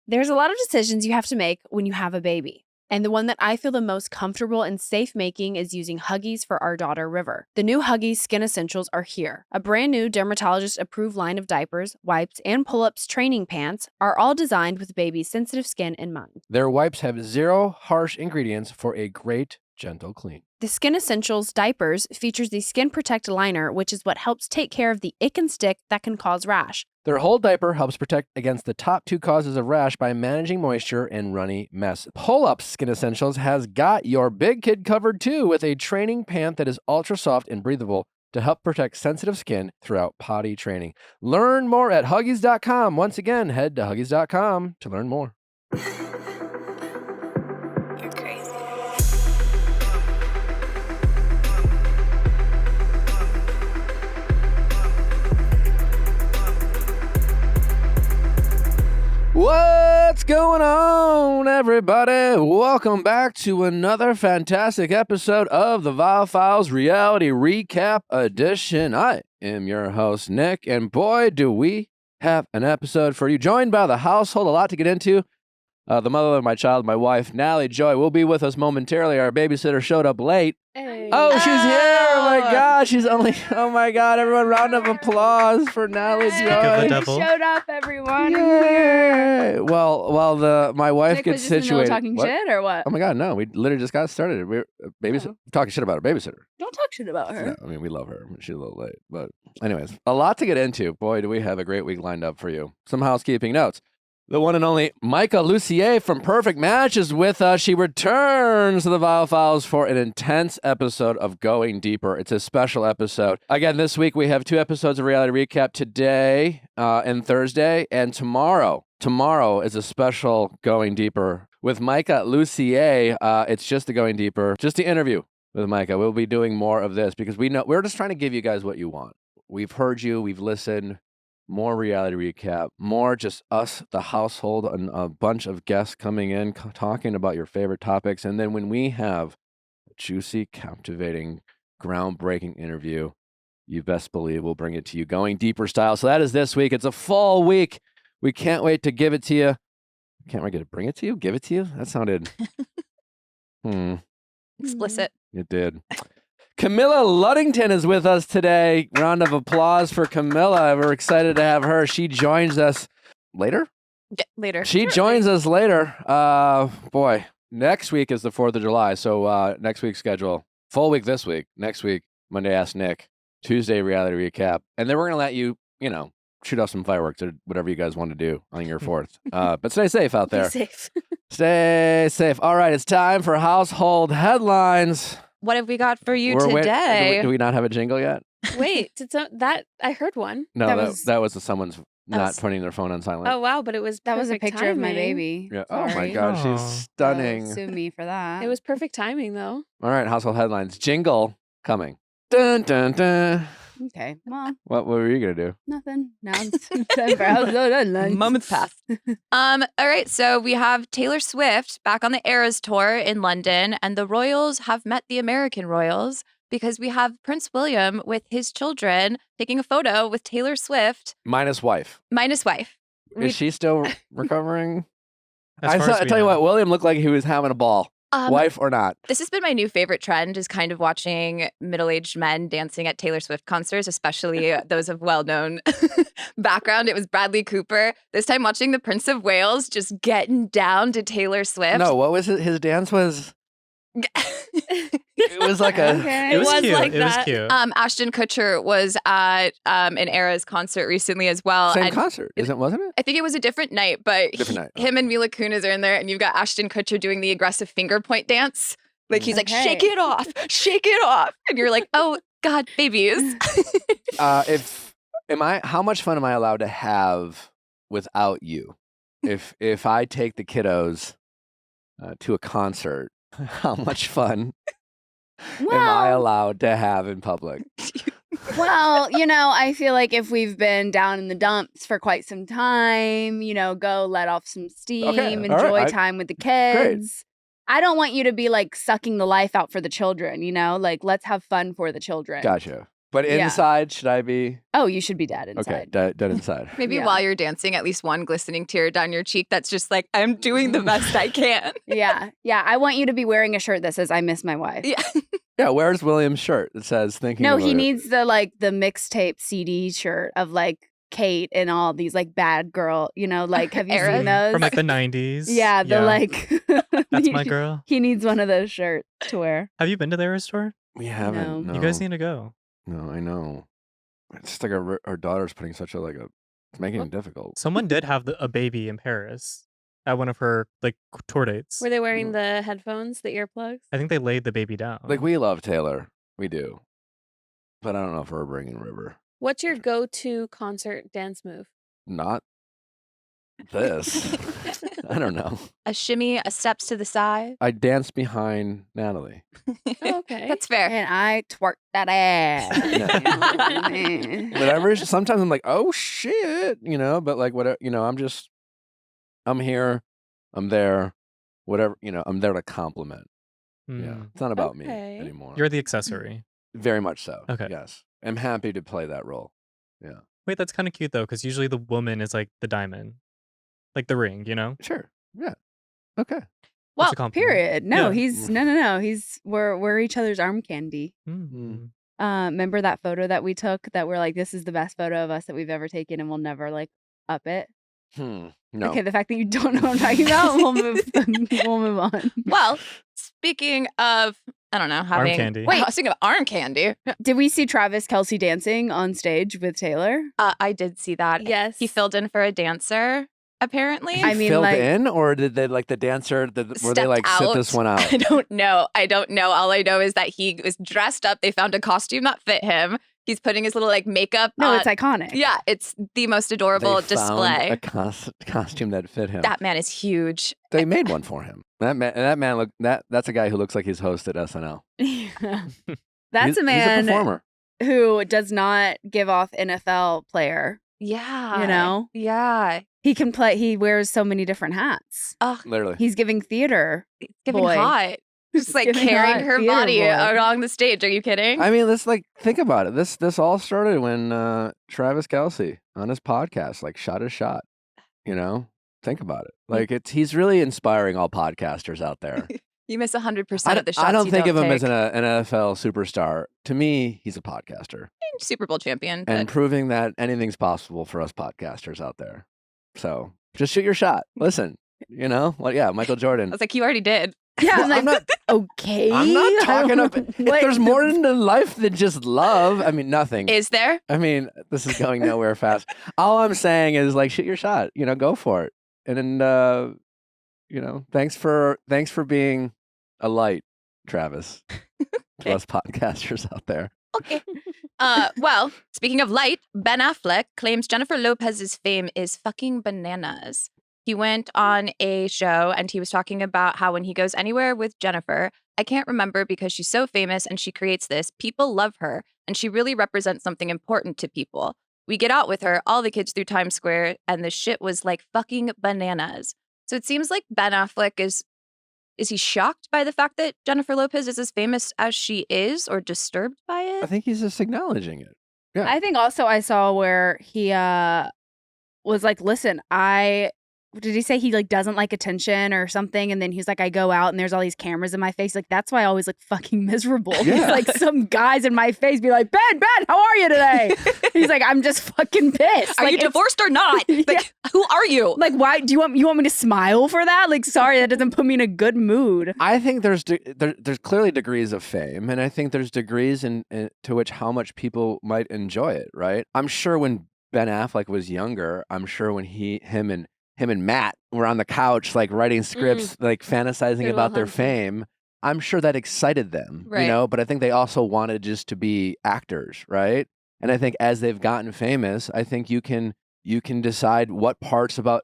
There's a lot of decisions you have to make when you have a baby. And the one that I feel the most comfortable and safe making is using Huggies for our daughter, River. The new Huggies Skin Essentials are here. A brand new dermatologist-approved line of diapers, wipes, and pull-ups training pants are all designed with baby's sensitive skin in mind. Their wipes have 0 harsh ingredients for a great, gentle clean. The Skin Essentials diapers features the Skin Protect liner, which is what helps take care of the ick and stick that can cause rash. Their whole diaper helps protect against the top 2 causes of rash by managing moisture and runny mess. Pull-Up Skin Essentials has got your big kid covered too with a training pant that is ultra soft and breathable to help protect sensitive skin throughout potty training. Learn more at Huggies.com. Once again, head to Huggies.com to learn more. You're crazy. What's going on, everybody? Welcome back to another fantastic episode of the Viall Files Reality Recap Edition. I am your host, Nick, and boy, do we have an episode for you. Joined by the household, a lot to get into. The mother of my child, my wife, Nally Joy, will be with us momentarily. Our babysitter showed up late. Hey. Oh, she's here! Oh my God, she's only. Oh my God! Everyone, round of applause for Nally Speak of the Joy. devil. Showed up, everyone. Yay! Well, while my wife Nick gets was just in the middle of situated. talking What? shit or what? Oh my God, no! We literally just got started. We're talking shit about our babysitter. Don't talk shit about her. Yeah, I mean, we love her. She's a little late, but anyways, a lot to get into. Boy, do we have a great week lined up for you. Some housekeeping notes. The one and only Micah Lucier from Perfect Match is with us. She returns to the Viall Files for an intense episode of Going Deeper. It's a special episode. Again, this week we have 2 episodes of Reality Recap today and Thursday, and tomorrow. Tomorrow is a special Going Deeper with Micah Lucier. It's just the Going Deeper, just the interview with Micah. We'll be doing more of this because we know we're just trying to give you guys what you want. We've heard you, we've listened. More reality recap, more just us, the household, and a bunch of guests coming in, talking about your favorite topics. And then when we have a juicy, captivating, groundbreaking interview, you best believe we'll bring it to you Going Deeper style. So that is this week. It's a fall week. We can't wait to give it to you. Can't wait to bring it to you? Give it to you? That sounded... Explicit. It did. Camilla Luddington is with us today. Round of applause for Camilla. We're excited to have her. She joins us later. Yeah, later. She joins us later. Boy, next week is the 4th of July. So next week's schedule, full week this week. Next week, Monday Ask Nick. Tuesday, Reality Recap. And then we're going to let you, shoot off some fireworks or whatever you guys want to do on your 4th. But stay safe out there. Be safe. Stay safe. All right, it's time for household headlines. What have we got for you Do today? we not have a jingle yet? Wait, that I heard one. No, that was someone's not was- putting their phone on silent. Oh wow, but it was That was a perfect picture of my timing. baby. Yeah. Oh my Sorry. God, she's Aw. stunning. Sue me for that. It was perfect timing though. All right, household headlines. Jingle coming. Dun dun dun. okay. Well, What were you gonna do? nothing. Now it's time for household headlines. Moments passed. All right, so we have Taylor Swift back on the Eras tour in London, and the royals have met the American royals because we have Prince William with his children taking a photo with Taylor Swift Minus wife. minus wife. Is she still recovering? As I far as we tell you know. what, William looked like he was having a ball. Wife or not. This has been my new favorite trend, is kind of watching middle-aged men dancing at Taylor Swift concerts, especially those of well-known background. It was Bradley Cooper. This time watching the Prince of Wales just getting down to Taylor Swift. No, what was it? His dance was. It was like a. Okay. It was was cute. like It was that. cute. Ashton Kutcher was at an Eras concert recently as well. Same and concert, wasn't it? I think it was a different night, but Different night. him and Mila Kunis are in there, and you've got Ashton Kutcher doing the aggressive finger point dance. Like he's like, Okay. shake it off, and you're like, oh God, babies. How much fun am I allowed to have without you? If I take the kiddos to a concert, how much fun am I Well, allowed to have in public? well, I feel like if we've been down in the dumps for quite some time, go let off some steam, Okay, all enjoy right. time with the kids. I don't want you to be like sucking the life out for the children, like let's have fun for the children. Gotcha. But Yeah. inside, should I be? Oh, you should be dead inside. Okay, dead inside. Maybe Yeah. while you're dancing, at least one glistening tear down your cheek that's just like, I'm doing the best I can. Yeah. I want you to be wearing a shirt that says "I miss my wife." Yeah. Yeah, where's William's shirt that says thinking No, about he it? needs the mixtape CD shirt of Kate and all these bad girl. Have you Eras? seen those? From the 90s. Yeah, That's my girl. He needs one of those shirts to wear. Have you been to the Eras store? We haven't. No. No. You guys need to go. No, I know. It's just like our daughter's putting such a it's making it difficult. Someone did have a baby in Paris at one of her tour dates. Were they wearing the headphones, the earplugs? I think they laid the baby down. We love Taylor, we do, but I don't know if we're bringing River. What's your go-to concert dance move? Not this. I don't know. A shimmy, a steps to the side. I dance behind Natalie. Oh, okay. That's fair. And I twerk that ass. Whatever. Sometimes I'm like, oh shit, but whatever, I'm here, I'm there, whatever, I'm there to compliment. Yeah, Mm. it's not about me Okay. anymore. You're the accessory. Very much so. Okay. Yes, I'm happy to play that role. Yeah. Wait, that's kind of cute though, because usually the woman is the diamond, the ring, Sure. Yeah. Okay. Well, That's a compliment. Period. No, Yeah. he's no. We're each other's arm candy. Mm. Remember that photo that we took that we're this is the best photo of us that we've ever taken, and we'll never up it. No. Okay, the fact that you don't know what I'm talking about, we'll move on. Well, speaking of, I don't know, having candy. Wait, speaking of arm candy, Did we see Travis Kelce dancing on stage with Taylor? I did see that. Yes. He filled in for a dancer, apparently. I mean, filled in, or did they the dancer? Were they Stepped sit out. this one out? I don't know. All I know is that he was dressed up. They found a costume that fit him. He's putting his little makeup No, on. it's iconic. Yeah, it's the most adorable They found display. a costume that fit him. That man is huge. They made one for him. That man look that's a guy who looks like he's hosted SNL. That's He's a man He's a performer. who does not give off NFL player. Yeah. Yeah. He can play. He wears so many different hats. Oh, Literally. He's giving theater. it's giving Boy. hot. Just Giving carrying hot her theater body boy. along the stage. Are you kidding? I mean, let's think about it. This all started when Travis Kelce on his podcast shot his shot. Think about it. He's really inspiring all podcasters out there. You miss 100% of the shots. I don't you think of him take. as an NFL superstar. To me, he's a podcaster Super Bowl champion. and But proving that anything's possible for us podcasters out there. So just shoot your shot. Listen, Michael Jordan. I was like, you already did. Yeah, Well, I'm not. okay. I'm not talking about. If What- there's more to life than just love. I mean, nothing. Is there? I mean, this is going nowhere fast. All I'm saying is shoot your shot. Go for it. And then, thanks for being a light, Travis, to us podcasters out there. Okay. Well, speaking of light, Ben Affleck claims Jennifer Lopez's fame is fucking bananas. He went on a show and he was talking about how when he goes anywhere with Jennifer, I can't remember because she's so famous and she creates this, people love her and she really represents something important to people. We get out with her, all the kids through Times Square, and the shit was fucking bananas. So it seems like Ben Affleck is he shocked by the fact that Jennifer Lopez is as famous as she is or disturbed by I it? think he's just acknowledging it. I think also I saw where he was listen, did he say he doesn't like attention or something? And then he's I go out and there's all these cameras in my face. That's why I always look fucking miserable. Yeah. He's some guys in my face be Ben, how are you today? He's I'm just fucking pissed. Are you it's- divorced or not? Yeah. Who are you? Why do you want me to smile for that? Sorry, that doesn't put me in a good mood. I think there's clearly degrees of fame, and I think there's degrees to which how much people might enjoy it. Right? I'm sure when Ben Affleck was younger, I'm sure when him and Matt were on the couch, writing scripts, fantasizing Good about little their hunting. fame. I'm sure that excited them, Right. But I think they also wanted just to be actors, right? And I think as they've gotten famous, I think you can decide what parts about,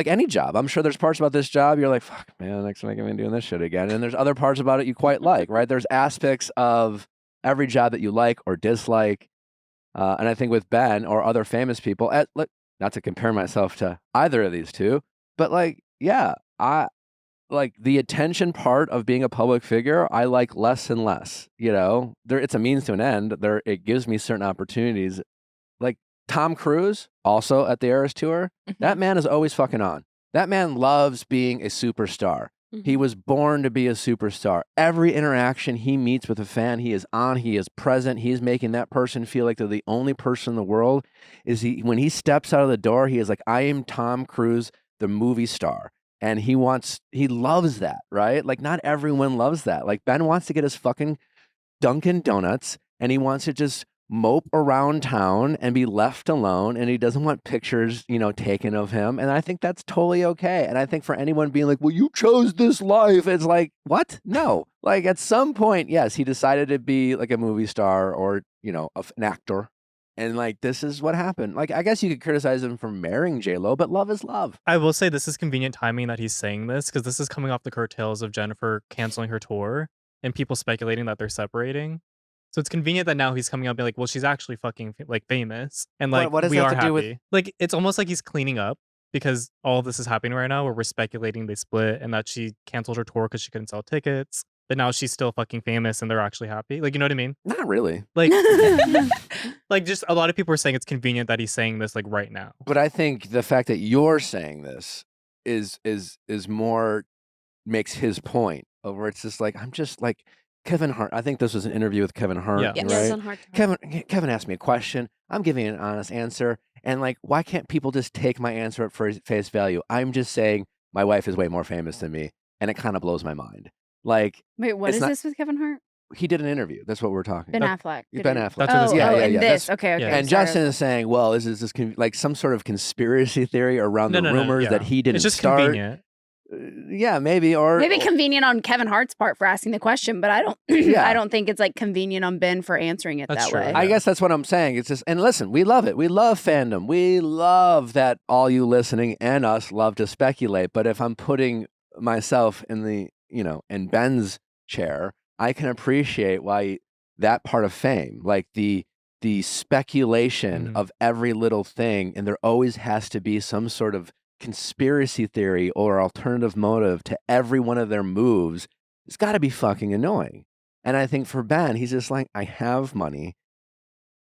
any job. I'm sure there's parts about this job you're fuck, man, next week I'm gonna be doing this shit again. And there's other parts about it you quite like, right? There's aspects of every job that you like or dislike. And I think with Ben or other famous people, not to compare myself to either of these two, but like the attention part of being a public figure, I like less and less. You know, it's a means to an end. It gives me certain opportunities. Like Tom Cruise, also at the Eras Tour, that man is always fucking on. That man loves being a superstar. He was born to be a superstar. Every interaction he meets with a fan, he is on, he is present, he is making that person feel like they're the only person in the world. When he steps out of the door, he is like, I am Tom Cruise, the movie star. And he loves that, right? Like not everyone loves that. Like Ben wants to get his fucking Dunkin' Donuts and he wants to just mope around town and be left alone, and he doesn't want pictures, taken of him. And I think that's totally okay. And I think for anyone being like, well, you chose this life, it's like, what? No. Like at some point, yes, he decided to be like a movie star or, an actor. And like, this is what happened. Like, I guess you could criticize him for marrying JLo, but love is love. I will say this is convenient timing that he's saying this because this is coming off the coattails of Jennifer canceling her tour and people speculating that they're separating. So it's convenient that now he's coming up and being like, well, she's actually fucking famous. And like, what does we that are have to do happy. with- Like, it's almost like he's cleaning up because all of this is happening right now where we're speculating they split and that she canceled her tour because she couldn't sell tickets. But now she's still fucking famous and they're actually happy. Like, you know what I mean? Not really. Like, like just a lot of people are saying it's convenient that he's saying this like right now. But I think the fact that you're saying this is more makes his point of where it's just like, I'm just like, Kevin Hart, I think this was an interview with Kevin Hart, Yeah. Yes. right? On Hard Time. Kevin asked me a question. I'm giving an honest answer. And like, why can't people just take my answer at face value? I'm just saying my wife is way more famous than me. And it kind of blows my mind. Like, Wait, what It's is not- this with Kevin Hart? he did an interview. That's what we're talking Ben about. Affleck. Ben Affleck. That's what this- yeah, in yeah. this. That's- Okay. yeah. And sorry. Justin is saying, well, is this like some sort of conspiracy theory around No, the no, no, rumors yeah. that he didn't It's just start? convenient. Yeah, maybe. Or Maybe convenient on Kevin Hart's part for asking the question, but I don't. Yeah. I don't think it's like convenient on Ben for answering it That's that true. way. I Yeah. guess that's what I'm saying. It's just, and listen, we love it. We love fandom. We love that all you listening and us love to speculate. But if I'm putting myself in in Ben's chair, I can appreciate why that part of fame, like the speculation Mhm. of every little thing, and there always has to be some sort of conspiracy theory or alternative motive to every one of their moves. It's got to be fucking annoying. And I think for Ben, he's just like, I have money.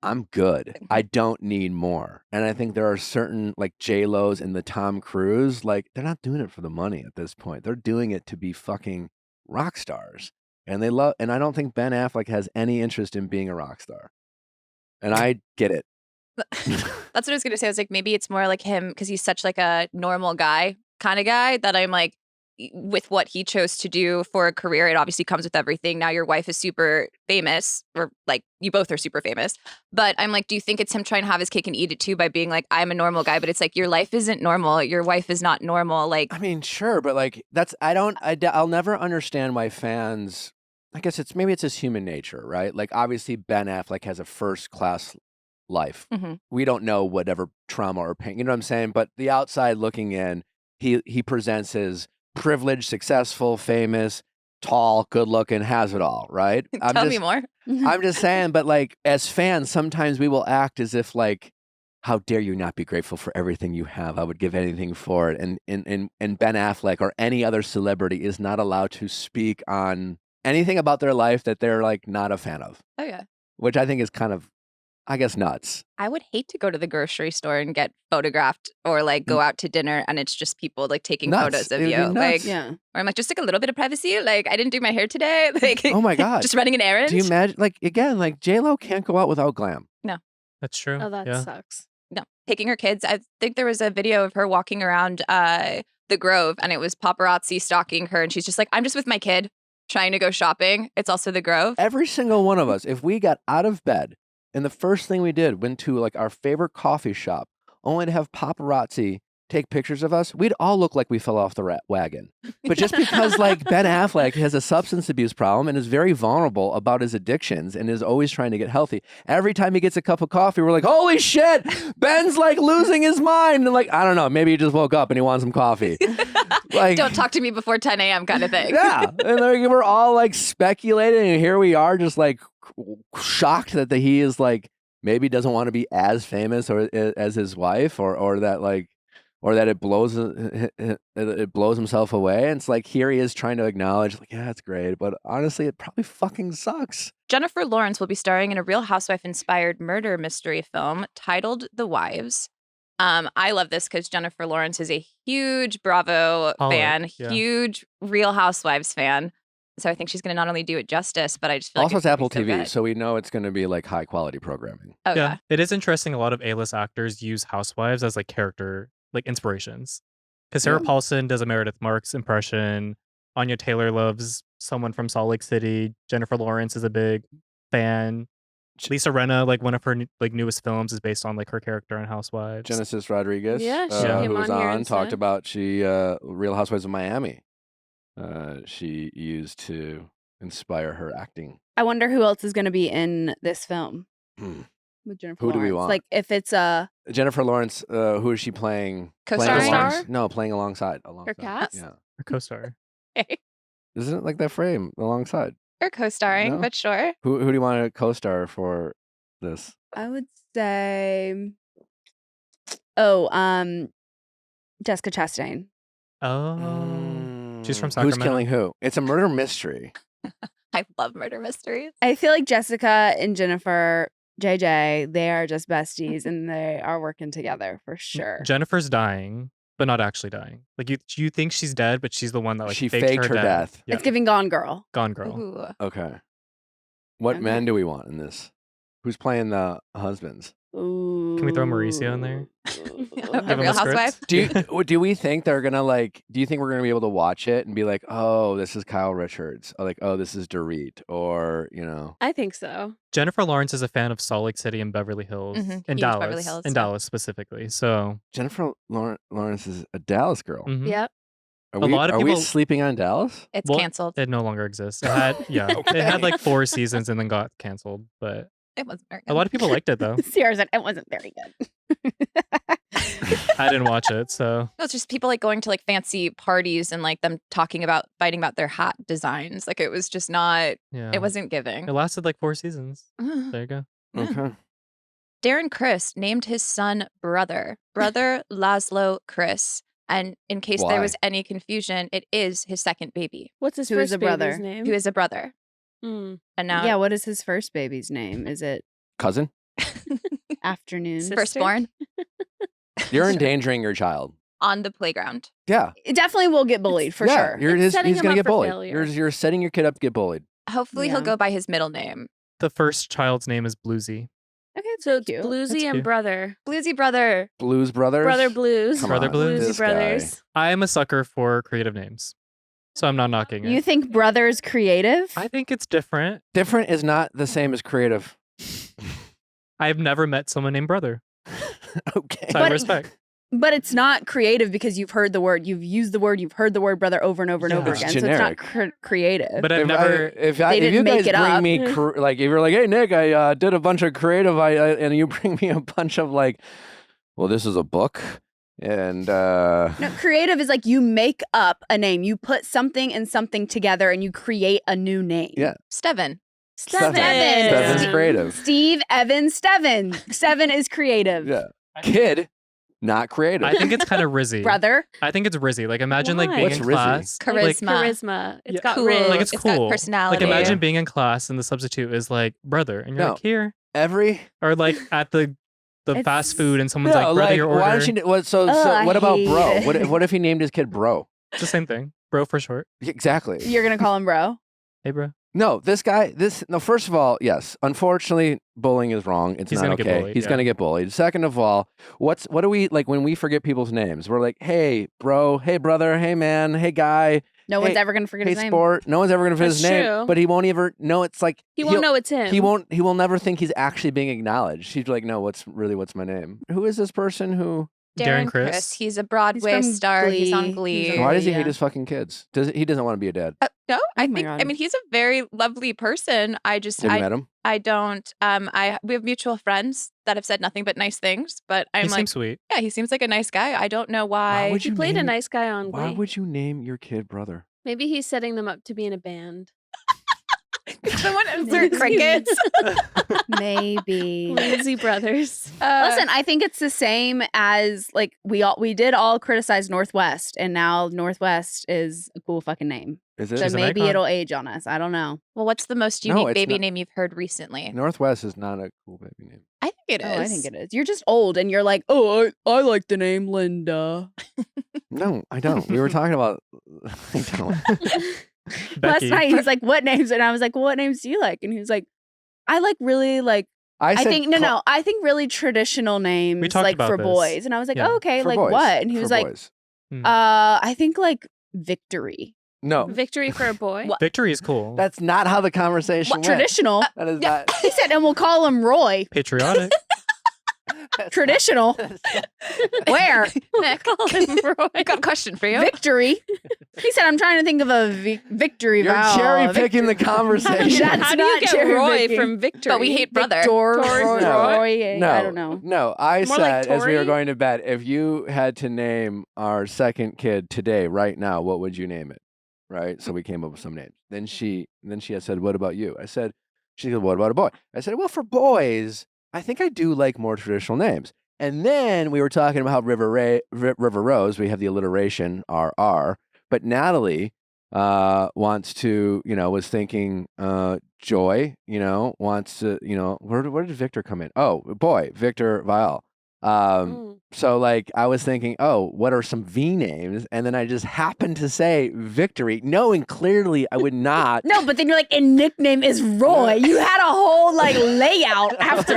I'm good. I don't need more. And I think there are certain like JLo's and the Tom Cruise, like they're not doing it for the money at this point. They're doing it to be fucking rock stars. And I don't think Ben Affleck has any interest in being a rock star. And I get it. That's what I was gonna say. I was like, maybe it's more like him because he's such like a normal guy kind of guy that I'm like, with what he chose to do for a career, it obviously comes with everything. Now your wife is super famous, or like you both are super famous. But I'm like, do you think it's him trying to have his cake and eat it too by being like, I'm a normal guy? But it's like your life isn't normal. Your wife is not normal. Like, I mean, sure, but like I'll never understand why fans. I guess maybe it's just human nature, right? Like obviously Ben Affleck has a first class life. Mhm. We don't know whatever trauma or pain, you know what I'm saying? But the outside looking in, he presents as privileged, successful, famous, tall, good looking, has it all, right? tell me more. I'm just saying, but like as fans, sometimes we will act as if like, how dare you not be grateful for everything you have? I would give anything for it. And Ben Affleck or any other celebrity is not allowed to speak on anything about their life that they're like not a fan of, Oh yeah. which I think is kind of, I guess, nuts. I would hate to go to the grocery store and get photographed or like go out to dinner and it's just people like taking Nuts. photos of It would be you. Like, nuts. Yeah. or I'm like, just like a little bit of privacy. Like, I didn't do my hair today. Like, Oh my God. just running an errand. Do you imagine, like, again, like JLo can't go out without glam. That's true. Oh, that yeah. sucks. No, taking her kids. I think there was a video of her walking around the Grove and it was paparazzi stalking her. And she's just like, I'm just with my kid trying to go shopping. It's also the Grove. Every single one of us, if we got out of bed and the first thing we did went to like our favorite coffee shop, only to have paparazzi take pictures of us, we'd all look like we fell off the wagon. But just because like Ben Affleck has a substance abuse problem and is very vulnerable about his addictions and is always trying to get healthy, every time he gets a cup of coffee, we're like, holy shit, Ben's like losing his mind. And like, I don't know, maybe he just woke up and he wants some coffee. Like, Don't talk to me before 10 a.m. kind of thing. yeah. And like, we're all like speculating and here we are just like shocked that he is like, maybe doesn't want to be as famous or as his wife or that like, or that it blows himself away. And it's like here he is trying to acknowledge, like, yeah, it's great, but honestly, it probably fucking sucks. Jennifer Lawrence will be starring in a Real Housewife-inspired murder mystery film titled The Wives. I love this because Jennifer Lawrence is a huge Bravo fan, huge Real Housewives fan. So I think she's going to not only do it justice, but I just feel also, like it's Apple TV, good. so we know it's going to be like high quality programming. Oh, yeah. It is interesting. A lot of A-list actors use housewives as like character, like inspirations. Because Sarah Paulson does a Meredith Marks impression. Anya Taylor loves someone from Salt Lake City. Jennifer Lawrence is a big fan. Lisa Rinna, like one of her like newest films, is based on like her character on Housewives. Genesis Rodriguez, she who came was on here on, and talked said- about Real Housewives of Miami. She used to inspire her acting. I wonder who else is going to be in this film Hmm. with Jennifer Who do we Lawrence. want? Like if it's Jennifer Lawrence, who is she playing? Co-starring? No, playing alongside. Her cast? Yeah. Her co-star. Isn't it like that frame alongside? Or co-starring, No. but sure. Who do you want to co-star for this? I would say Jessica Chastain. Oh. She's from Who's Sacramento. killing who? It's a murder mystery. I love murder mysteries. I feel like Jessica and Jennifer JJ, they are just besties and they are working together for sure. Jennifer's dying, but not actually dying. Like you think she's dead, but she's the one that like She faked her death. Yeah. It's giving Gone Girl. Gone Girl. Ooh. Okay. What Okay. men do we want in this? Who's playing the husbands? Ooh. Can we throw Mauricio in there? A Give him Real a script? Housewife? Do we think they're gonna do you think we're gonna be able to watch it and be like, oh, this is Kyle Richards, or like, oh, this is Dorit, or I think so. Jennifer Lawrence is a fan of Salt Lake City and Beverly Hills. Mhm. And Huge Dallas. Beverly Hills, and yeah. Dallas specifically. So Jennifer Lawrence is a Dallas girl. mhm. Yep. Are A lot of we people- sleeping on Dallas? It's Well, canceled. It no longer exists. It had Okay. it had like 4 seasons and then got canceled. But It wasn't very a lot of people liked it though. Sierra said it wasn't very good. I didn't watch it, so No, it's just people like going to like fancy parties and like them fighting about their hat designs. Like it was just not, yeah. it wasn't giving. It lasted like 4 seasons. Ugh. There you go. Okay. Daren Criss named his son Brother Laszlo Criss. And in case there Why? was any confusion, it is his second baby, What's his Who is first a brother? baby's name? who is a brother. Mm. And now Yeah, what is his first baby's name? Is it Cousin, Afternoon? Sister? firstborn you're endangering your child. on the playground. Yeah. It definitely will get bullied for Yeah, sure. It's setting he's him gonna up get for bullied. failure. You're setting your kid up to get bullied. Hopefully he'll Yeah. go by his middle name. The first child's name is Bluesy. Okay, So it's cute. Bluesy That's and cute. Brother. Bluesy Brother. Blues Brothers. Brother Blues. Come Brother on, Blues. this Bluesy guy. Brothers. I am a sucker for creative names. So I'm not knocking it. You think Brother's creative? I think it's different. Different is not the same as creative. I've never met someone named Brother. Okay. So I But- respect. But it's not creative because you've heard the word, you've used the word, you've heard the word brother over and over and Yeah. over It's again. generic. So it's not creative. But I've never if They you didn't guys make it bring up. me like if you're like, hey Nick, I did a bunch of creative, and you bring me a bunch of like, well, this is a book, and No, creative is like you make up a name. You put something and something together and you create a new name. Yeah. Steven. Steven. Steven. Steven's creative. Steve, Evan, Steven. Steven is creative. Yeah. Kid, not creative. I think it's kind of rizzy. Brother. I think it's rizzy. Like imagine like Why? being What's in rizzy? class. Charisma. Like, Charisma. It's Yeah. got Cool. rizz. like it's It's cool. got personality. Like imagine being in class and the substitute is like brother, and you're No. like here, Every or like at the It's- fast food, and someone's no, like brother, your order. why don't you? What? So I what about hate bro? it. What if he named his kid bro? It's the same thing, bro for short. Exactly. You're going to call him bro? Hey, bro. No, this guy. No. First of all, yes. Unfortunately, bullying is wrong. It's He's not gonna get okay. bullied, He's yeah. gonna get bullied. Second of all, what do we like when we forget people's names? We're like, hey, bro, hey, brother, hey, man, hey, guy, No one's Hey- ever going to forget hey, his name. sport. No one's ever gonna forget his That's name, true. but he won't ever. No, it's like He won't know it's him. He won't. He will never think he's actually being acknowledged. He's like, no, what's my name? Who is this person who? Daren Daren Criss. Criss. He's a Broadway from star. He's on Glee. Glee. Why does he yeah. hate his fucking kids? He doesn't want to be a dad? No, I my think. God. I mean, he's a very lovely person. I just, Have you met him? I don't. We have mutual friends that have said nothing but nice things. But I'm He like, seems sweet. yeah, he seems like a nice guy. I don't know why. would He you played a name- nice guy on Glee. Why would you name your kid brother? Maybe he's setting them up to be in a band. Someone insert crickets. Maybe. Lindsay Brothers. Listen, I think it's the same as like we did all criticize Northwest, and now Northwest is a cool fucking name. Is So it? She's an maybe icon. it'll age on us. I don't know. Well, what's the most No, unique it's baby not. name you've heard recently? Northwest is not a cool baby name. I think it is. Oh, I think it is. You're just old, and you're like, oh, I like the name Linda. No, I don't. We were talking about. I don't. Last Becky. night he was like, "What names?" And I was like, well, "What names do you like?" And he was like, "I like really like." I said think I think really traditional names talked like about for this. boys. And I was like, Yeah. oh, okay, for like boys, what? And he for was like, boys. I think like Victory. No, Victory for a boy. Victory is cool. that's not how the conversation What went. traditional? That is Yeah. not. He said, and we'll call him Roy. Patriotic. Traditional. Where? Nick, Call him Roy. I got a question for you. Victory. He said, I'm trying to think of a victory You're vow. cherry picking the Victory. conversation. That's How do you not get cherry Roy picking. from Victory? But we hate brother. Victor, Roy, No. Roy, No, I don't know. No, I More like said as we were Tory? going to bed, if you had to name our second kid today, right now, what would you name it? Right. So we came up with some names. Then she had said, "What about you?" She said, "What about a boy?" I said, "Well, for boys, I think I do like more traditional names." And then we were talking about how River Rose, we have the alliteration RR, but Natalie wants to, was thinking Joy, wants to, where did Victor come in? Oh, boy, Victor Viall. So like I was thinking, oh, what are some V names? And then I just happened to say Victory, knowing clearly I would not. No, but then you're like, and nickname is Roy. You had a whole like layout after.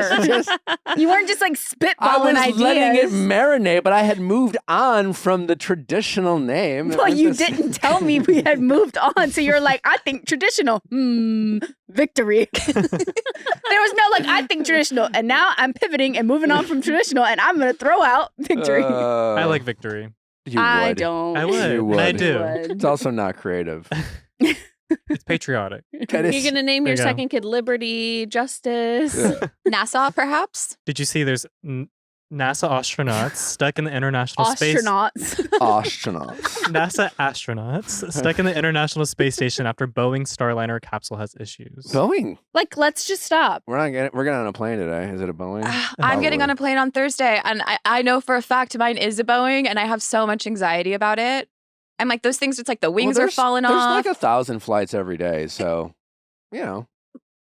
You weren't just like spitballing I was ideas. letting it marinate, but I had moved on from the traditional name. Well, you didn't tell me we had moved on. So you're like, I think traditional. Victory. There was no like, I think traditional. And now I'm pivoting and moving on from traditional, and I'm going to throw out victory. I like Victory. You I would. don't. I would. You And I would. do. You would. It's also not creative. It's patriotic. That You're is- gonna name There your you go. second kid Liberty, Justice. Yeah. Nassau, perhaps? Did you see there's NASA astronauts stuck in the International Space Astronauts. Astronauts. NASA astronauts stuck in the International Space Station after Boeing Starliner capsule has issues. Boeing. Like, let's just stop. We're getting on a plane today. Is it a Boeing? I'm getting Probably. on a plane on Thursday, and I know for a fact mine is a Boeing, and I have so much anxiety about it. I'm like, those things, it's like the wings are falling There's off. like 1,000 flights every day, so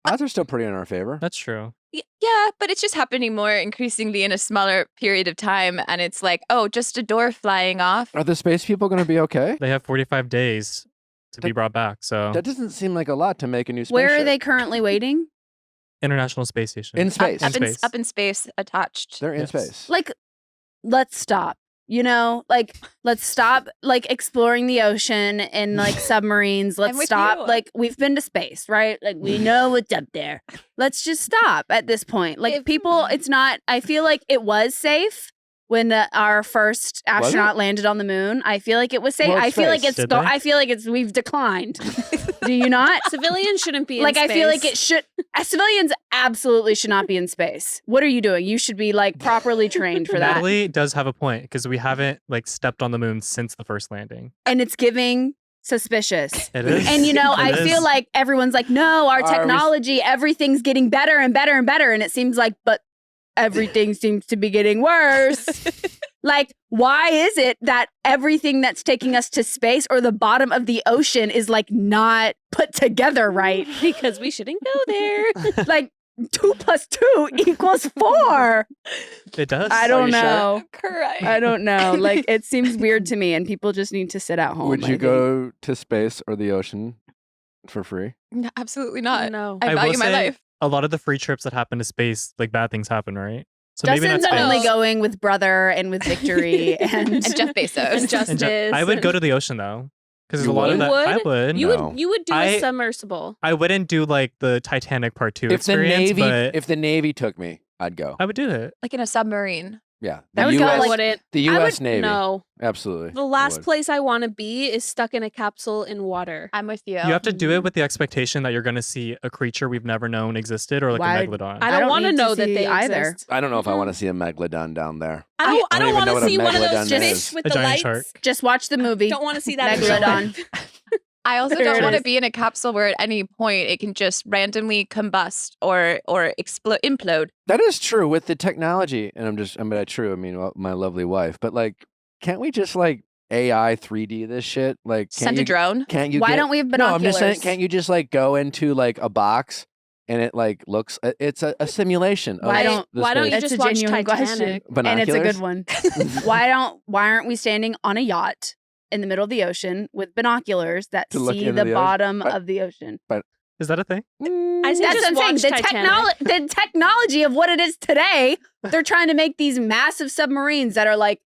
odds are still pretty in our favor. That's true. Yeah, but it's just happening more increasingly in a smaller period of time, and it's like, oh, just a door flying off. Are the space people going to be okay? They have 45 days to be brought back. So That doesn't seem like a lot to make a new spaceship. Where are they currently waiting? International Space Station. In space. Up, In space. up in space, attached. They're in Yes. space. Like, let's stop. Like, let's stop like exploring the ocean in like submarines. Let's with stop. you. Like, we've been to space, right? Like, we know what's up there. Let's just stop at this point. Like, If- people, it's not, I feel like it was safe when our first Was it? astronaut landed on the moon. I feel like it was safe. Well, I feel like space. it's, Did they? I feel like we've declined. Do you not? Civilians shouldn't be in Like, space. I feel like it should. Civilians absolutely should not be in space. What are you doing? You should be like properly trained for that. Natalie does have a point because we haven't like stepped on the moon since the first landing. And it's giving suspicious. It is. And It I feel is. like everyone's like, no, our Are we- technology, everything's getting better and better and better. And it seems like, but everything seems to be getting worse. Like, why is it that everything that's taking us to space or the bottom of the ocean is like not put together right? because we shouldn't go there. Like 2 + 2 = 4. It does. I don't you sure? know. Correct. I don't know. Like, it seems weird to me, and people just need to sit at home. Would I you think. go to space or the ocean for free? No, absolutely not. No. I will value my say, life. A lot of the free trips that happen to space, like bad things happen, right? So maybe Justin's not space. only going with Brother and with Victory and And Jeff Bezos. And Justice. I would go to the ocean though, because there's You a lot would? of that. You would? I would. You No. would do I- a submersible. I wouldn't do like the Titanic Part 2 If the experience, Navy, but if the Navy took me, I'd go. I would do it. Like in a submarine. Yeah, I the would go, US, like- Wouldn't. the I U.S. would- Navy. No. Absolutely. The I last would. place I want to be is stuck in a capsule in water. I'm with you. You have to do it with the expectation that you're going to see a creature we've never known existed, or like Why- a megalodon. I don't want to need to know that see they either. exist. I don't know if I want to see a megalodon down there. I I don't don't even want know to what a see one of megalodon those is. fish with A the giant lights. shark. just watch the movie. Don't want to see that. in real Megalodon. life. I also There don't it want to is. be in a capsule where at any point it can just randomly combust or implode. That is true with the technology, and true. I mean, well, my lovely wife, but like, can't we just like AI 3D this shit? Like, Send a drone. Can't you? Why don't we have No, I'm just saying, binoculars? can't you just like go into like a box and it like looks? It's a simulation. Of Why don't- the why don't you space. That's just a watch genuine Titanic? question. And it's a good Binoculars? one. Why aren't we standing on a yacht in the middle of the ocean with binoculars that To look see into the the ocean? bottom But- of the ocean? Is that a thing? I say That's just what I'm saying. watch The, Titanic. the technology of what it is today, they're trying to make these massive submarines that are like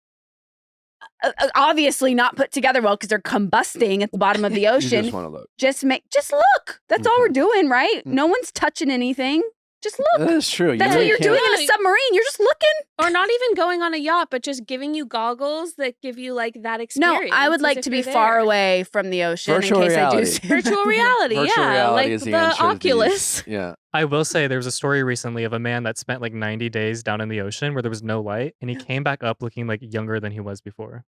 obviously not put together well because they're combusting at the bottom of the You ocean. just want to look. Just look. That's all we're Okay. doing, right? Mm. No one's touching anything. Just look. That is true. You That's really what you're can't- doing in a No, submarine. You're just looking. Or not even going on a yacht, but just giving you goggles that give you like that No, experience. I would as like if to be you're far there. away from the ocean Virtual in case I do reality. see Virtual reality, Virtual yeah, reality like is the the answer to these- Oculus. Yeah. I will say there was a story recently of a man that spent like 90 days down in the ocean where there was no light, and he came back up looking like younger than he was before.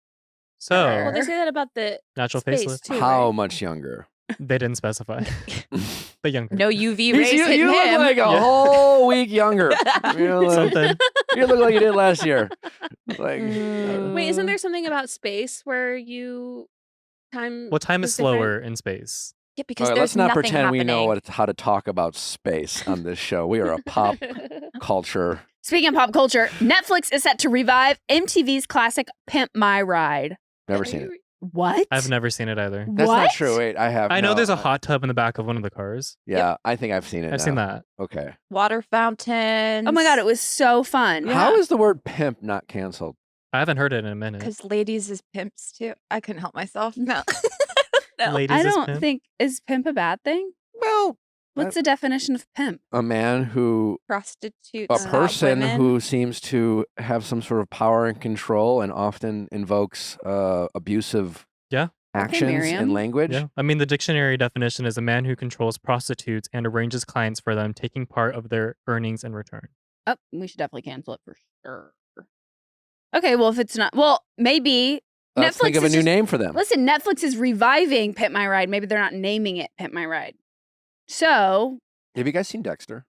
So Well, they say that about the natural space facelift. too. How right? much younger? They didn't specify, but younger. No UV rays you hitting look him. like a Yeah. whole week younger. You look, Something. you look like you did last year. Like, Wait, isn't there something about space where you time? Well, time is different? slower in space. Yeah, because all right, there's let's not nothing pretend happening. we know how to talk about space on this show. We are a pop culture. Speaking of pop culture, Netflix is set to revive MTV's classic Pimp My Ride. Never seen it. What? I've never seen it either. That's What? not true. Wait, I have. I know no, there's a hot tub in the back of one of the cars. Yeah, I think I've seen it. I've seen now. that. Okay. Water fountains. Oh my God, it was so fun. How is the word pimp not canceled? I haven't heard it in a minute. Because ladies is pimps too. I couldn't help myself. No. No. Ladies I is don't pimp. think, is pimp a bad thing? Well, What's the definition of pimp? a man who, Prostitutes. a stop person women. who seems to have some sort of power and control and often invokes abusive Yeah. actions Miriam. and language. Yeah. I mean, the dictionary definition is a man who controls prostitutes and arranges clients for them, taking part of their earnings in return. Oh, we should definitely cancel it for sure. Okay, well, if it's not, well, maybe Let's think Netflix of a is new just- name for them. Listen, Netflix is reviving Pimp My Ride. Maybe they're not naming it Pimp My Ride. So, Have you guys seen Dexter?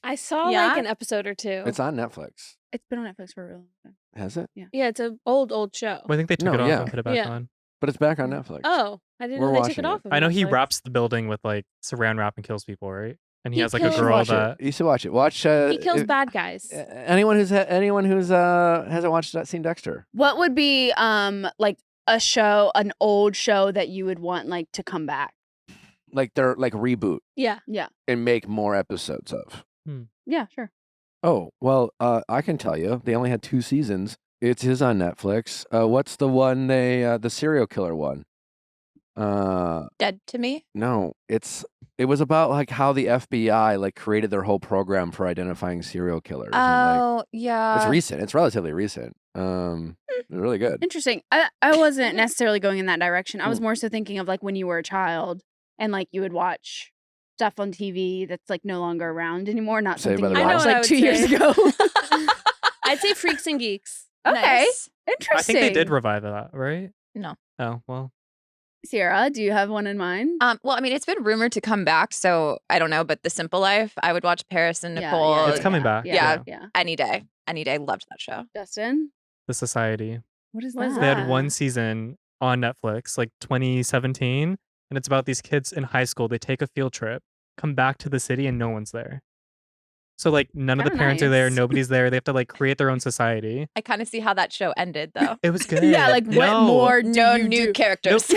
I saw Yeah? like an episode or two. It's on Netflix. it's been on Netflix for a really long time. Has it? Yeah, it's an old show. Well, I think they took No, it off yeah. and put it back Yeah. on. But it's back on Netflix. Oh, I didn't We're know they took watching it it. off. Of I know he Netflix. wraps the building with like saran wrap and kills people, right? And he He has like kills- a You should girl watch that it. You should watch it. Watch. He kills if- bad guys. Anyone who's hasn't watched seen Dexter. What would be like a show, an old show that you would want like to come back? Like they're like reboot Yeah. and make more episodes of. Yeah, sure. Oh well, I can tell you they only had 2 seasons. It is on Netflix. What's the one the serial killer one? Dead to me. No, it was about like how the FBI like created their whole program for identifying serial killers. and, like, Oh, yeah. it's recent. It's relatively recent. It's really good. Interesting. I wasn't necessarily going in that direction. I was Hmm. more so thinking of like when you were a child and like you would watch stuff on TV that's like no longer around anymore. Not Saved something by you the I know watched what I like would 2 years say. ago. I'd say Freaks and Geeks. Okay. Nice. Interesting. I think they did revive that, right? No. Oh, well. Sierra, do you have one in mind? Well, I mean, it's been rumored to come back, so I don't know. But The Simple Life, I would watch Paris and Yeah, Nicole It's coming back. Yeah. Yeah. any day. Any day. Loved that show. Justin, The Society. what is What is that? They had Ah. one season on Netflix, like 2017, and it's about these kids in high school. They take a field trip, come back to the city, and no one's there. So like none of the Oh, parents are there, nice. nobody's there. They have to like create their own society. I kind of see how that show ended, though. It was good. Yeah, like what No. more do No you new do? characters.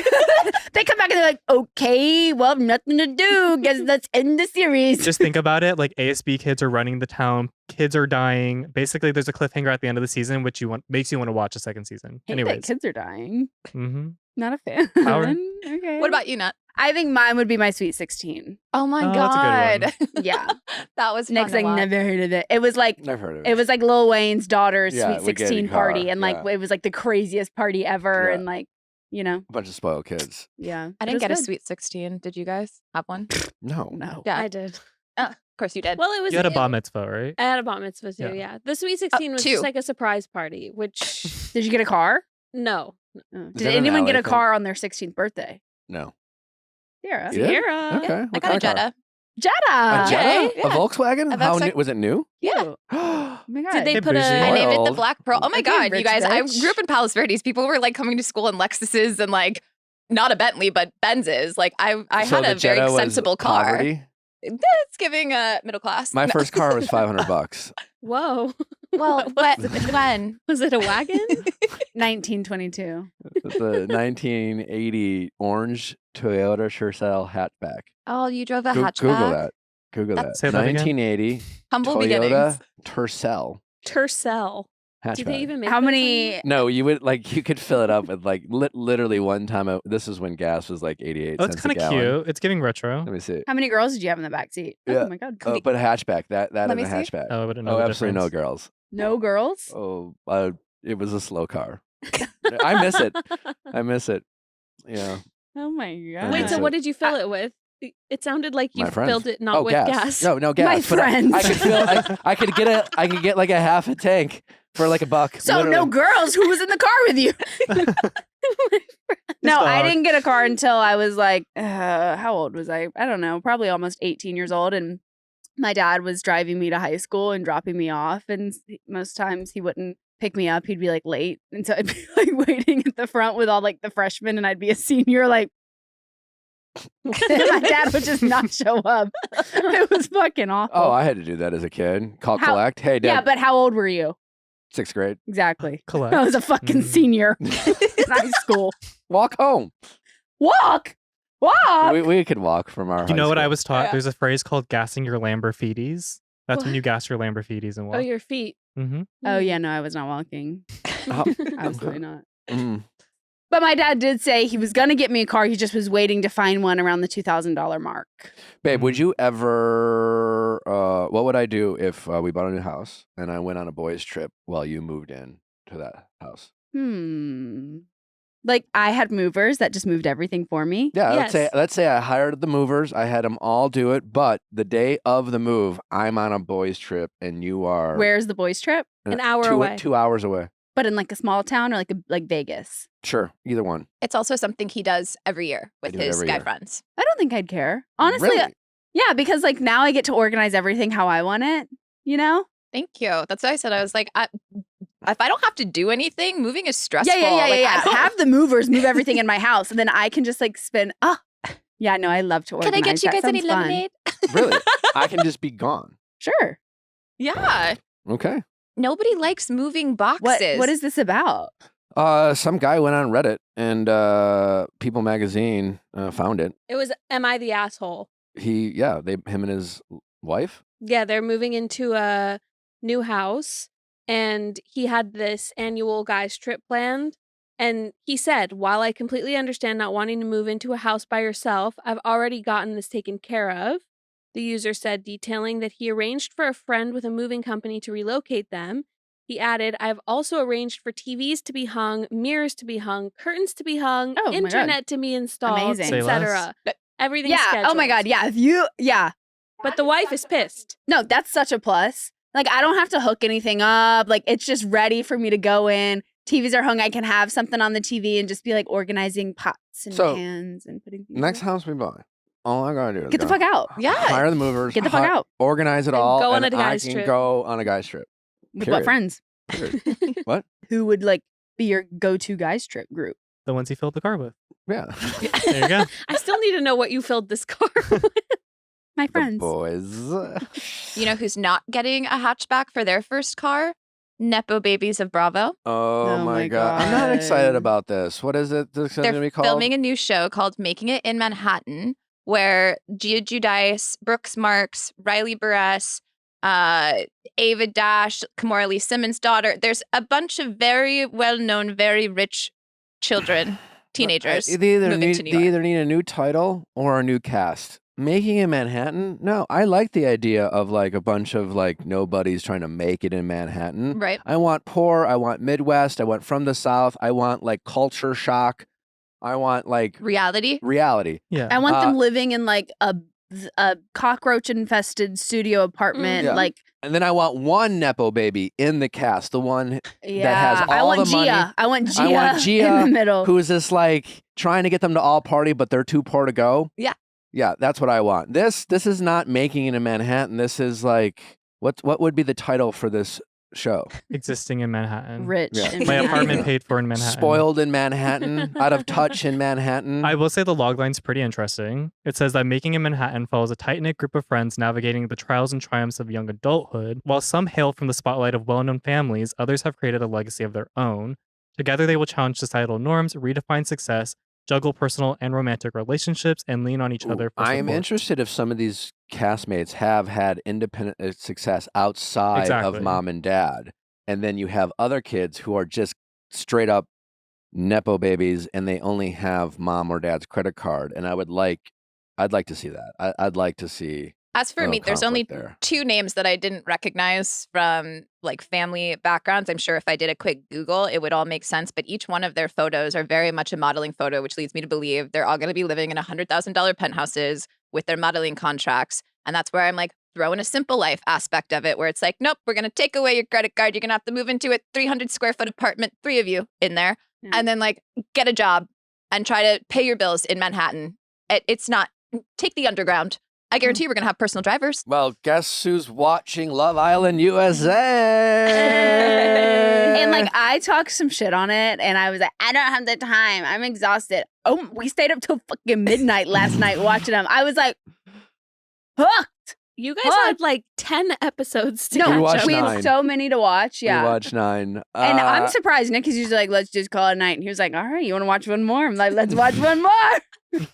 They come back and they're like, okay, well, nothing to do. Guess let's end the series. Just think about it. Like ASB kids are running the town. Kids are dying. Basically, there's a cliffhanger at the end of the season, which makes you want to watch a second season. Hate that Anyways, kids are dying. mm-hmm. Not a fan. Power. Okay. What about you, Nat? I think mine would be my Sweet 16. Oh my Oh, that's a god. good Yeah. that was fun Nick's to like watch. never heard of it. It was like I've heard of it was like Lil Wayne's daughter's Yeah, Sweet we get a 16 car, party, and like yeah. it was like the craziest party ever, Yeah. and like you know, a bunch of spoiled kids. yeah. I It didn't was get a good. Sweet 16. Did you guys have one? No. No. Yeah. I did. Of course you did. Well, it was. You had a it- bar mitzvah, right? I had a bat mitzvah too. Yeah. Yeah. The Sweet 16 was two. just like a surprise party, which Did you get a car? no. Oh. Is Did that an anyone get LA a thing? car on their 16th birthday? No. Sierra. You did? Sierra. Okay. I What got a kind of car? Jetta. Jetta. A Jetta? Okay. A Volkswagen? A How Volkswagen. new? Was it new? Yeah. Oh my god. Did they Hey, put bougie. I named it the Spoiled. Black Pearl. Oh my Okay, God, you rich guys. I bitch. grew up in Palos Verdes. People were like coming to school in Lexuses and like not a Bentley, but Benzes. Like I So had the a Jetta very was sensible car. poverty? It's giving middle class. My No. first car was $500. Whoa. Well, What when? was it? A wagon? 1922. It's a 1980 orange Toyota Tercel hatchback. Oh, you drove a Google hatchback. that. Google that. Say that again. 1980 Humble Toyota beginnings. Tercel Tercel. Do hatchback. they even make How those many? No, you would like you could fill it up with like literally one time. This is when gas was like 88 Oh, it's cents a kind of gallon. cute. It's giving retro. Let me see. How many girls did you have in the back seat? Yeah. Oh my god. But a hatchback. That Let is me a see. hatchback. Oh, I wouldn't know Oh, the absolutely no difference. girls. No girls. Oh, it was a slow car. I miss it. I miss it. Yeah. Oh my god. Wait, miss so it. what did you fill it with? It sounded like you My friends. filled it not Oh, with gas. gas. No gas. but friends. I could fill. I could get I could get like a half a tank for like $1. So literally. no girls. Who was in the car with you? No, I dog. didn't get a car until I was like, how old was I? I don't know, probably almost 18 years old. And my dad was driving me to high school and dropping me off. And most times he wouldn't pick me up. He'd be like late. And so I'd be like waiting at the front with all like the freshmen and I'd be a senior, like, my dad would just not show up. It was fucking awful. Oh, I had to do that as a kid. Call How- collect. Hey, Dad. yeah, but how old were you? 6th grade. Exactly. Collect. I was a fucking Mhm. senior in high school. Walk home. Walk. We could walk from our. You know high what I school. was taught? Yeah. There's a phrase called gassing your Lamborghinis. That's when What? you gas your Lamborghinis and walk. Oh, your feet. Mm-hmm. Oh yeah, no, I was not walking. Oh, Absolutely not. mm. But my dad did say he was gonna get me a car. He just was waiting to find one around the $2,000 mark. Babe, would you ever? What would I do if we bought a new house and I went on a boys' trip while you moved in to that house? Like I had movers that just moved everything for me. Yeah, Yes. let's say I hired the movers. I had them all do it, but the day of the move, I'm on a boys' trip and you are Where's the boys' trip? An hour 2 away. 2 hours away. But in like a small town or like Vegas. Sure, either one. It's also something he does every year with do it his every guy year. friends. I don't think I'd care. Honestly, Really? yeah, because like now I get to organize everything how I want it, you know? Thank you. That's what I said. I was like, if I don't have to do anything, moving is stressful. Yeah. Like, I don't- Have the movers move everything in my house, and then I can just like spin. Yeah, no, I love to organize. Can I get you That guys any sounds fun. lemonade? Really, I can just be gone. Sure. Yeah. Okay. Nobody likes moving boxes. What is this about? Some guy went on Reddit and People Magazine found it. It was Am I the Asshole? Him and his wife. Yeah, they're moving into a new house and he had this annual guys trip planned. And he said, while I completely understand not wanting to move into a house by yourself, I've already gotten this taken care of. The user said, detailing that he arranged for a friend with a moving company to relocate them. He added, I've also arranged for TVs to be hung, mirrors to be hung, curtains to be hung, Oh, my God. internet to be installed, Amazing. Say less. etc. Everything's Yeah. scheduled. Oh my God. Yeah. Yeah. But the wife is pissed. No, that's such a plus. Like I don't have to hook anything up. Like it's just ready for me to go in. TVs are hung. I can have something on the TV and just be like organizing pots and So, pans and putting things Next in. house we buy, all I gotta do is Get the go fuck out Yeah. hire the movers, Get the fuck out. organize it And all, go on and a guy's I can trip. go on a guy's trip. with Period. what friends? Period. What? Who would like be your go-to guys trip group? The ones he filled the car with. Yeah, There you go. I still need to know what you filled this car with. My the friends. boys. You know who's not getting a hatchback for their first car? Nepo Babies of Bravo. Oh, Oh my my god, I'm not excited God. about this. What is it? This is They're gonna be called? filming a new show called Making It in Manhattan, where Gia Giudice, Brooks Marks, Riley Burress, Ava Dash, Kimora Lee Simmons' daughter. There's a bunch of very well-known, very rich children, teenagers. They either moving need to New York. a new title or a new cast. Making in Manhattan? No, I like the idea of like a bunch of like nobodies trying to make it in Manhattan. Right. I want poor. I want Midwest. I want from the South. I want like culture shock. I want like Reality. reality. Yeah. I want them living in like a a cockroach infested studio apartment. Yeah. Like, And then I want one Nepo baby in the cast, the one yeah, has I all want the money. Gia. I want Gia, I want Gia, in the middle. who is just like trying to get them to all party, but they're too poor to go. Yeah. Yeah, that's what I want. This is not Making It in Manhattan. This is like, what would be the title for this show? Existing in Manhattan. Rich. Yeah. in My Manhattan. apartment paid for in Manhattan. Spoiled in Manhattan, out of touch in Manhattan. I will say the logline's pretty interesting. It says that Making in Manhattan follows a tight-knit group of friends navigating the trials and triumphs of young adulthood. While some hail from the spotlight of well-known families, others have created a legacy of their own. Together, they will challenge societal norms, redefine success, juggle personal and romantic relationships, and lean on each other for I am support. interested if some of these castmates have had independent success outside Exactly. of mom and dad. And then you have other kids who are just straight up Nepo babies and they only have mom or dad's credit card. And I'd like to see that. I'd like to see. As for a me, little there's only conflict there. 2 names that I didn't recognize from like family backgrounds. I'm sure if I did a quick Google, it would all make sense. But each one of their photos are very much a modeling photo, which leads me to believe they're all going to be living in $100,000 penthouses with their modeling contracts. And that's where I'm like, throw in a simple life aspect of it, where it's like, nope, we're going to take away your credit card. You're going to have to move into a 300 square foot apartment, 3 of you in there, Yeah. and then like get a job and try to pay your bills in Manhattan. It's not, take the underground. I guarantee we're going to have personal drivers. Well, guess who's watching Love Island USA? And like I talked some shit on it, and I was like, I don't have the time. I'm exhausted. Oh, we stayed up till fucking midnight last night watching them. I was like, hooked. You guys What? had like 10 episodes to No, We catch watched up. we nine. had so many to watch. Yeah. We watched 9. And I'm surprised. Nick is usually like, let's just call it a night. And he was like, all right, you want to watch one more? I'm like, let's watch one more.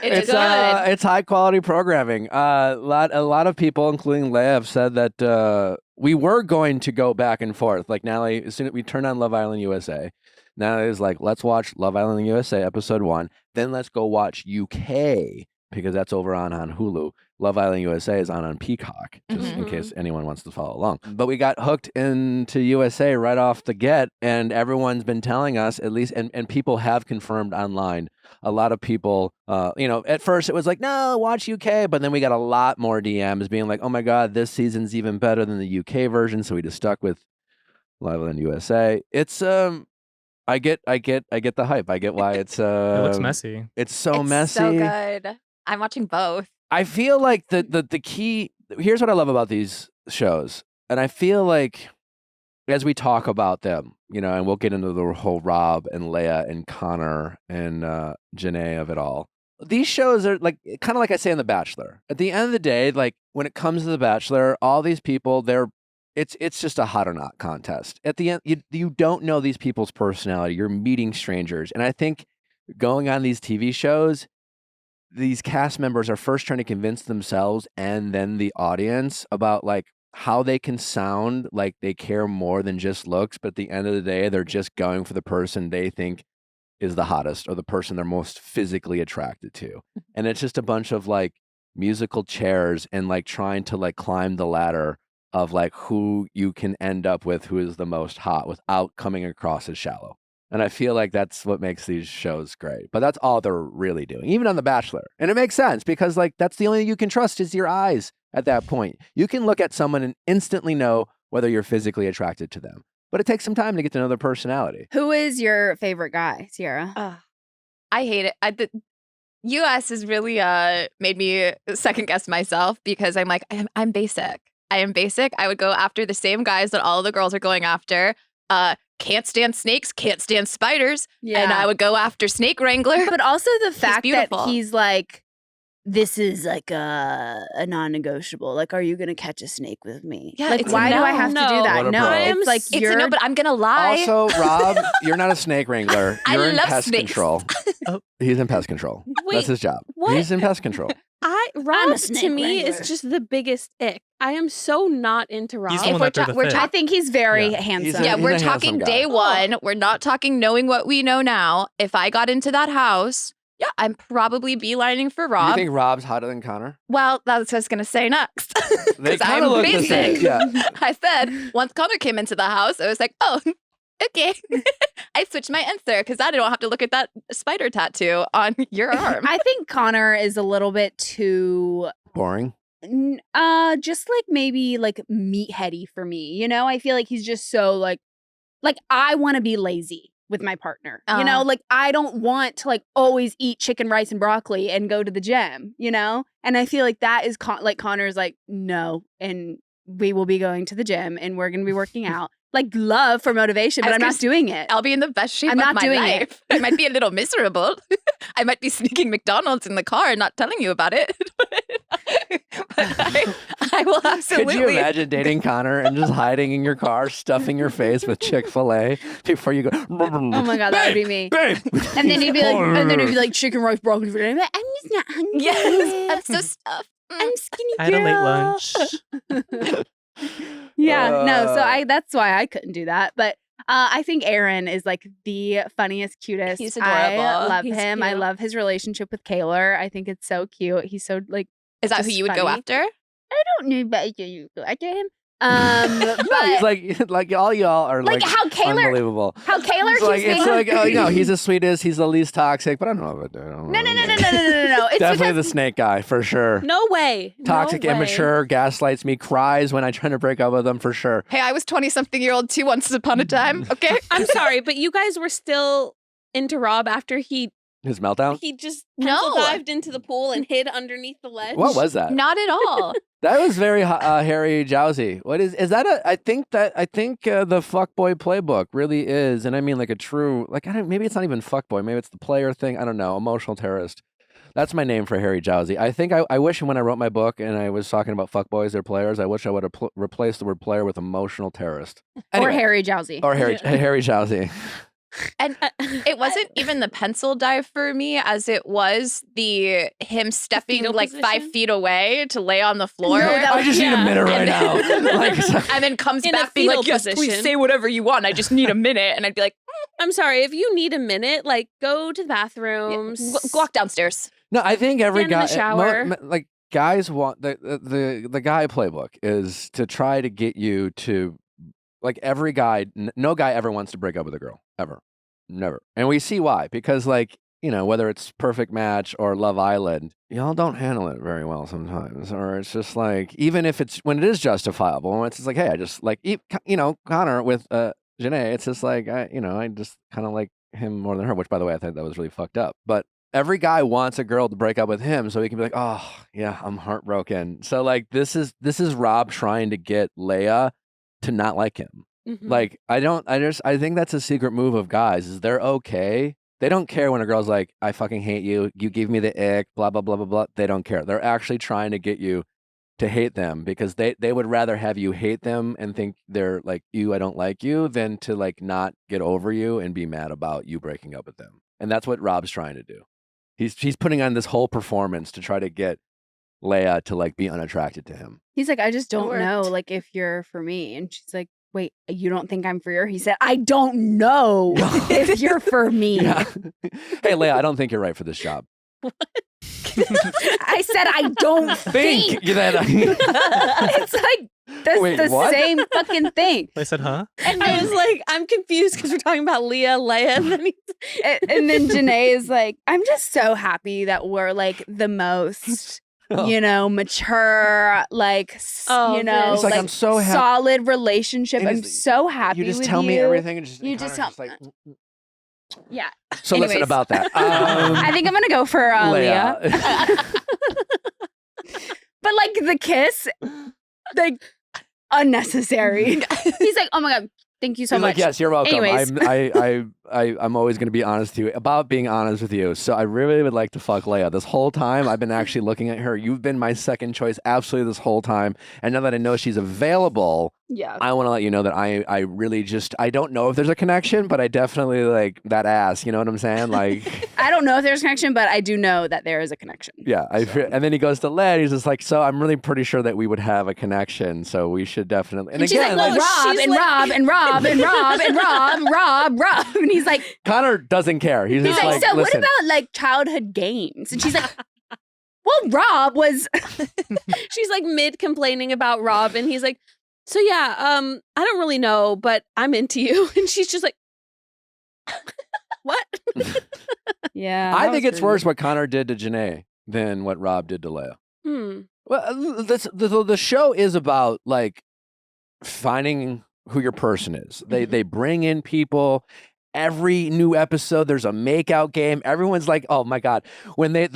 It's good. It's high quality programming. A lot of people, including Leia, have said that we were going to go back and forth. Like Natalie, as soon as we turned on Love Island USA, Natalie was like, let's watch Love Island USA episode 1, then let's go watch UK because that's over on Hulu. Love Island USA is on Peacock, just in Mhm. case anyone wants to follow along. But we got hooked into USA right off the get, and everyone's been telling us, at least, and people have confirmed online. A lot of people, at first it was like, no, watch UK, but then we got a lot more DMs being like, oh my God, this season's even better than the UK version, so we just stuck with Love Island USA. It's I get the hype. I get why it's It looks messy. It's so It's messy. so good. I'm watching both. I feel like the key, here's what I love about these shows. And I feel like as we talk about them, and we'll get into the whole Rob and Leia and Connor and Janae of it all. These shows are like, kind of like I say in The Bachelor. At the end of the day, like when it comes to The Bachelor, all these people, it's just a hot or not contest. At the end, you don't know these people's personality. You're meeting strangers. And I think going on these TV shows, these cast members are first trying to convince themselves and then the audience about like how they can sound like they care more than just looks, but at the end of the day, they're just going for the person they think is the hottest or the person they're most physically attracted to. And it's just a bunch of like musical chairs and like trying to like climb the ladder of like who you can end up with, who is the most hot without coming across as shallow. And I feel like that's what makes these shows great. But that's all they're really doing, even on The Bachelor. And it makes sense because like that's the only thing you can trust is your eyes at that point. You can look at someone and instantly know whether you're physically attracted to them. But it takes some time to get to know their personality. Who is your favorite guy, Sierra? I hate it. The US has really made me second guess myself because I'm like, I'm basic. I am basic. I would go after the same guys that all of the girls are going after. Can't stand snakes, can't stand spiders. And I would go after Snake Wrangler. But also the fact that beautiful. he's like, this is like a non-negotiable. Like, are you gonna catch a snake with me? Yeah, like, it's a why do I no. have to do No. that? What a No, bro. it's like It's a you're. no, but I'm gonna lie. Also, Rob, you're not a snake wrangler. I You're in love pest snakes. control. Oh. He's in pest control. Wait, That's his job. what? He's in pest control. Rob to snake me wrangler. is just the biggest ick. I am so not into Rob. He's the If one we're that threw ta- the we're fit. ta- I think he's very Yeah. handsome. yeah, He's we're a handsome talking guy. day one. We're not talking knowing what we know now. If I got into that house, yeah, I'm probably beelining for You Rob. think Rob's hotter than Connor? Well, that's what I was going to say next. They Because kinda I'm look the basic. same, yeah. I said, once Connor came into the house, I was like, oh, Okay. I switched my answer because I don't have to look at that spider tattoo on your arm. I think Connor is a little bit too Boring. just like maybe like meatheady for me. You know, I feel like he's just so like I want to be lazy with my partner. You know, like I don't want to like always eat chicken, rice, and broccoli and go to the gym, you know? And I feel like that is like Connor's like, no, and we will be going to the gym and we're going to be working out. Like love for motivation, but I'm not doing it. I'll be in the best shape I'm of not my doing life. I might be a little miserable. I might be sneaking McDonald's in the car and not telling you about it. But I will absolutely. Could you imagine dating Connor and just hiding in your car, stuffing your face with Chick-fil-A before you go? Oh my God, that would be me. Babe. And then he'd be like, chicken, rice, broccoli. I'm just not hungry. Yes, I'm so stuffed. I'm skinny I had a late girl. lunch. Yeah, no, so that's why I couldn't do that. But I think Aaron is like the funniest, cutest. He's I adorable. love He's him. I cute. love his relationship with Kaylor. I think it's so cute. He's so like, Is that who just you would go funny. after? I don't know about you go after him. No, he's But like all y'all are like like how Kaylor unbelievable. keeps It's being like, oh, no, he's the sweetest, he's the least toxic, but I don't know about that. no. It's Definitely the because snake guy for sure. No way. Toxic, No way. immature, gaslights me, cries when I try to break up with him for sure. Hey, I was 20-something-year-old too once upon a time, okay? I'm sorry, but you guys were still into Rob after he His meltdown? just No. dived into the pool and hid underneath the ledge. What was that? Not at all. That was very Harry Jowsey. What is that? I think the fuckboy playbook really is, and I mean like a true like maybe it's not even fuckboy, maybe it's the player thing. I don't know. Emotional terrorist. That's my name for Harry Jowsey. I think I wish when I wrote my book and I was talking about fuckboys or players, I wish I would have replaced the word player with emotional terrorist. or Anyway, Harry Jowsey. or Harry Jowsey. And it wasn't even the pencil dive for me as it was him stepping fetal like 5 position? feet away to lay on the floor. No, that I just need a yeah. minute right now. Like, And then comes In a back being like, fetal yes, please position. say whatever you want. I just need a minute. And I'd be like, I'm sorry, if you need a minute, like go to the bathrooms. walk downstairs. no, I think every Stand in guy, the shower. like guys want the guy playbook is to try to get you to like every guy. No guy ever wants to break up with a girl ever, never, and we see why because like. You know, whether it's Perfect Match or Love Island, y'all don't handle it very well sometimes. Or it's just like, even if it's, when it is justifiable, when it's just like, hey, I just like, you know, Connor with Janae, it's just like, I just kind of like him more than her, which by the way, I think that was really fucked up. But every guy wants a girl to break up with him so he can be like, oh, yeah, I'm heartbroken. So like, this is Rob trying to get Leia to not like him. Mhm. Like, I think that's a secret move of guys is they're okay. They don't care when a girl's like, I fucking hate you. You give me the ick, blah, blah, blah, blah, blah. They don't care. They're actually trying to get you to hate them because they would rather have you hate them and think they're like, I don't like you than to like not get over you and be mad about you breaking up with them. And that's what Rob's trying to do. He's putting on this whole performance to try to get Leia to like be unattracted to him. He's like, I just don't worked. know, like if you're for me. And she's like, wait, you don't think I'm for you? He said, I don't know if you're for me. Yeah. Hey, Leia, I don't think you're right for this job. I said, I don't think. that. It's like, that's Wait, the what? same fucking thing. I said, huh? And I was like, I'm confused because we're talking about Leia, and then And then Janae is like, I'm just so happy that we're like the most, you know, mature, like, Oh, you know, He's like, I'm so happy. solid relationship. And I'm he's- so happy You just with tell me you. everything and just You and just Connor's tell- like, Yeah. so listen Anyways. about that. I think I'm going to go for Leah. Leia. But like the kiss, like unnecessary. He's like, oh my God, thank you so He's much. like, yes, you're welcome. Anyways. I'm always going to be honest with you about being honest with you. So I really would like to fuck Leia. This whole time, I've been actually looking at her. You've been my second choice absolutely this whole time. And now that I know she's available, Yeah. I want to let you know that I really just, I don't know if there's a connection, but I definitely like that ass. You know what I'm saying? Like, I don't know if there's a connection, but I do know that there is a connection. yeah. And then he goes to Led. He's just like, so I'm really pretty sure that we would have a connection. So we should definitely. And she's like, well, like, Rob she's and like- Rob and Rob and Rob and Rob. And he's like, Connor doesn't care. He's he's just like, so what listen. about like childhood games? And she's like, well, Rob was. she's like mid complaining about Rob, and he's like, So yeah, I don't really know, but I'm into you. And she's just like, what? Yeah. I that think was it's rude. worse what Connor did to Janae than what Rob did to Leia. Hmm. Well, the show is about like finding who your person is. They bring in people. Every new episode, there's a makeout game. Everyone's like, "Oh my god!" When was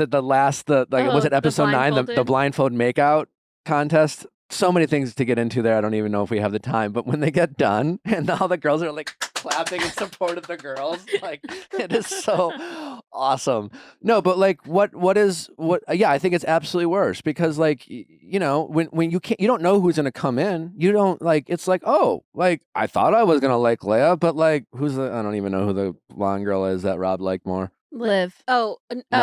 it episode 9, the blindfold makeout contest? So many things to get into there. I don't even know if we have the time. But when they get done and all the girls are like clapping in support of the girls, like it is so awesome. No, but like what? Yeah, I think it's absolutely worse because like you know when you don't know who's gonna come in. You don't like. It's like like I thought I was gonna like Leia, but like I don't even know who the blonde girl is that Rob liked more. Liv. Oh, not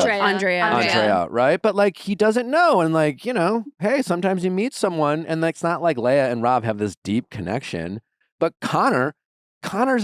Andrea. Andrea, right? But like he doesn't know, and like hey, sometimes you meet someone, and it's not like Leia and Rob have this deep connection. But Connor's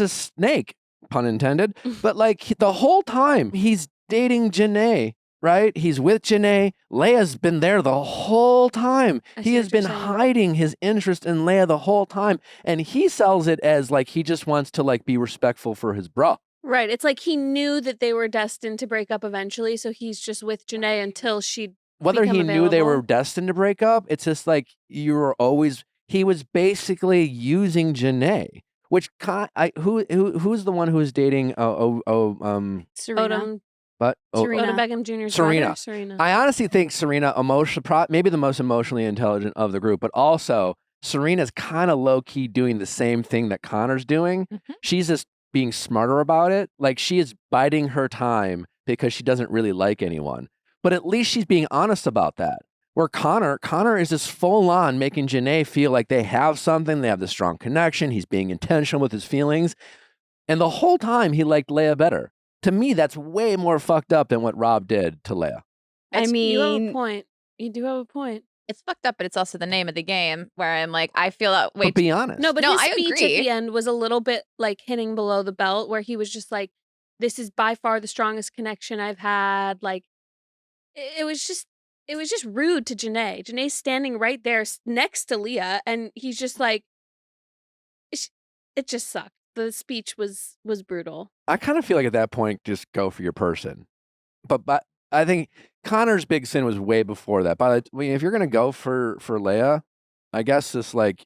a snake, pun intended. But like the whole time he's dating Janae, right? He's with Janae. Leia's been there the whole time. He has been hiding his interest in Leia the whole time, and he sells it as like he just wants to like be respectful for his bro. Right. It's like he knew that they were destined to break up eventually, so he's just with Janae until she. Whether he knew they were destined to break up, it's just like he was basically using Janae, which who's the one who was dating Serena. Odom Beckham Jr.'s brother, Serena. I honestly think Serena maybe the most emotionally intelligent of the group, but also Serena's kind of low key doing the same thing that Connor's doing. Mhm. She's just being smarter about it. Like she is biding her time because she doesn't really like anyone. But at least she's being honest about that. Where Connor is just full on making Janae feel like they have something, they have this strong connection. He's being intentional with his feelings. And the whole time he liked Leia better. To me, that's way more fucked up than what Rob did to Leia. I mean, you have a point. You do have a point. It's fucked up, but it's also the name of the game where I'm like, I feel that way. But be honest. No, but No, his I speech agree. at the end was a little bit like hitting below the belt, where he was just like, "This is by far the strongest connection I've had." Like, it was just rude to Janae. Janae's standing right there next to Leah, and he's just like, it just sucked. The speech was brutal. I kind of feel like at that point, just go for your person. But I think Connor's big sin was way before that. If you're gonna go for Leia, I guess it's like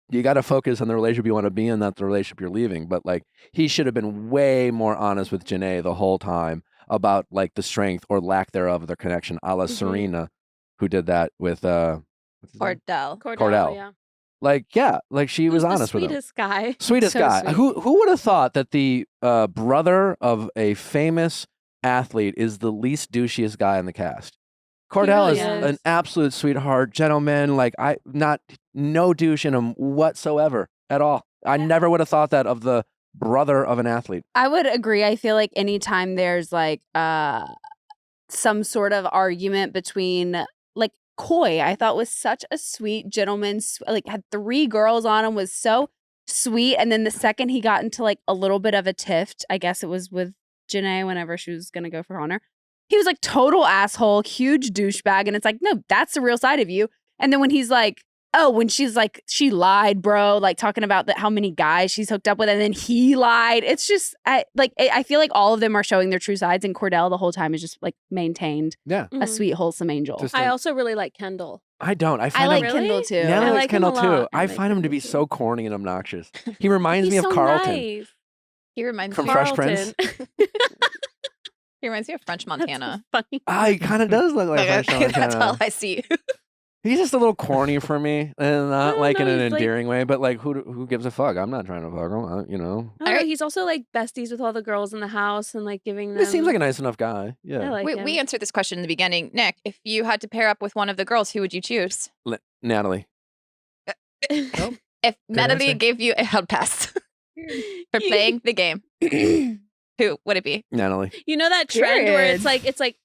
you got to focus on the relationship you want to be in, not the relationship you're leaving. But like he should have been way more honest with Janae the whole time about like the strength or lack thereof of their connection, a la Serena, who did that with what's his name? Cordell. Yeah. Like she was honest with him. Sweetest guy. Sweetest So guy. sweet. Who would have thought that the brother of a famous athlete is the least douchiest guy in the cast? Cordell really is is. an absolute sweetheart, gentleman. Like no douche in him whatsoever at all. I never would have thought that of the brother of an athlete. I would agree. I feel like anytime there's like some sort of argument between like Coy, I thought was such a sweet gentleman, like had 3 girls on him, was so sweet. And then the second he got into like a little bit of a tiff, I guess it was with Janae whenever she was going to go for Connor, he was like total asshole, huge douchebag. And it's like, no, that's the real side of you. And then when he's like, oh, when she's like, she lied, bro, like talking about how many guys she's hooked up with, and then he lied. It's just, I feel like all of them are showing their true sides, and Cordell the whole time is just like maintained a Mhm. sweet, wholesome angel. Just I also really like Kendall. I don't. I find like him, Kendall too. Natalie I likes like him Kendall a too. lot. I I find him to be Kendall so too. corny and obnoxious. He reminds me He's of so Carlton nice. He reminds from me. Fresh Prince. He reminds me of French Montana. That's funny. He kind of does look like French That's Montana. all I see. He's just a little corny for me, and not don't like in know, an he's like- endearing way, but like who gives a fuck? I'm not trying to fuck him, I don't know, Alright. he's also like besties with all the girls in the house and like giving them. He seems like a nice enough guy. Yeah, I like him. We answered this question in the beginning. Nick, if you had to pair up with one of the girls, who would you choose? Natalie. If Natalie answer. gave you a hard pass for playing the game, who would it be? Natalie. You know that trend where Period. it's like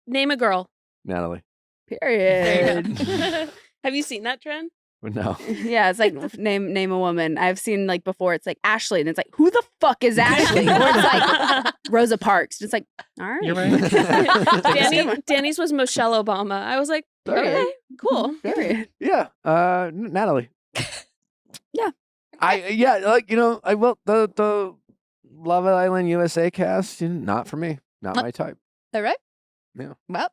name a girl. Natalie. There Period. you go. Have you seen that trend? No. Yeah, it's like name a woman. I've seen like before. It's like Ashley, and it's like, who the fuck is Ashley? Or it's like Rosa Parks. It's like, all right, You're right. Danny's was Michelle Obama. I was like, All right. Okay, cool. Period. Yeah. Natalie. Yeah. I will the Love Island USA cast, not for me. Not my type. All right. Yeah. Well,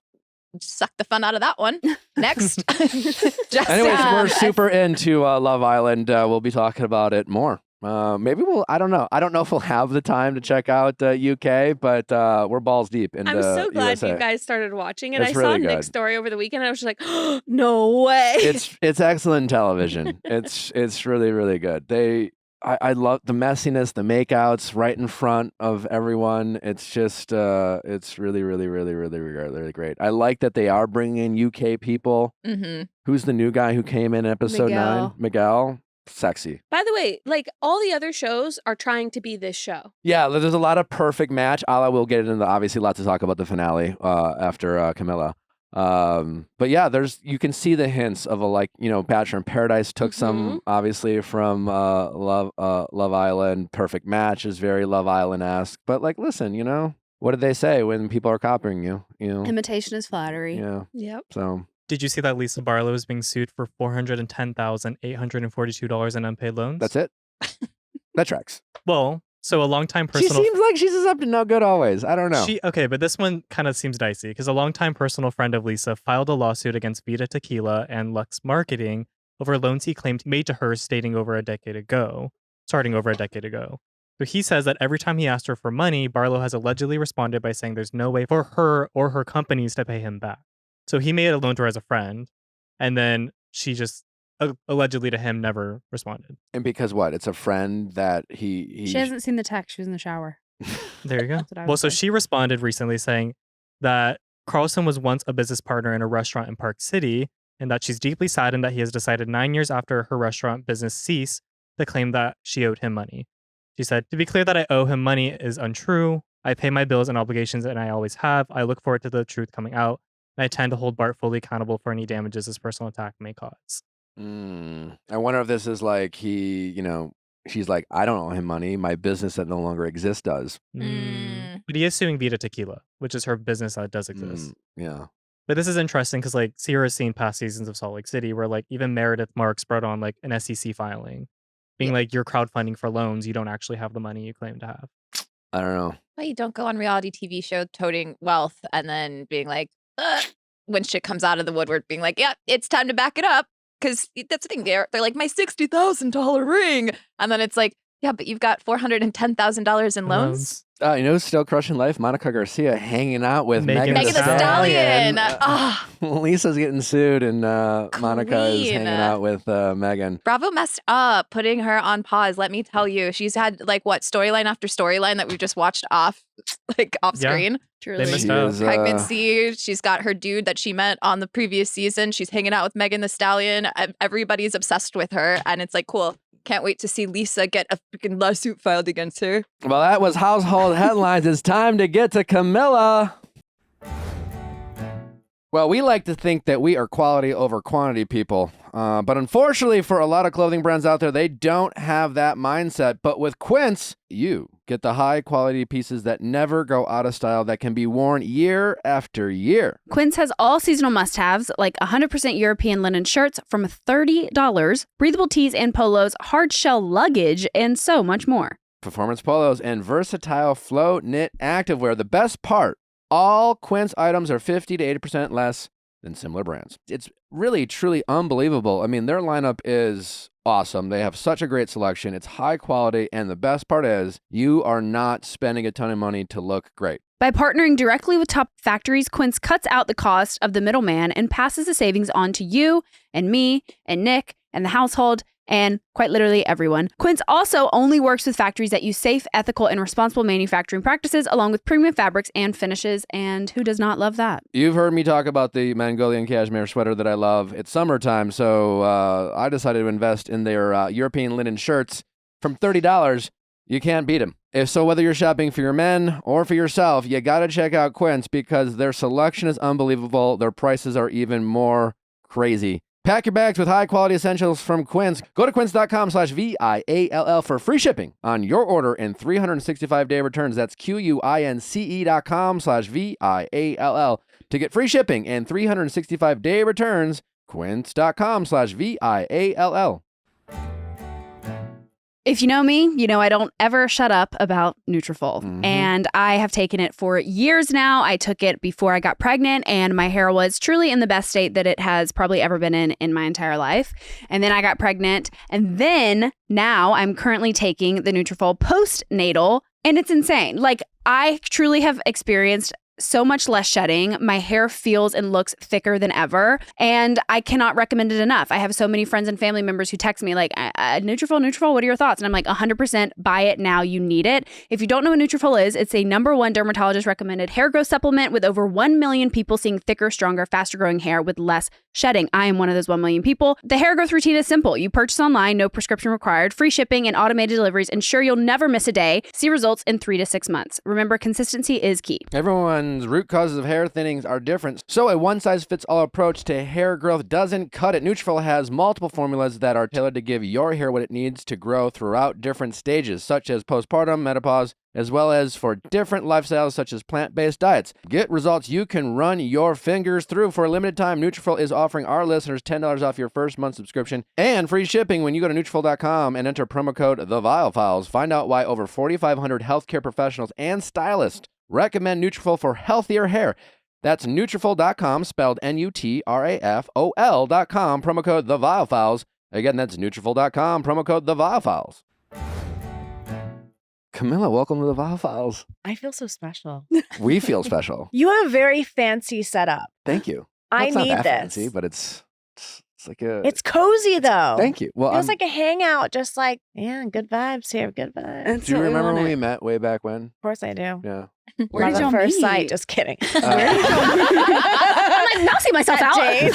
suck the fun out of that one. Next. Just, Anyways, we're super into Love Island. We'll be talking about it more. Maybe I don't know. I don't know if we'll have the time to check out UK, but we're balls deep in I'm so glad USA. you guys started watching it. It's I saw really Nick's good. story over the weekend. I was just like, oh, no way. It's excellent television. It's really, really good. I love the messiness, the makeouts right in front of everyone. It's just it's really, really, really, really, really great. I like that they are bringing in UK people. Mm-hmm. Who's the new guy who came in episode 9? Miguel. Sexy. By the way, like all the other shows are trying to be this show. Yeah, there's a lot of perfect match. We'll get into obviously lots to talk about the finale after Camilla. But yeah, you can see the hints of Bachelor in Paradise took some obviously from Love Island. Perfect Match is very Love Island-esque. But listen, what did they say when people are copying you? Imitation is flattery. Yeah. Yep. So Did you see that Lisa Barlow is being sued for $410,842 in unpaid loans? that's it. That tracks. Well, so a longtime She personal. seems like she's up to no good always. I don't know. Okay, but this one kind of seems dicey because a longtime personal friend of Lisa filed a lawsuit against Vita Tequila and Lux Marketing over loans he claimed made to her starting over a decade ago. So he says that every time he asked her for money, Barlow has allegedly responded by saying there's no way for her or her companies to pay him back. So he made a loan to her as a friend, and then she just allegedly to him never responded. And because what? It's a friend that he She hasn't seen the text. She was in the shower. There you go. That's what I Well, would so say. she responded recently saying that Carlson was once a business partner in a restaurant in Park City, and that she's deeply saddened that he has decided 9 years after her restaurant business ceased to claim that she owed him money. She said, "To be clear that I owe him money is untrue. I pay my bills and obligations, and I always have. I look forward to the truth coming out, and I tend to hold Bart fully accountable for any damages this personal attack may cause." I wonder if this is like she's like, I don't owe him money. My business that no longer exists does. But he is suing Vita Tequila, which is her business that does exist. Yeah. But this is interesting because Sierra's seen past seasons of Salt Lake City where even Meredith Marks brought on an SEC filing, being you're crowdfunding for loans. You don't actually have the money you claim to have. I don't know. Well, you don't go on reality TV show toting wealth and then being like, ugh, when shit comes out of the woodwork, being like, yeah, it's time to back it up. Because that's the thing. They're like, my $60,000 ring. And then it's like, yeah, but you've got $410,000 in loans. Who's still crushing life? Monica Garcia hanging out with Megan Megan the Stallion. Lisa's getting sued, and Monica is hanging out with Megan. Bravo messed up putting her on pause. Let me tell you, she's had storyline after storyline that we've just watched off screen. Truly. They missed out. Pregnancy. She's got her dude that she met on the previous season. She's hanging out with Megan the Stallion. Everybody's obsessed with her, and it's cool. Can't wait to see Lisa get a freaking lawsuit filed against her. Well, that was household headlines. It's time to get to Camilla. Well, we like to think that we are quality over quantity people. But unfortunately for a lot of clothing brands out there, they don't have that mindset. But with Quince, you get the high quality pieces that never go out of style, that can be worn year after year. Quince has all seasonal must-haves like 100% European linen shirts from $30, breathable tees and polos, hard shell luggage, and so much more. Performance polos and versatile flow knit activewear. The best part, all Quince items are 50 to 80% less than similar brands. It's really, truly unbelievable. I mean, their lineup is awesome. They have such a great selection. It's high quality. And the best part is you are not spending a ton of money to look great. By partnering directly with top factories, Quince cuts out the cost of the middleman and passes the savings on to you and me and Nick and the household and quite literally everyone. Quince also only works with factories that use safe, ethical, and responsible manufacturing practices, along with premium fabrics and finishes. And who does not love that? You've heard me talk about the Mongolian cashmere sweater that I love. It's summertime, so I decided to invest in their European linen shirts. From $30, you can't beat them. So whether you're shopping for your men or for yourself, you got to check out Quince because their selection is unbelievable. Their prices are even more crazy. Pack your bags with high-quality essentials from Quince. Go to quince.com/VIALL for free shipping on your order and 365-day returns. That's QUINCE.com/VIALL to get free shipping and 365-day returns. Quince.com/VIALL. If you know me, you know I don't ever shut up about Nutrafol. And I have taken it for years now. I took it before I got pregnant, and my hair was truly in the best state that it has probably ever been in my entire life. And then I got pregnant, and then now I'm currently taking the Nutrafol postnatal, and it's insane. Like, I truly have experienced so much less shedding. My hair feels and looks thicker than ever, and I cannot recommend it enough. I have so many friends and family members who text me like, Nutrafol, what are your thoughts? And I'm like, 100% buy it now. You need it. If you don't know what Nutrafol is, it's a #1 dermatologist recommended hair growth supplement with over 1 million people seeing thicker, stronger, faster growing hair with less shedding. I am one of those 1 million people. The hair growth routine is simple. You purchase online, no prescription required, free shipping and automated deliveries ensure you'll never miss a day. See results in 3 to 6 months. Remember, consistency is key. Everyone's root causes of hair thinnings are different, so a one-size-fits-all approach to hair growth doesn't cut it. Nutrafol has multiple formulas that are tailored to give your hair what it needs to grow throughout different stages, such as postpartum, menopause, as well as for different lifestyles such as plant-based diets. Get results you can run your fingers through. For a limited time, Nutrafol is offering our listeners $10 off your first month subscription and free shipping when you go to Nutrafol.com and enter promo code TheViallFiles. Find out why over 4,500 healthcare professionals and stylists recommend Nutrafol for healthier hair. That's Nutrafol.com, spelled Nutrafol.com, promo code TheViallFiles. Again, that's Nutrafol.com, promo code TheViallFiles. Camilla, welcome to the Viall Files. I feel so special. We feel special. You have a very fancy setup. Thank you. I It's not need that this. fancy, but it's like a. It's cozy though. Thank you. Well, Feels like a hangout, just like, yeah, good vibes here, good vibes. do you remember when we met way back when? Of course I do. Yeah. Where Love did at y'all first meet? sight. Just kidding. I'm like mousing myself That out. date.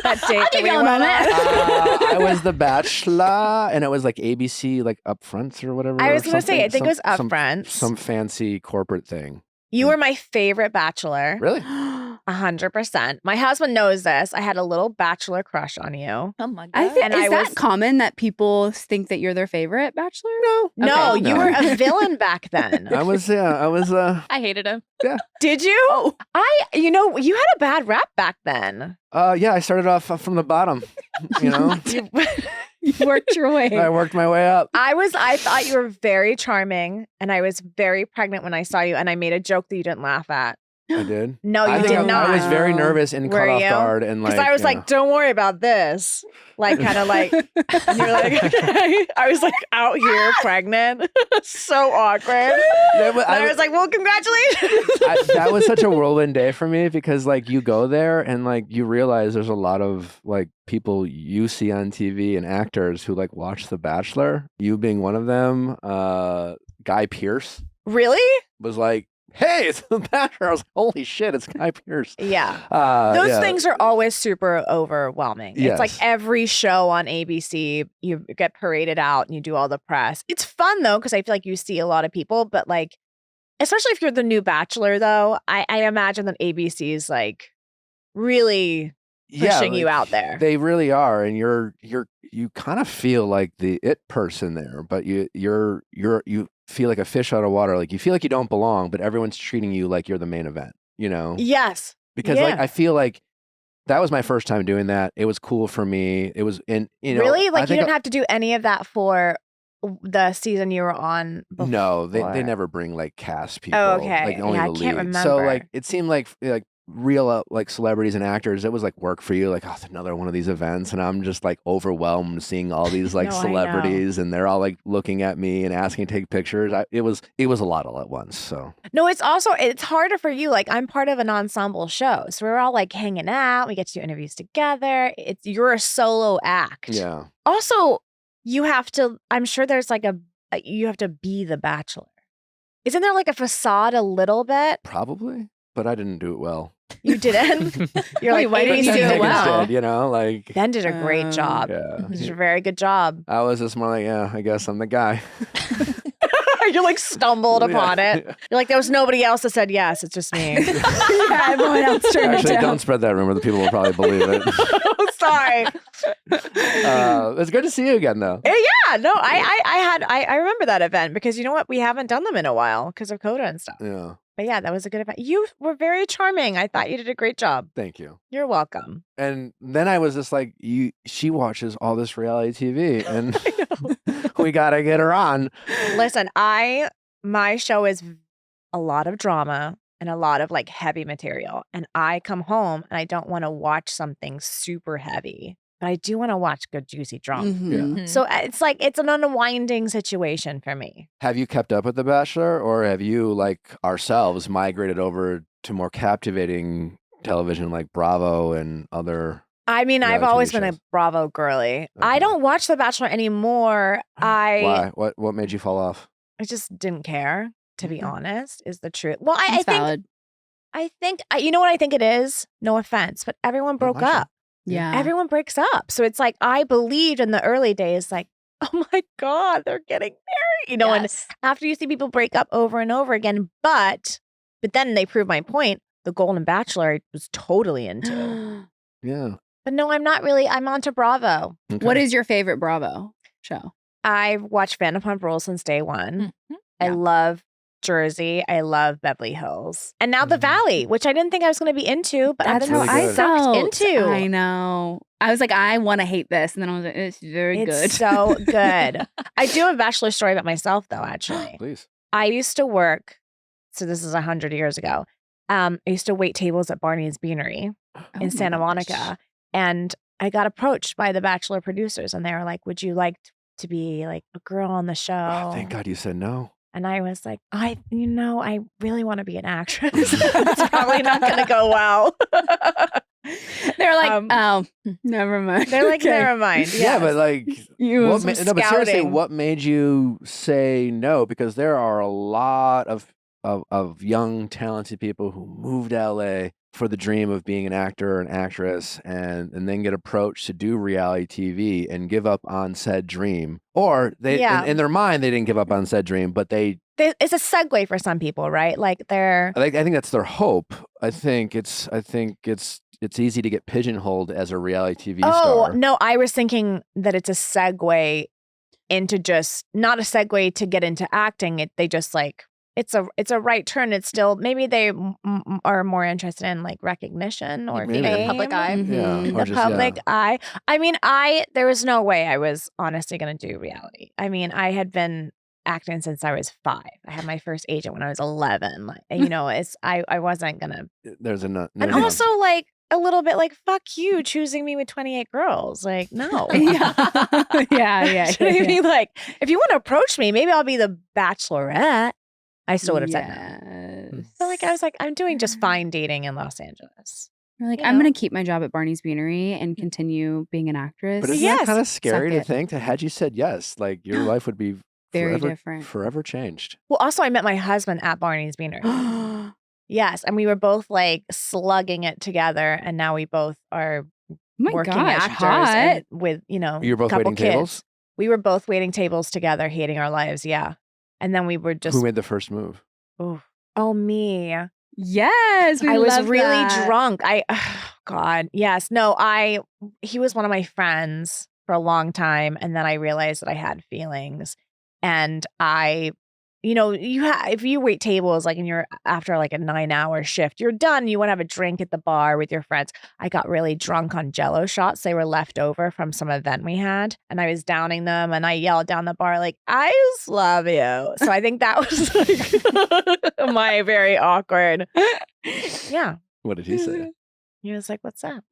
That date. I'll give that we y'all a went moment. on. I was the Bachelor, and it was like ABC, like Upfronts or whatever. I or was going to say, I something. think it was Some- Upfront. Some fancy corporate thing. You were my favorite bachelor. Really? 100%. My husband knows this. I had a little bachelor crush on you. Oh my god. I think And is I that was- common that people think that you're their favorite bachelor? No. No, Okay. you No. were a villain back then. I was. I hated him. Did you? You had a bad rap back then. Yeah, I started off from the bottom. You know, You worked your way. I worked my way up. I thought you were very charming, and I was very pregnant when I saw you, and I made a joke that you didn't laugh at. I did. No, you I think did not. I was very nervous and Were caught off you? guard, and like Because I was you like, know. don't worry about this. Like, kind of like, and you're like, okay. I was like out here pregnant. So awkward. Yeah, but And I was like, well, congratulations. that was such a whirlwind day for me because like you go there and like you realize there's a lot of like people you see on TV and actors who like watch The Bachelor. You being one of them. Guy Pearce Really? was like, "Hey, it's The Bachelor." I was like, "Holy shit, it's Guy Pearce." Yeah. Those Those things are always super overwhelming. It's like Yes. every show on ABC, you get paraded out and you do all the press. It's fun though, because I feel like you see a lot of people, but like, especially if you're the new Bachelor though, I imagine that ABC is like really pushing you out there. They really are, and you kind of feel like the it person there, but you feel like a fish out of water. Like you feel like you don't belong, but everyone's treating you like you're the main event. You know? Yes. Because like Yeah. I feel like that was my first time doing that. It was cool for me. It was Really? I Like you think didn't have to do any of that for the season you were on before? no, they never bring like cast people. Oh, okay. Like only Yeah, the I can't lead. So like remember. it seemed like real like celebrities and actors. It was like work for you. Like oh, it's another one of these events, and I'm just like overwhelmed seeing all these like No, I know. celebrities, and they're all like looking at me and asking to take pictures. It was a lot all at once. So No, it's harder for you. Like I'm part of an ensemble show. So we're all like hanging out. We get to do interviews together. You're a solo act. yeah, Also, you have to, I'm sure there's like you have to be the Bachelor. Isn't there like a facade a little bit? probably, but I didn't do it well. You didn't? You're Wait, like, why didn't ABC you do it did well? Did, you know, like Ben did a great job. yeah. He did a very good job. I was just more like, yeah, I guess I'm the guy. You like stumbled upon it. Yeah. You're like, there was nobody else that said yes. It's just me. Yeah, everyone else turned Actually, it down. don't spread that rumor. The people will probably believe it. Oh, sorry. It's good to see you again, though. Yeah, no, I remember that event because you know what? We haven't done them in a while because of Coda and stuff. Yeah. But yeah, that was a good event. You were very charming. I thought you did a great job. Thank you. You're welcome. And then I was just like, she watches all this reality TV, and we gotta get her on. Listen, my show is a lot of drama and a lot of like heavy material. And I come home and I don't want to watch something super heavy, but I do want to watch good, juicy drama. Mhm. So it's like, it's an unwinding situation for me. Have you kept up with The Bachelor, or have you, like ourselves, migrated over to more captivating television like Bravo and other? I mean, I've Reality always TV been a shows. Bravo girly. I Okay. don't watch The Bachelor anymore. Why? What made you fall off? I just didn't care, to be Okay. honest, is the truth. Well, I That's think, valid. you know what I think it is? No offense, but everyone broke bless you. up. Yeah. Everyone breaks up. So it's like, I believed in the early days, like, oh my God, they're getting married. You know, and after you see people break up over and over again, but then they prove my point. The Golden Bachelor I was totally into. Yeah. But no, I'm not really. I'm on to Bravo. Okay. What is your favorite Bravo show? I've watched Vanderpump Rules since day one. I Yeah. love Jersey. I love Beverly Hills. And now The Mhm. Valley, which I didn't think I was going to be into, but That's I've really been how I good. sucked felt. into. I know. I was like, I want to hate this, and then I was like, it's very It's good. so good. I do have a Bachelor story about myself, though, actually. Please. I used to work, so this is 100 years ago. I used to wait tables at Barney's Beanery Oh in my Santa gosh. Monica. And I got approached by the Bachelor producers, and they were like, would you like to be like a girl on the show? Oh, thank God you said no. And I was like, I really want to be an actress. It's probably not going to go well. They're like, Um, oh, never mind. They're like, Okay. never mind. Yeah, but Yes. like, You what some no, but seriously, scouting. what made you say no? Because there are a lot of young, talented people who moved to LA for the dream of being an actor or an actress, and then get approached to do reality TV and give up on said dream. Or they, Yeah. in their mind, they didn't give up on said dream, but It's a segue for some people, right? Like they're I think that's their hope. I think it's easy to get pigeonholed as a reality TV Oh, star. no, I was thinking that it's a segue into just not a segue to get into acting. They just like it's a right turn. It's still maybe they are more interested in like recognition or Maybe. fame. Public eye. Yeah, Mhm. or The just, public yeah. eye. I mean, there was no way I was honestly going to do reality. I mean, I had been acting since I was 5. I had my first agent when I was 11. Like, you know, I wasn't gonna. There's enough. And also, like a little bit like fuck you choosing me with 28 girls. Like, no. yeah. yeah. You know what I mean? Like, if you want to approach me, maybe I'll be the Bachelorette. I still would have said no. Yes. But like, I was like, I'm doing just fine dating in Los Angeles. You're like, you I'm know. going to keep my job at Barney's Beanery and continue being an actress. But isn't Yes. that kind of scary Suck to it. think that had you said yes, like your life would be Very different. forever changed. Well, also, I met my husband at Barney's Beanery. Yes, and we were both like slugging it together, and now we both are my working gosh, actors hot. and with You were both couple waiting kids. tables? We were both waiting tables together, hating our lives. Yeah, and then we were just Who made the first move? oh me. Yes, we I was love really that. drunk. God, yes, no, he was one of my friends for a long time, and then I realized that I had feelings, and if you wait tables like and you're after like a 9-hour shift, you're done. You want to have a drink at the bar with your friends. I got really drunk on JLo shots. They were left over from some event we had, and I was downing them, and I yelled down the bar like, "I just love you." So I think that was like my very awkward. Yeah, What did he say? he was like, "What's up?"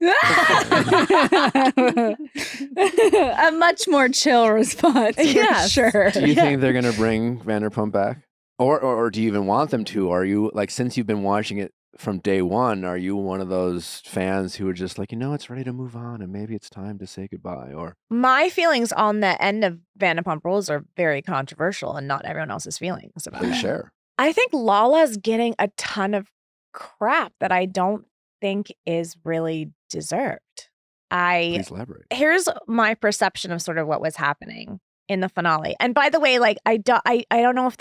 A much more chill response. For Yes. sure. Do you think they're gonna bring Vanderpump back, or do you even want them to? Are you like, since you've been watching it from day one, are you one of those fans who are just like, it's ready to move on and maybe it's time to say goodbye? Or My feelings on the end of Vanderpump Rules are very controversial, and not everyone else's feelings about please it. share. I think Lala's getting a ton of crap that I don't think is really deserved. Please elaborate. Here's my perception of sort of what was happening. in the finale. And by the way, like I don't know if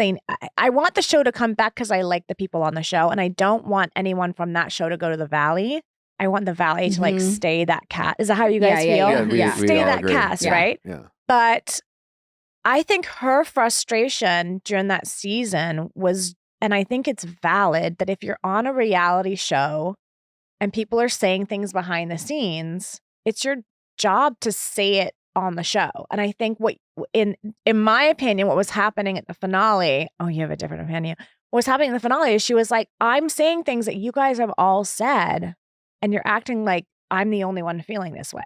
I want the show to come back because I like the people on the show, and I don't want anyone from that show to go to the Valley. I want the Valley to like stay that cast. Is that how you guys feel? we Stay all that agree. cast, Yeah. right? Yeah. But I think her frustration during that season was, and I think it's valid, that if you're on a reality show and people are saying things behind the scenes, it's your job to say it on the show. And I think what, in my opinion, what was happening at the finale, oh, you have a different opinion. What was happening in the finale is she was like, I'm saying things that you guys have all said, and you're acting like I'm the only one feeling this way.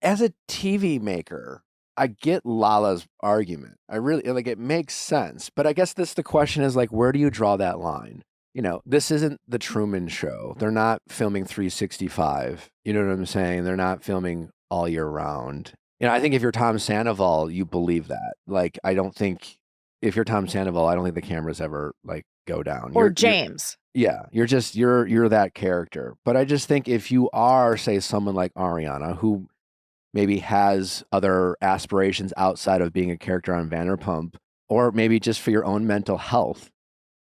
As a TV maker, I get Lala's argument. I really like it makes sense. But I guess the question is like, where do you draw that line? You know, this isn't the Truman Show. They're not filming 365. You know what I'm saying? They're not filming all year round. You know, I think if you're Tom Sandoval, you believe that. Like, I don't think if you're Tom Sandoval, I don't think the cameras ever like go down. Or James. You're that character. But I just think if you are, say, someone like Ariana, who maybe has other aspirations outside of being a character on Vanderpump, or maybe just for your own mental health,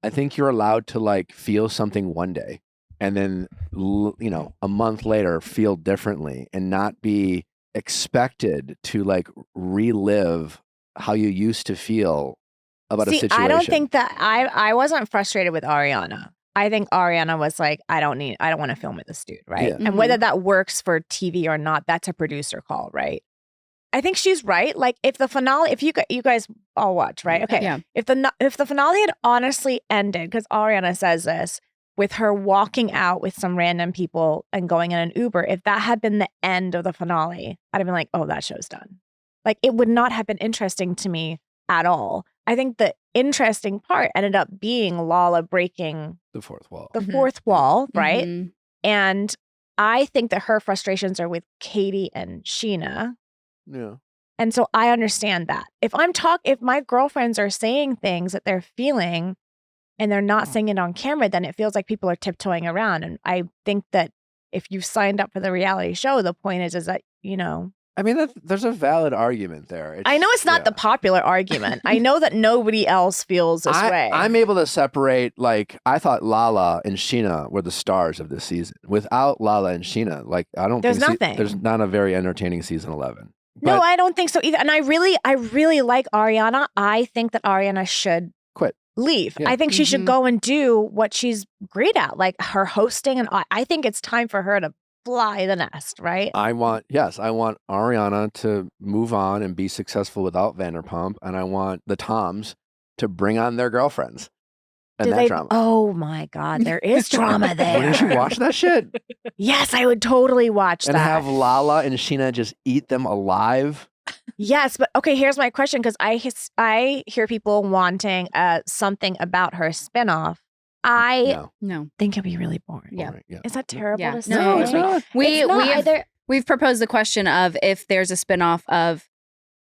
I think you're allowed to like feel something one day and then, you know, a month later feel differently and not be expected to like relive how you used to feel about a situation. I don't think that I wasn't frustrated with Ariana. I think Ariana was like, I don't want to film with this dude, right? Yeah. And whether that works for TV or not, that's a producer call, right? I think she's right. Like if the finale, if you guys all watch, right? Okay. Yeah. If the finale had honestly ended, because Ariana says this, with her walking out with some random people and going in an Uber, if that had been the end of the finale, I'd have been like, oh, that show's done. Like it would not have been interesting to me at all. I think the interesting part ended up being Lala breaking the fourth wall. the fourth wall, right? Mhm. And I think that her frustrations are with Katie and Sheena. Yeah. And so I understand that. If my girlfriends are saying things that they're feeling and they're not saying it on camera, then it feels like people are tiptoeing around. And I think that if you've signed up for the reality show, the point is that, you know. I mean, there's a valid argument there. I know it's not the popular argument. I know that nobody else feels this way. I'm able to separate, like, I thought Lala and Sheena were the stars of this season. Without Lala and Sheena, like, I don't There's think nothing. there's not a very entertaining season 11. No, But I don't think so either. And I really like Ariana. I think that Ariana should quit. Leave. Yeah. I think she should go and do what she's great at, like her hosting. And I think it's time for her to fly the nest, right? I want Ariana to move on and be successful without Vanderpump, and I want the Toms to bring on their girlfriends and that drama. Oh my God, there is drama there. Wouldn't you watch that shit? Yes, I would totally watch And that. have Lala and Sheena just eat them alive? Yes, but okay, here's my question, because I hear people wanting something about her spinoff. I No. think it'd be really boring. Yeah. Yeah. Is that terrible Yeah. to say? No, it's not. We've proposed the question of if there's a spinoff of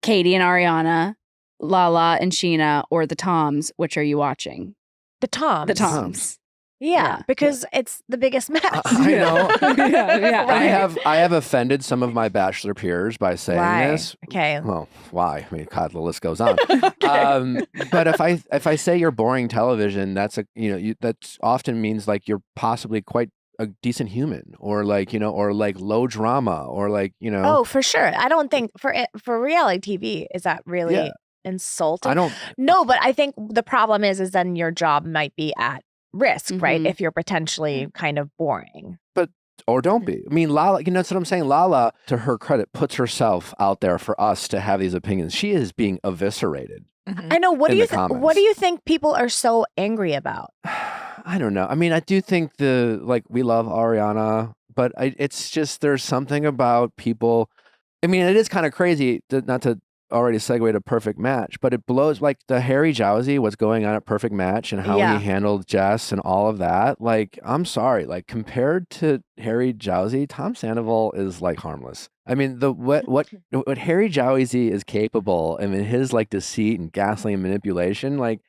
Katie and Ariana, Lala and Sheena, or the Toms, which are you watching? The Toms. The Toms. Yeah, because it's the biggest mess. I know. yeah. I have offended some of my Bachelor peers by saying Why? this. Okay. Well, why? I mean, God, the list goes on. But if I say you're boring television, that's that often means like you're possibly quite a decent human, or like or like low drama, or like Oh, for sure. I don't think for reality TV is that really insulting. I don't. No, but I think the problem is then your job might be at risk, right? Mhm. If you're potentially kind of boring. Or don't be. I mean, Lala, that's what I'm saying. Lala, to her credit, puts herself out there for us to have these opinions. She is being eviscerated. I know. What In do you the comments. what do you think people are so angry about? I don't know. I mean, I do think we love Ariana, but it's just there's something about people. I mean, it is kind of crazy not to already segue to Perfect Match, but it blows like the Harry Jowsey, what's going on at Perfect Match and how Yeah. he handled Jess and all of that. Like, I'm sorry, like compared to Harry Jowsey, Tom Sandoval is like harmless. I mean, what Harry Jowsey is capable, I mean, his like deceit and gaslighting and manipulation, like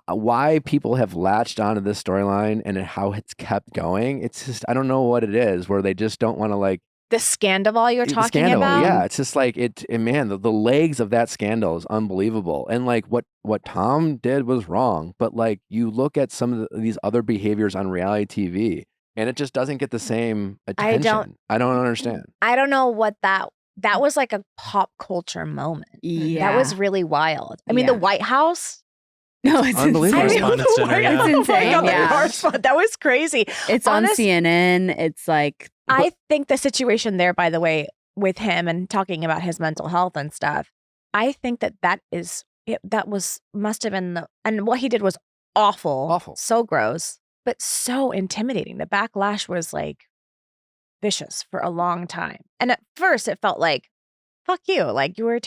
why people have latched onto this storyline and how it's kept going. It's just, I don't know what it is, where they just don't want to like The scandal you're The talking scandal, about? yeah. It's just like man, the legs of that scandal is unbelievable. And like what Tom did was wrong, but like you look at some of these other behaviors on reality TV, and it just doesn't get the same attention. I don't understand. I don't know what that was like a pop culture moment. Yeah. That was really wild. I mean, the Yeah. White House. No, it's unbelievable. insane. Correspondence dinner, yeah. It's insane. Oh my God, Yeah. the correspondence. That was crazy. It's on CNN. It's like I think the situation there, by the way, with him and talking about his mental health and stuff, I think must have been and what he did was awful, so gross, but so intimidating. The backlash was like vicious for a long time. And at first it felt like, fuck you, like you were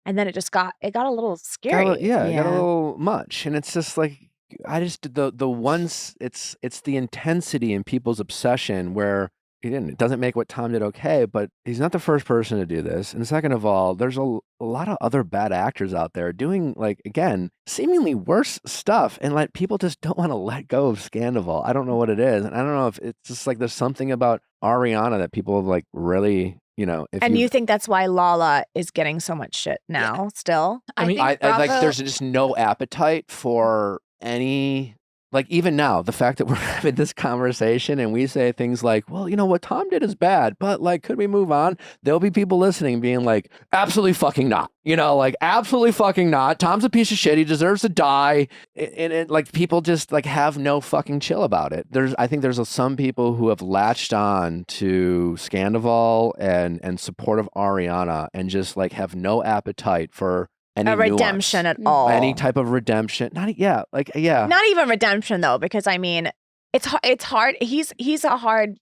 and then it got a little scary. It got a little much. And it's just like, the ones, it's the intensity in people's obsession where it doesn't make what Tom did okay, but he's not the first person to do this. And second of all, there's a lot of other bad actors out there doing, like, again, seemingly worse stuff. And like people just don't want to let go of Scandival. I don't know what it is. And I don't know if it's just like there's something about Ariana that people like really, you think that's why Lala is getting so much shit now still? I think I like Bravo- there's just no appetite for any, like, even now, the fact that we're having this conversation and we say things like, well, what Tom did is bad, but like, could we move on? There'll be people listening being like, absolutely fucking not, like absolutely fucking not. Tom's a piece of shit. He deserves to die. And like people just like have no fucking chill about it. I think there's some people who have latched on to Scandival and support of Ariana and just like have no appetite for any redemption nuance, at all. any type of redemption. Not even redemption though, because I mean, it's hard. He's a hard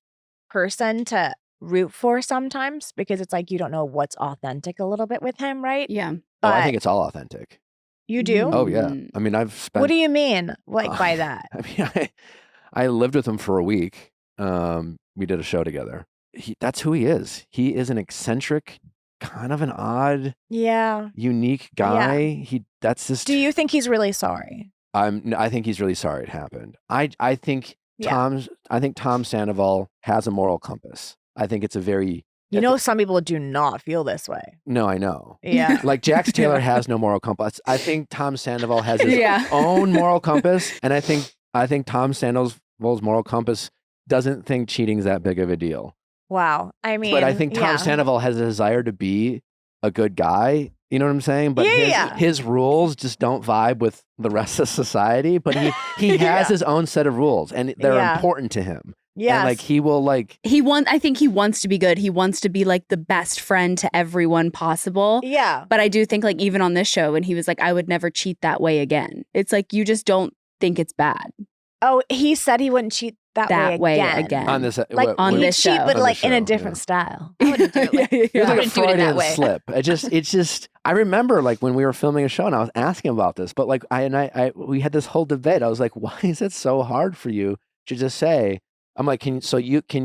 person to root for sometimes because it's like you don't know what's authentic a little bit with him, right? yeah. Oh, I But think it's all authentic. you do. Oh yeah. Mm. I mean, I've spent. What do you mean, like by that? I mean, I lived with him for a week. We did a show together. That's who he is. He is an eccentric, kind of an odd, unique guy. That's just. Do you think he's really sorry? I think he's really sorry it happened. I think Yeah. Tom Sandoval has a moral compass. I think it's a very. Some people do not feel this way. No, I know. Yeah. Like Jax Taylor has no moral compass. I think Tom Sandoval has his Yeah. own moral compass, and I think Tom Sandoval's moral compass doesn't think cheating's that big of a deal. Wow. I mean, But I think Tom Sandoval has a desire to be a good guy. You know what I'm saying? But his rules just don't vibe with the rest of society. But he has his own set of rules, and they're important to him. Yeah. And like he will like. I think he wants to be good. He wants to be like the best friend to everyone possible. Yeah. But I do think like even on this show, when he was like, I would never cheat that way again. It's like you just don't think it's bad. Oh, he said he wouldn't cheat that way again. On this, Like on he'd this cheat, show. but On like this in a show, different style. I wouldn't do it. Like, It was I like a wouldn't do it in that Freudian way. slip. It's just. I remember like when we were filming a show and I was asking about this, but like we had this whole debate. I was like, why is it so hard for you to just say? I'm like, can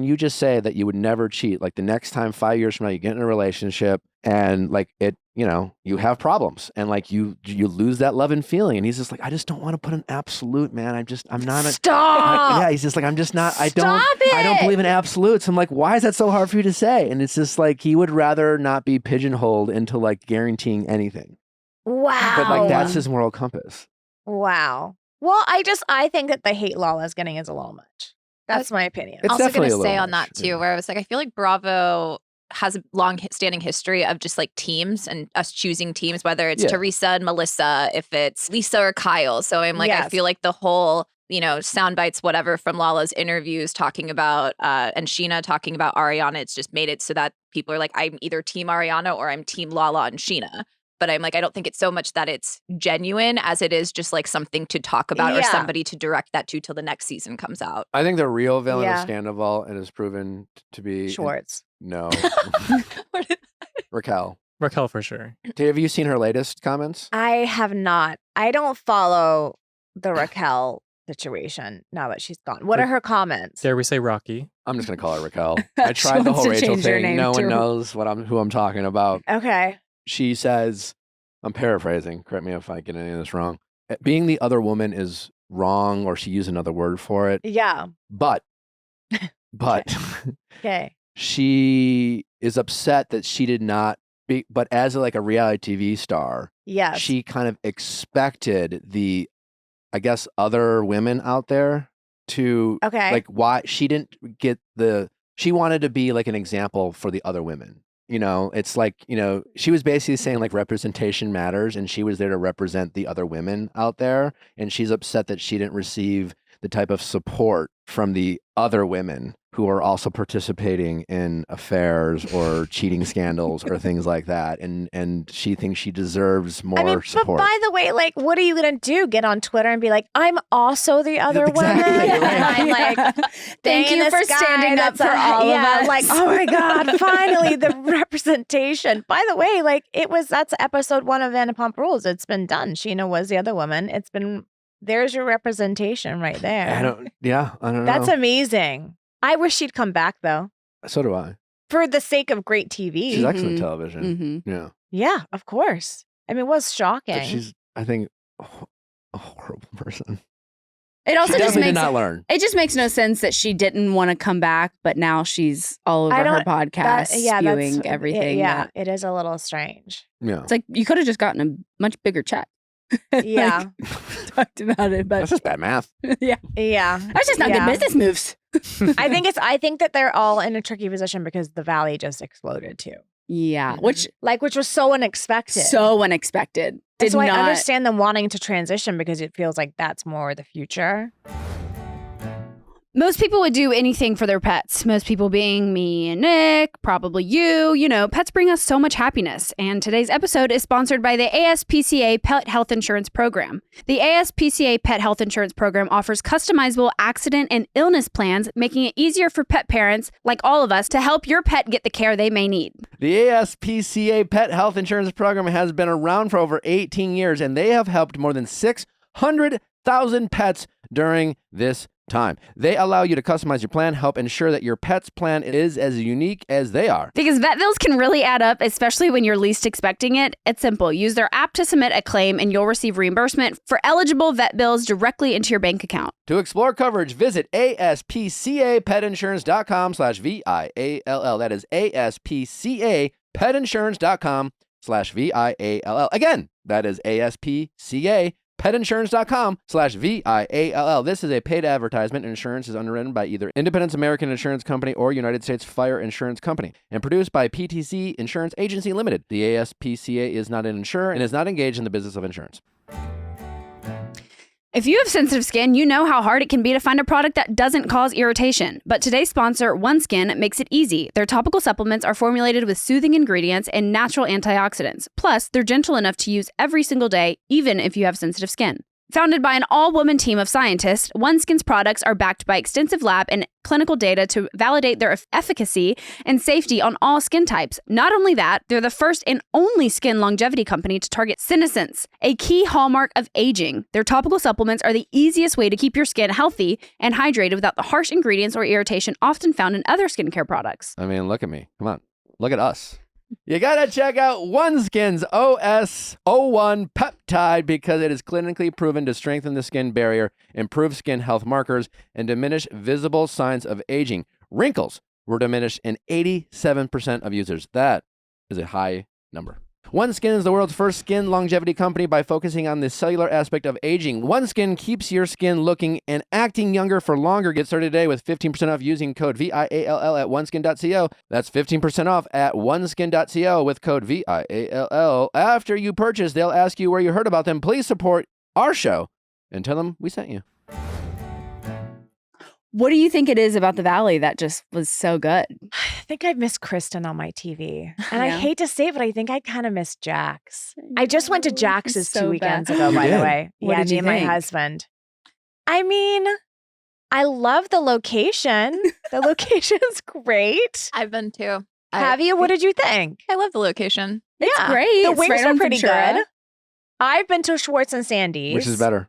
you just say that you would never cheat? Like the next time, 5 years from now, you get in a relationship and like you have problems and like you lose that love and feeling. And he's just like, I just don't want to put an absolute, man. I'm not a Stop. he's just like, I'm just not. I Stop don't it. believe in absolutes. I'm like, why is that so hard for you to say? And it's just like he would rather not be pigeonholed into like guaranteeing anything. Wow. But like that's his moral compass. Wow. Well, I think that the hate Lala is getting is a little much. That's my opinion. It's also definitely going a to say little on that much, too, yeah. where I was like, I feel like Bravo has a long-standing history of just like teams and us choosing teams, whether it's Yeah. Teresa and Melissa, if it's Lisa or Kyle. So I'm like, I Yes. feel like the whole, sound bites, whatever, from Lala's interviews talking about, and Sheena talking about Ariana, it's just made it so that people are like, I'm either team Ariana or I'm team Lala and Sheena. But I'm like, I don't think it's so much that it's genuine as it is just like something to talk about or Yeah. somebody to direct that to till the next season comes out. I think the real villain Yeah. of Scandival and is proven to be Schwartz. No, Raquel. Raquel for sure. Have you seen her latest comments? I have not. I don't follow the Raquel situation now that she's gone. What are her comments? Dare we say Rocky? I'm just gonna call her Raquel. I She tried the wants whole to Rachel change her thing. name No one to- knows who I'm talking about. Okay. She says, I'm paraphrasing. Correct me if I get any of this wrong. Being the other woman is wrong, or she used another word for it. Yeah. But Okay. she is upset that she did not be, but as like a reality TV star, Yes. she kind of expected the, I guess, other women out there to Okay. like why she didn't get she wanted to be like an example for the other women. It's like, she was basically saying like representation matters, and she was there to represent the other women out there. And she's upset that she didn't receive the type of support from the other women who are also participating in affairs or cheating scandals or things like that. And she thinks she deserves more support. But by the way, like, what are you going to do? Get on Twitter and be like, I'm also the other Exactly. woman. And I'm like, Thank you this for guy standing up that's for all of us. Like, oh my God, finally the representation. By the way, like that's episode 1 of Vanderpump Rules. It's been done. Sheena was the other woman. There's your representation right there. I don't know. That's amazing. I wish she'd come back though. So do I. For the sake of great TV. She's excellent television. Mhm. Yeah. Yeah, of course. I mean, it was shocking. But she's, I think, a horrible person. It also She just definitely makes did not learn. it just makes no sense that she didn't want to come back, but now she's all over her podcast spewing everything. It is a little strange. Yeah. It's like you could have just gotten a much bigger check. Yeah. Talked about it, but That's just bad math. Yeah. that's just not good business moves. I think that they're all in a tricky position because the Valley just exploded too. Yeah, Mm-hmm. which was so unexpected. so unexpected. And so I understand them wanting to transition because it feels like that's more the future. Most people would do anything for their pets. Most people being me and Nick, probably you. Pets bring us so much happiness. And today's episode is sponsored by the ASPCA Pet Health Insurance Program. The ASPCA Pet Health Insurance Program offers customizable accident and illness plans, making it easier for pet parents, like all of us, to help your pet get the care they may need. The ASPCA Pet Health Insurance Program has been around for over 18 years, and they have helped more than 600,000 pets during this time. They allow you to customize your plan, help ensure that your pet's plan is as unique as they are. Because vet bills can really add up, especially when you're least expecting it. It's simple. Use their app to submit a claim and you'll receive reimbursement for eligible vet bills directly into your bank account. To explore coverage, visit aspcapetinsurance.com/VIALL. That is aspcapetinsurance.com/VIALL. Again, that is aspcapetinsurance.com/VIALL. This is a paid advertisement. Insurance is underwritten by either Independence American Insurance Company or United States Fire Insurance Company and produced by PTC Insurance Agency Limited. The ASPCA is not an insurer and is not engaged in the business of insurance. If you have sensitive skin, you know how hard it can be to find a product that doesn't cause irritation. But today's sponsor, OneSkin, makes it easy. Their topical supplements are formulated with soothing ingredients and natural antioxidants. Plus, they're gentle enough to use every single day, even if you have sensitive skin. Founded by an all-woman team of scientists, OneSkin's products are backed by extensive lab and clinical data to validate their efficacy and safety on all skin types. Not only that, they're the first and only skin longevity company to target senescence, a key hallmark of aging. Their topical supplements are the easiest way to keep your skin healthy and hydrated without the harsh ingredients or irritation often found in other skincare products. I mean, look at me. Come on. Look at us. You gotta check out OneSkin's OS01 peptide because it is clinically proven to strengthen the skin barrier, improve skin health markers, and diminish visible signs of aging. Wrinkles were diminished in 87% of users. That is a high number. OneSkin is the world's first skin longevity company by focusing on the cellular aspect of aging. OneSkin keeps your skin looking and acting younger for longer. Get started today with 15% off using code VIALL at oneskin.co. That's 15% off at oneskin.co with code VIALL. After you purchase, they'll ask you where you heard about them. Please support our show and tell them we sent you. What do you think it is about the Valley that just was so good? I think I miss Kristen on my TV. And I Yeah. hate to say it, but I think I kind of miss Jax. I just went to Jax's so 2 weekends bad. ago, You by the did? way. What Yeah, did me you and my think? husband. I mean, I love the location. The location's great. I've been too. Have you? What did you think? I love the location. It's Yeah. great. The It's wings right are on pretty Ventura. good. I've been to Schwartz and Sandy's. Which is better?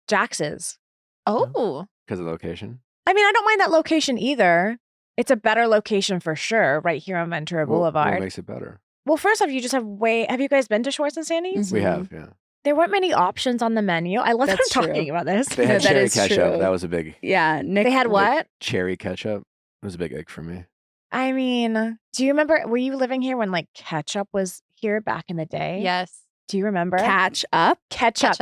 Jax's. Oh, Because of the location? I mean, I don't mind that location either. It's a better location for sure, right here on Ventura Boulevard. What makes it better? Well, first off, you just have have you guys been to Schwartz and Sandy's? We Mhm. have, yeah. There weren't many options on the menu. I love that That's I'm true. talking about this. They No, had that cherry is ketchup. true. That was a big Yeah, Nick. They had what? cherry ketchup. It was a big egg for me. I mean, do you remember? Were you living here when like ketchup was here back in the day? Yes. Do you remember? Catch up. Ketchup.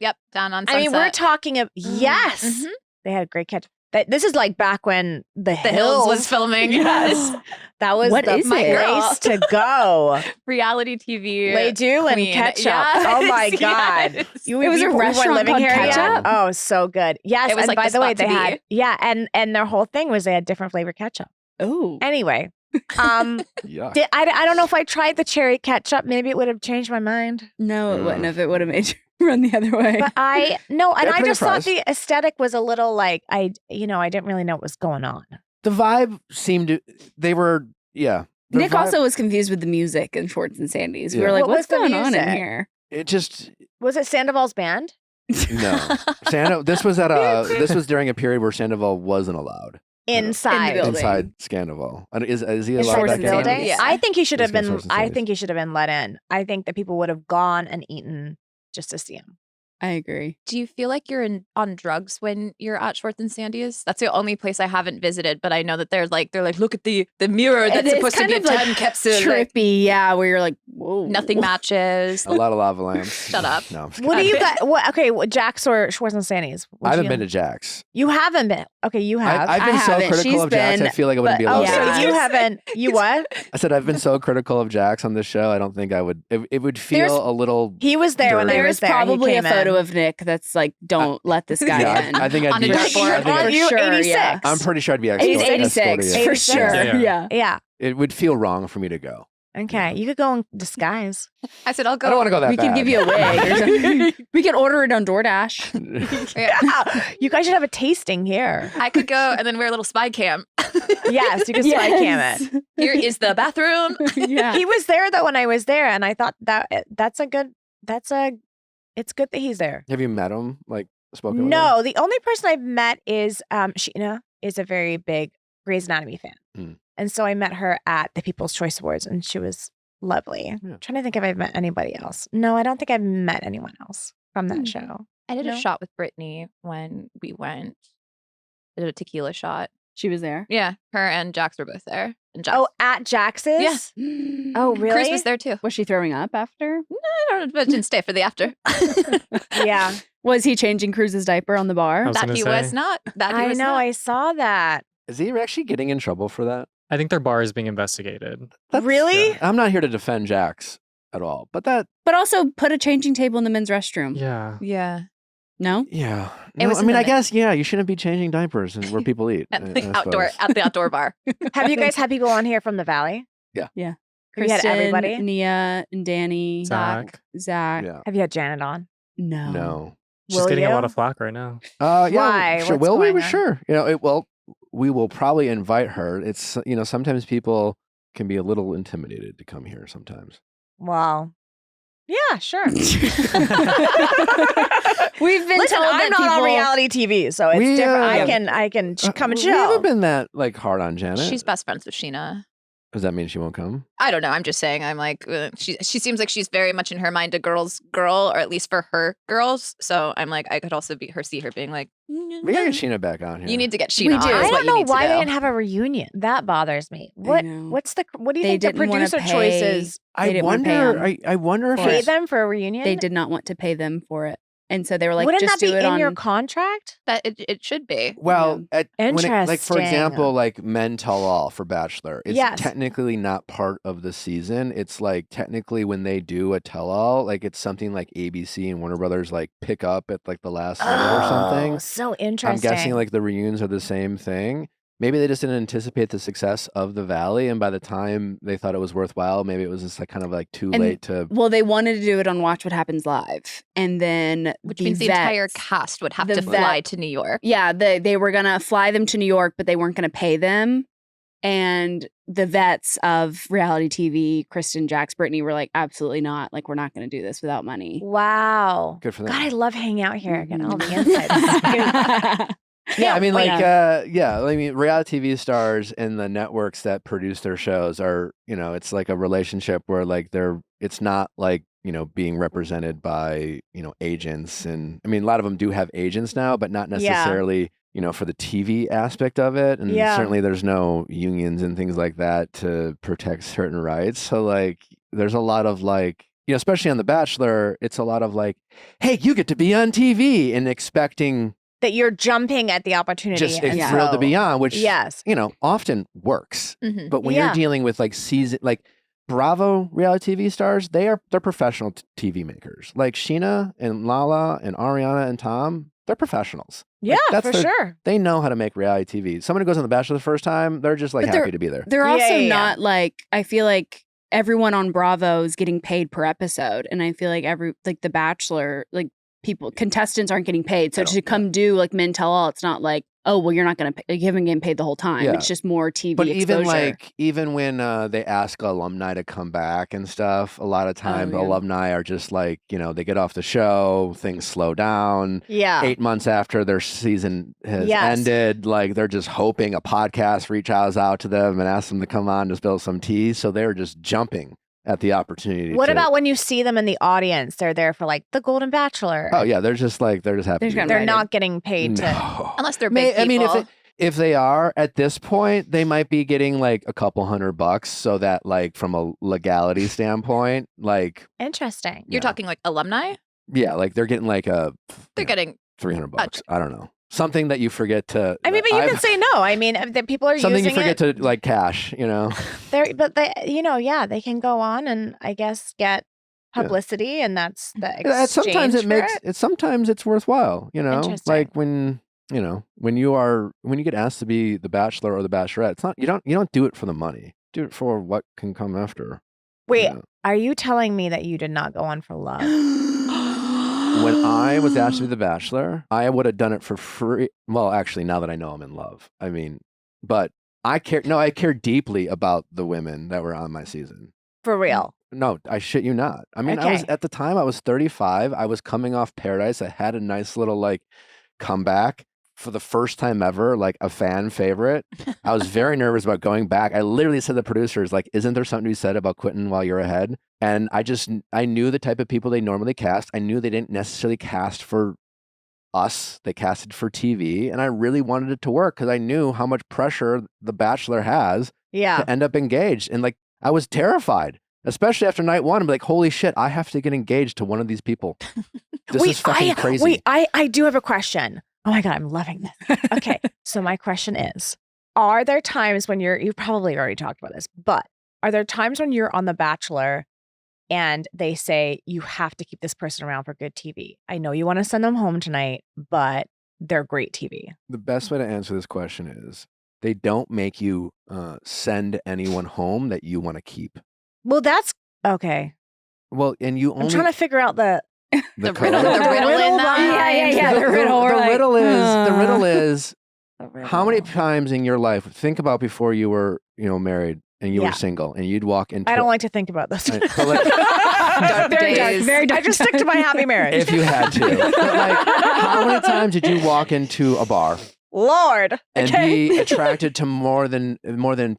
Yep. Down on Sunset. I mean, we're talking of yes. Mhm. They had great ketchup. This is like back when The Hills was filming. Yes. That was What the is it? place to go. Reality TV. Lay do and queen. ketchup. Yes, Oh my God. yes. It was a restaurant living called here yet? Ketchup? Oh, so good. Yes. It was and like by the the way, spot to they had, be. and their whole thing was they had different flavored ketchup. Oh. Anyway, Yuck. I don't know if I tried the cherry ketchup. Maybe it would have changed my mind. No, it wouldn't have. It would have made you run the other way. But I They're just thought pretty the aesthetic was a little like I didn't really know what was going on. The vibe seemed to. They were. Yeah. The Nick vibe- also was confused with the music in Schwartz and Sandy's. We Yeah. were like, What was what's the going on in music? here? It just. Was it Sandoval's band? No. This was during a period where Sandoval wasn't allowed. Inside. building. Inside Sandoval. And is he Inside allowed Schwartz back and in? Sandy's. building? Yeah. I think he should have Let's go been. Schwartz and I Sandy's. think he should have been let in. I think that people would have gone and eaten just to see him. I agree. Do you feel like you're on drugs when you're at Schwartz and Sandy's? That's the only place I haven't visited, but I know that they're like, look at the mirror that's It is supposed to kind be a of, like, time capsule. Like, Trippy, yeah, where you're like, whoa. nothing matches. A lot of lava lamps. Shut up. No, I'm just What do kidding. you got? What Jack's or Schwartz and Sandy's? I haven't been to Jack's. You haven't been. Okay, you have. I've been I so haven't. critical She's of Jack's. I been, feel like I wouldn't be but- allowed Oh, to. so Yeah. you haven't. You what? I said I've been so critical of Jax on this show. I don't think I would. It would feel There's- a little. He was there when I There's was there. He probably a came in. photo of Nick that's like, don't let this guy Yeah, in. I think I'd On a be. dartboard. I think Aren't I'd- you sure, 86? yeah. I'm pretty sure I'd be He's escorted. 86, for 86. sure. Yeah. Yeah. Yeah. It would feel wrong for me to go. Okay. You could go in disguise. I said, I'll go. I don't want to go that We bad. could give you a wig or something. We could order it on DoorDash. Yeah. You guys should have a tasting here. I could go and then wear a little spy cam. Yes, you could spy cam it. Here is the bathroom. Yeah. He was there though when I was there, and I thought it's good that he's there. Have you met him? Like spoken? with him? No, the only person I've met is Sheena is a very big Grey's Anatomy fan. Mm. And so I met her at the People's Choice Awards and she was lovely. Yeah. Trying to think if I've met anybody else. No, I don't think I've met anyone else from that show. I did No. a shot with Brittany when we went. I did a tequila shot. She was there. Yeah, her and Jax were both there. And Jax, Oh, at Jax's? Yeah. Oh, really? Chris was there too. Was she throwing up after? I don't know, but didn't stay for the after. Yeah. Was he changing Cruz's diper on the bar? I was That gonna he say. was not. That he I was know. not. I saw that. Is he actually getting in trouble for that? I think their bar is being investigated. Really? Yeah. I'm not here to defend Jax at all, but that. But also put a changing table in the men's restroom. Yeah. Yeah. No? Yeah. It No, was I in mean, the I mix. guess yeah. You shouldn't be changing diapers and where people eat. At I the outdoor suppose. bar. Have you guys had people on here from the Valley? Yeah. Yeah. Have you had Kristen, everybody? Nia, and Danny, Zach. Zach. Yeah. Have you had Janet on? No. No. She's Will getting a you? lot of flack right now. Yeah. Why? Sure. What's Will we? going on? Sure. You know. Well, we will probably invite her. It's sometimes people can be a little intimidated to come here. Sometimes. Well, yeah, sure. We've been Listen, told I'm that not on people- reality TV, so it's We, different. yeah. I can come and We haven't chill. been that like hard on Janet. She's best friends with Sheena. Does that mean she won't come? I don't know. I'm just saying. I'm like, she seems like she's very much in her mind a girl's girl, or at least for her girls. So I'm like, I could also see her being like, We gotta get Sheena back on here. you need to get We Sheena on. do. is I what don't you know need to why they do. didn't have a reunion. That bothers me. I What know. what do you They think the didn't wanna producer pay- choices? They I didn't wanna pay wonder. them I wonder if for Pay it's, them for a reunion? They did not want to pay them for it. And so they were like, Wouldn't just that be do it in on your contract? That it should be. Well, like for Interesting. example, like Men Tell All for Bachelor, it's Yes. technically not part of the season. It's like technically when they do a tell all, like it's something like ABC and Warner Brothers like pick up at like the last minute or something. Oh, so I'm interesting. guessing like the reunions are the same thing. Maybe they just didn't anticipate the success of the Valley, and by the time they thought it was worthwhile, maybe it was just like kind of like too And- late to. Well, they wanted to do it on Watch What Happens Live. And then Which means the entire vets- cast would have the to fly vet- to New York. Yeah, they were going to fly them to New York, but they weren't going to pay them. And the vets of reality TV, Kristen, Jax, Brittany, were like, absolutely not. Like, we're not going to do this without money. Wow. Good for them. God, I love hanging out here. Getting all the Mhm. insights. Yeah, I mean, Well, like, yeah. I mean, reality TV stars and the networks that produce their shows are, it's like a relationship where, like, it's not like being represented by, agents. And I mean, a lot of them do have agents now, but not necessarily, for the TV aspect of it. And certainly there's no unions and things like that to protect certain rights. So like, there's a lot of like, especially on The Bachelor, it's a lot of like, hey, you get to be on TV, and expecting that you're jumping at the opportunity. Just thrilled to be on, which, often works. Mhm. But when you're dealing with like Bravo reality TV stars, they're professional TV makers. Like Sheena and Lala and Ariana and Tom, they're professionals. Yeah, Like, for sure. They know how to make reality TV. Someone who goes on The Bachelor the first time, they're just like happy to be there. They're also not like, I feel like everyone on Bravo is getting paid per episode. And I feel like The Bachelor, like contestants aren't getting paid. So to come do like Men Tell All, it's not like, oh, well, you're not going to pay. You haven't getting paid the whole time. Yeah. It's just more TV But exposure. even when they ask alumni to come back and stuff, a lot of times alumni are just like, they get off the show, things slow down. Yeah. 8 months after their season has ended, like they're just hoping a podcast reaches out to them and asks them to come on to spill some tea. So they're just jumping at the opportunity. What about when you see them in the audience? They're there for like the Golden Bachelor. Oh yeah, they're just happy. They're not getting paid to, unless they're big people. I mean, if they are at this point, they might be getting like a couple $100, so that like from a legality standpoint, like interesting. You're talking like alumni? Yeah, like they're getting like they're getting $300. I don't know. Something that you forget to. I mean, but you can say no. I mean, the people are something using you forget to like cash. They can go on and I guess get publicity, and that's the exchange. Sometimes sometimes it's worthwhile. Like when you get asked to be the Bachelor or the Bachelorette, it's not you don't do it for the money. Do it for what can come after. Wait, are you telling me that you did not go on for love? When I was asked to be the Bachelor, I would have done it for free. Well, actually, now that I know I'm in love, I mean, but I care deeply about the women that were on my season. For real? No, I shit you not. I mean, at the time I was 35. I was coming off Paradise. I had a nice little like comeback for the first time ever, like a fan favorite. I was very nervous about going back. I literally said to the producers, like, isn't there something to be said about quitting while you're ahead? And I knew the type of people they normally cast. I knew they didn't necessarily cast for us. They casted for TV. And I really wanted it to work because I knew how much pressure The Bachelor has to end up engaged. And like, I was terrified, especially after night one. I'm like, holy shit, I have to get engaged to one of these people. This is fucking crazy. Wait, I do have a question. Oh my God, I'm loving this. Okay, so my question is, are there times when you've probably already talked about this, but are there times when you're on The Bachelor and they say, you have to keep this person around for good TV? I know you want to send them home tonight, but they're great TV. The best way to answer this question is they don't make you send anyone home that you want to keep. Well, that's okay. Well, and I'm trying to figure out the riddle in that. Yeah. The riddle is how many times in your life, think about before you were, married and you were single and you'd walk into. I don't like to think about this. Very dark. I just stick to my happy marriage. If you had to. But like, how many times did you walk into a bar? Lord. And be attracted to more than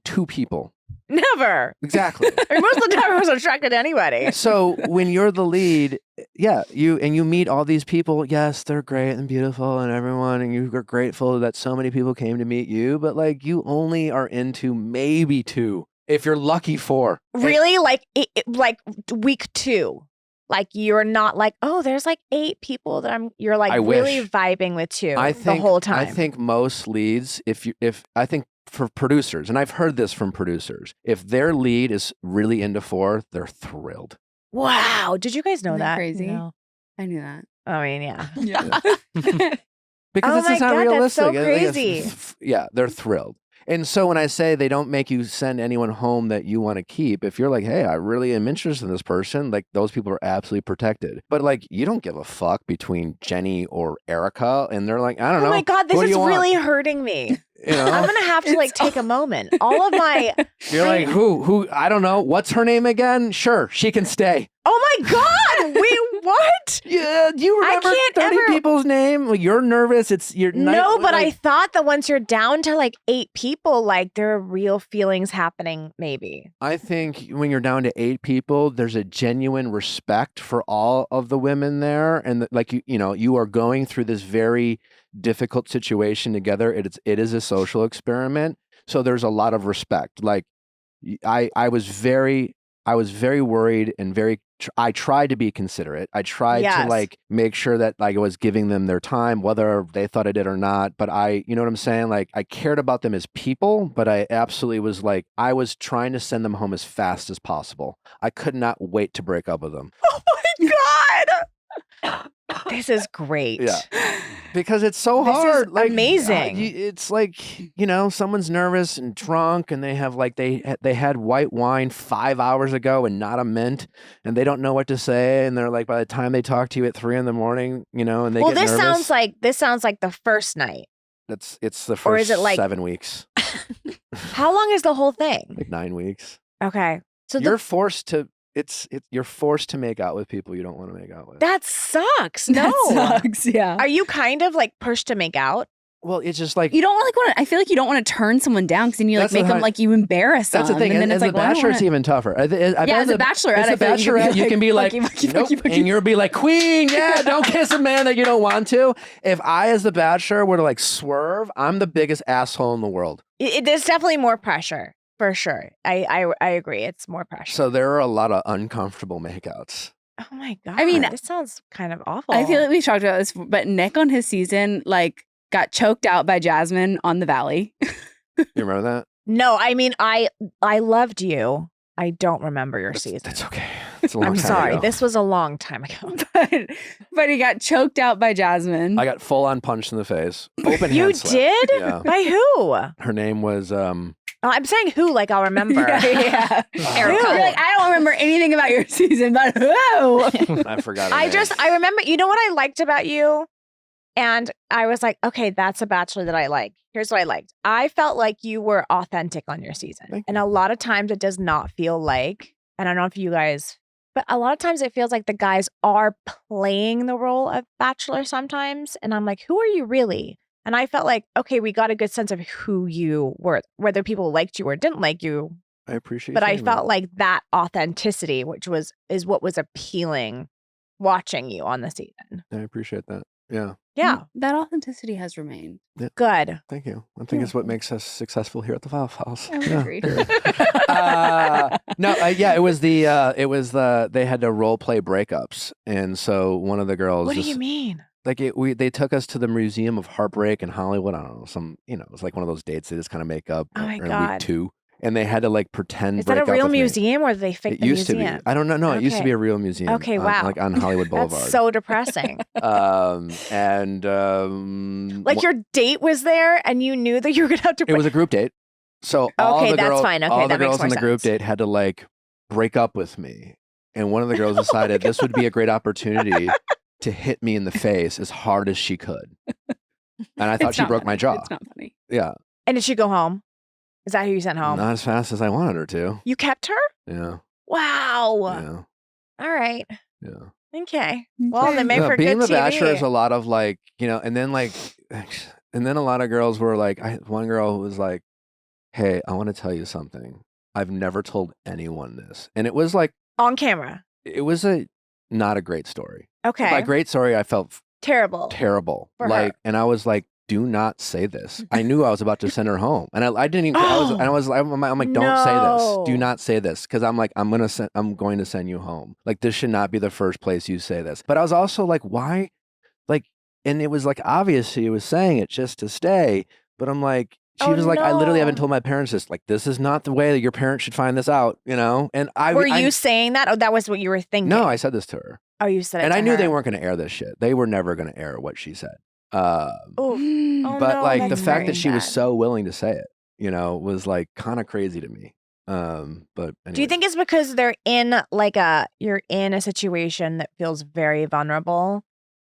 two people? Never. Exactly. I mean, most of the time I wasn't attracted to anybody. So when you're the lead, you meet all these people. Yes, they're great and beautiful and everyone, and you're grateful that so many people came to meet you, but like you only are into maybe two, if you're lucky, four. Really? Like week 2. Like you're not like, oh, there's like 8 people that you're like really vibing with two the whole time. I think most leads, I think for producers, and I've heard this from producers, if their lead is really into 4, they're thrilled. Wow. Did you guys know that? Crazy. No. I knew that. I mean, yeah. Because it's just not realistic. That's so crazy. They're thrilled. And so when I say they don't make you send anyone home that you want to keep, if you're like, hey, I really am interested in this person, like those people are absolutely protected. But like, you don't give a fuck between Jenny or Erica. And they're like, I don't know. Oh my God, this is really hurting me. I'm going to have to like take a moment. All of my. You're like, who, I don't know. What's her name again? Sure, she can stay. Oh my God. What? Yeah, do you remember can't 30 ever- people's name? Like, you're nervous. No, but I thought that once you're down to like 8 people, like there are real feelings happening, maybe. I think when you're down to 8 people, there's a genuine respect for all of the women there, and like you are going through this very difficult situation together. It is a social experiment, so there's a lot of respect. Like I was very worried and I tried to be considerate. I tried to like make sure that like I was giving them their time, whether they thought I did or not. But you know what I'm saying? Like I cared about them as people, but I absolutely was like, I was trying to send them home as fast as possible. I could not wait to break up with them. Oh my God. This is great. Yeah. Because it's so This is hard. Like amazing. It's like, someone's nervous and drunk and they have like they had white wine 5 hours ago and not a mint and they don't know what to say and they're like by the time they talk to you at 3 a.m, and they get nervous. This sounds like the first night. It's the first Or is it like 7 weeks. How long is the whole thing? Like 9 weeks. Okay. So You're forced to you're forced to make out with people you don't want to make out with. that sucks. No. That sucks. Yeah. Are you kind of like pushed to make out? Well, it's just like You don't like want to. I feel like you don't want to turn someone down because then you like That's make them how- like you embarrass them. that's the thing. And then As it's like, a well, I don't bachelor, it's wanna- even tougher. As a bachelorette, as I a feel like you can be bachelorette, you can be like, fucky, nope, fucky. and you'll be like, queen, yeah, don't kiss a man that you don't want to. If I, as the bachelor, were to like swerve, I'm the biggest asshole in the world. There's definitely more pressure for sure. I agree. It's more pressure. So there are a lot of uncomfortable makeouts. Oh my God. I mean, this sounds kind of awful. I feel like we've talked about this, but Nick on his season like got choked out by Jasmine on the Valley. You remember that? No, I mean, I loved you. I don't remember your season. That's okay. It's a long I'm time sorry. ago. This was a long time ago. but he got choked out by Jasmine. I got full on punched in the face. Open You hand slap. did? Yeah. By who? Her name was Oh, I'm saying who, like I'll remember. yeah. Erica. You're like, I don't remember anything about your season, but who? I forgot her name. I remember, you know what I liked about you? And I was like, okay, that's a bachelor that I like. Here's what I liked. I felt like you were authentic on your season. Thank And you. a lot of times it does not feel like, and I don't know if you guys, but a lot of times it feels like the guys are playing the role of bachelor sometimes. And I'm like, who are you really? And I felt like, okay, we got a good sense of who you were, whether people liked you or didn't like you. I appreciate But I saying that. felt like that authenticity, is what was appealing watching you on the season. I appreciate that. Yeah. Yeah, That authenticity has remained. good. Thank you. I think it's what makes us successful here at the Viall House. I would Yeah. agree. It was they had to role play breakups, and so one of the girls. What do you mean? Like they took us to the Museum of Heartbreak in Hollywood. I don't know, it was like one of those dates they just kind of make up Oh my in week God. 2, and they had to like pretend. Is that a break up real with me. museum or did they fake It the used museum? to be. I don't know. No, it used to Okay. be a real museum. Okay, wow. Like on Hollywood Boulevard. That's so depressing. Like Wh- your date was there and you knew that you were going to have to It was a group date. So all Okay, the that's girls, fine. Okay, all the that makes girls in more the group sense. date had to like break up with me. And one of the girls decided this would be a great opportunity to hit me in the face as hard as she could. And I thought It's she not broke my funny. jaw. It's not funny. Yeah. And did she go home? Is that who you sent home? Not as fast as I wanted her to. You kept her? Yeah. Wow. Yeah. All right. Yeah. Okay. Well, they made Yeah, for being good the Bachelor is TV. a lot of like, and then a lot of girls were like, one girl was like, hey, I want to tell you something. I've never told anyone this. And it was like, On camera. it was not a great story. Okay. By great story, I felt Terrible. terrible. For her. And I was like, do not say this. I knew I was about to send her home. And I didn't even, I'm like, don't say this. Do No. not say this. Cause I'm like, I'm going to send you home. Like, this should not be the first place you say this. But I was also like, why? Like, and it was like, obvious she was saying it just to stay. But I'm like, she Oh, was like, I literally haven't no. told my parents this. Like, this is not the way that your parents should find this out, And Were you saying that? Oh, that was what you were thinking? No, I said this to her. Oh, you said it And to I knew her. they weren't going to air this shit. They were never going to air what she said. Oh, Oh, But no, like the that's fact very that she was bad. so willing to say it, was like kind of crazy to me. But Do you think it's because you're in a situation that feels very vulnerable,